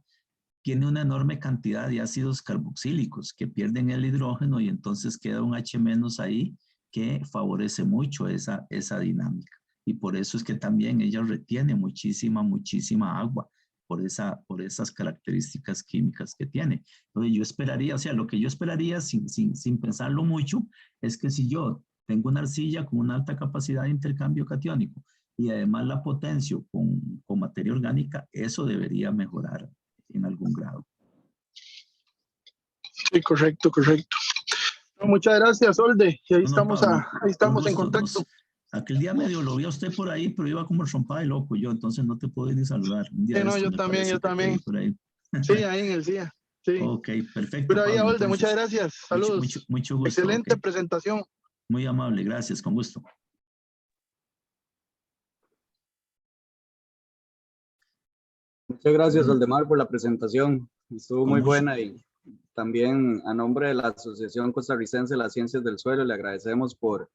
tiene una enorme cantidad de ácidos carboxílicos que pierden el hidrógeno y entonces queda un H- ahí que favorece mucho esa dinámica. Y por eso es que también ella retiene muchísima agua por esas características químicas que tiene. Entonces yo esperaría, o sea, lo que yo esperaría sin pensarlo mucho es que si yo tengo una arcilla con una alta capacidad de intercambio catiónico y además la potencio con materia orgánica, eso debería mejorar en algún grado. Sí, correcto. No, muchas gracias, Olde. Y ahí estamos en contacto. Aquel día medio lo vi a usted por ahí, pero iba como trompada de loco yo, entonces no te puedo ni saludar. Un día Sí, no, yo también. Por ahí. Sí, ahí en el CIA. Sí. Ok, perfecto. Pero ahí, Pablo, Olde, muchas gracias. Saludos. Mucho gusto. Excelente presentación. Muy amable, gracias, con gusto. Muchas gracias, Oldemar, por la presentación. Estuvo muy buena y también a nombre de la Asociación Costarricense de las Ciencias del Suelo le agradecemos por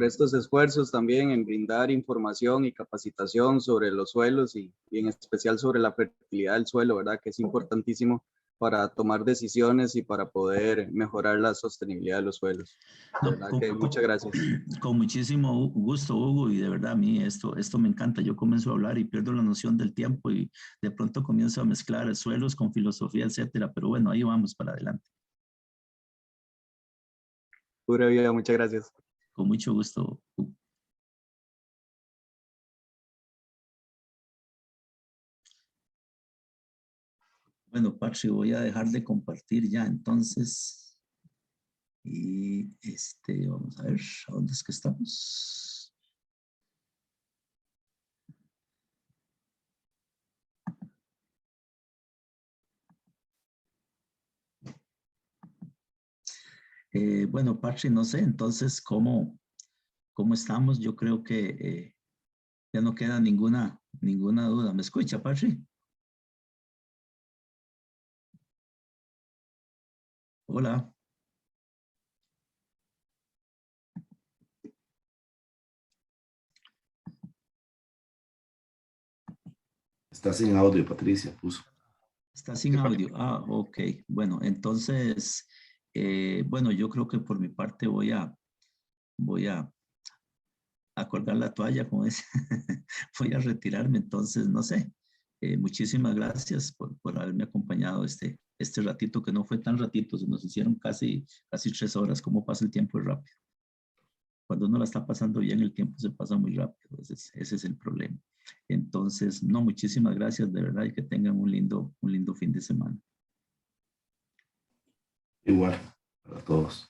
estos esfuerzos también en brindar información y capacitación sobre los suelos y en especial sobre la fertilidad del suelo, ¿verdad? Que es importantísimo para tomar decisiones y para poder mejorar la sostenibilidad de los suelos. De verdad que muchas gracias. Con muchísimo gusto, Hugo, y de verdad a mí esto me encanta. Yo comienzo a hablar y pierdo la noción del tiempo y de pronto comienzo a mezclar suelos con filosofía, etcétera, pero bueno, ahí vamos para adelante. Pura vida, muchas gracias. Con mucho gusto, Hugo. Bueno, Patri, voy a dejar de compartir ya, entonces. Y vamos a ver, ¿a dónde es que estamos? Bueno, Patri, no sé, entonces, ¿cómo estamos? Yo creo que ya no queda ninguna duda. ¿Me escucha, Patri? Hola. Está sin audio, Patricia, puso. Está sin audio. Ah, ok. Bueno, entonces, bueno, yo creo que por mi parte voy a colgar la toalla, como es. Voy a retirarme, entonces, no sé. Muchísimas gracias por haberme acompañado este ratito, que no fue tan ratito, se nos hicieron casi 3 horas. ¿Cómo pasa el tiempo? Es rápido. Cuando uno la está pasando bien, el tiempo se pasa muy rápido. Ese es el problema. Entonces, no, muchísimas gracias de verdad y que tengan un lindo fin de semana. Igual, para todos.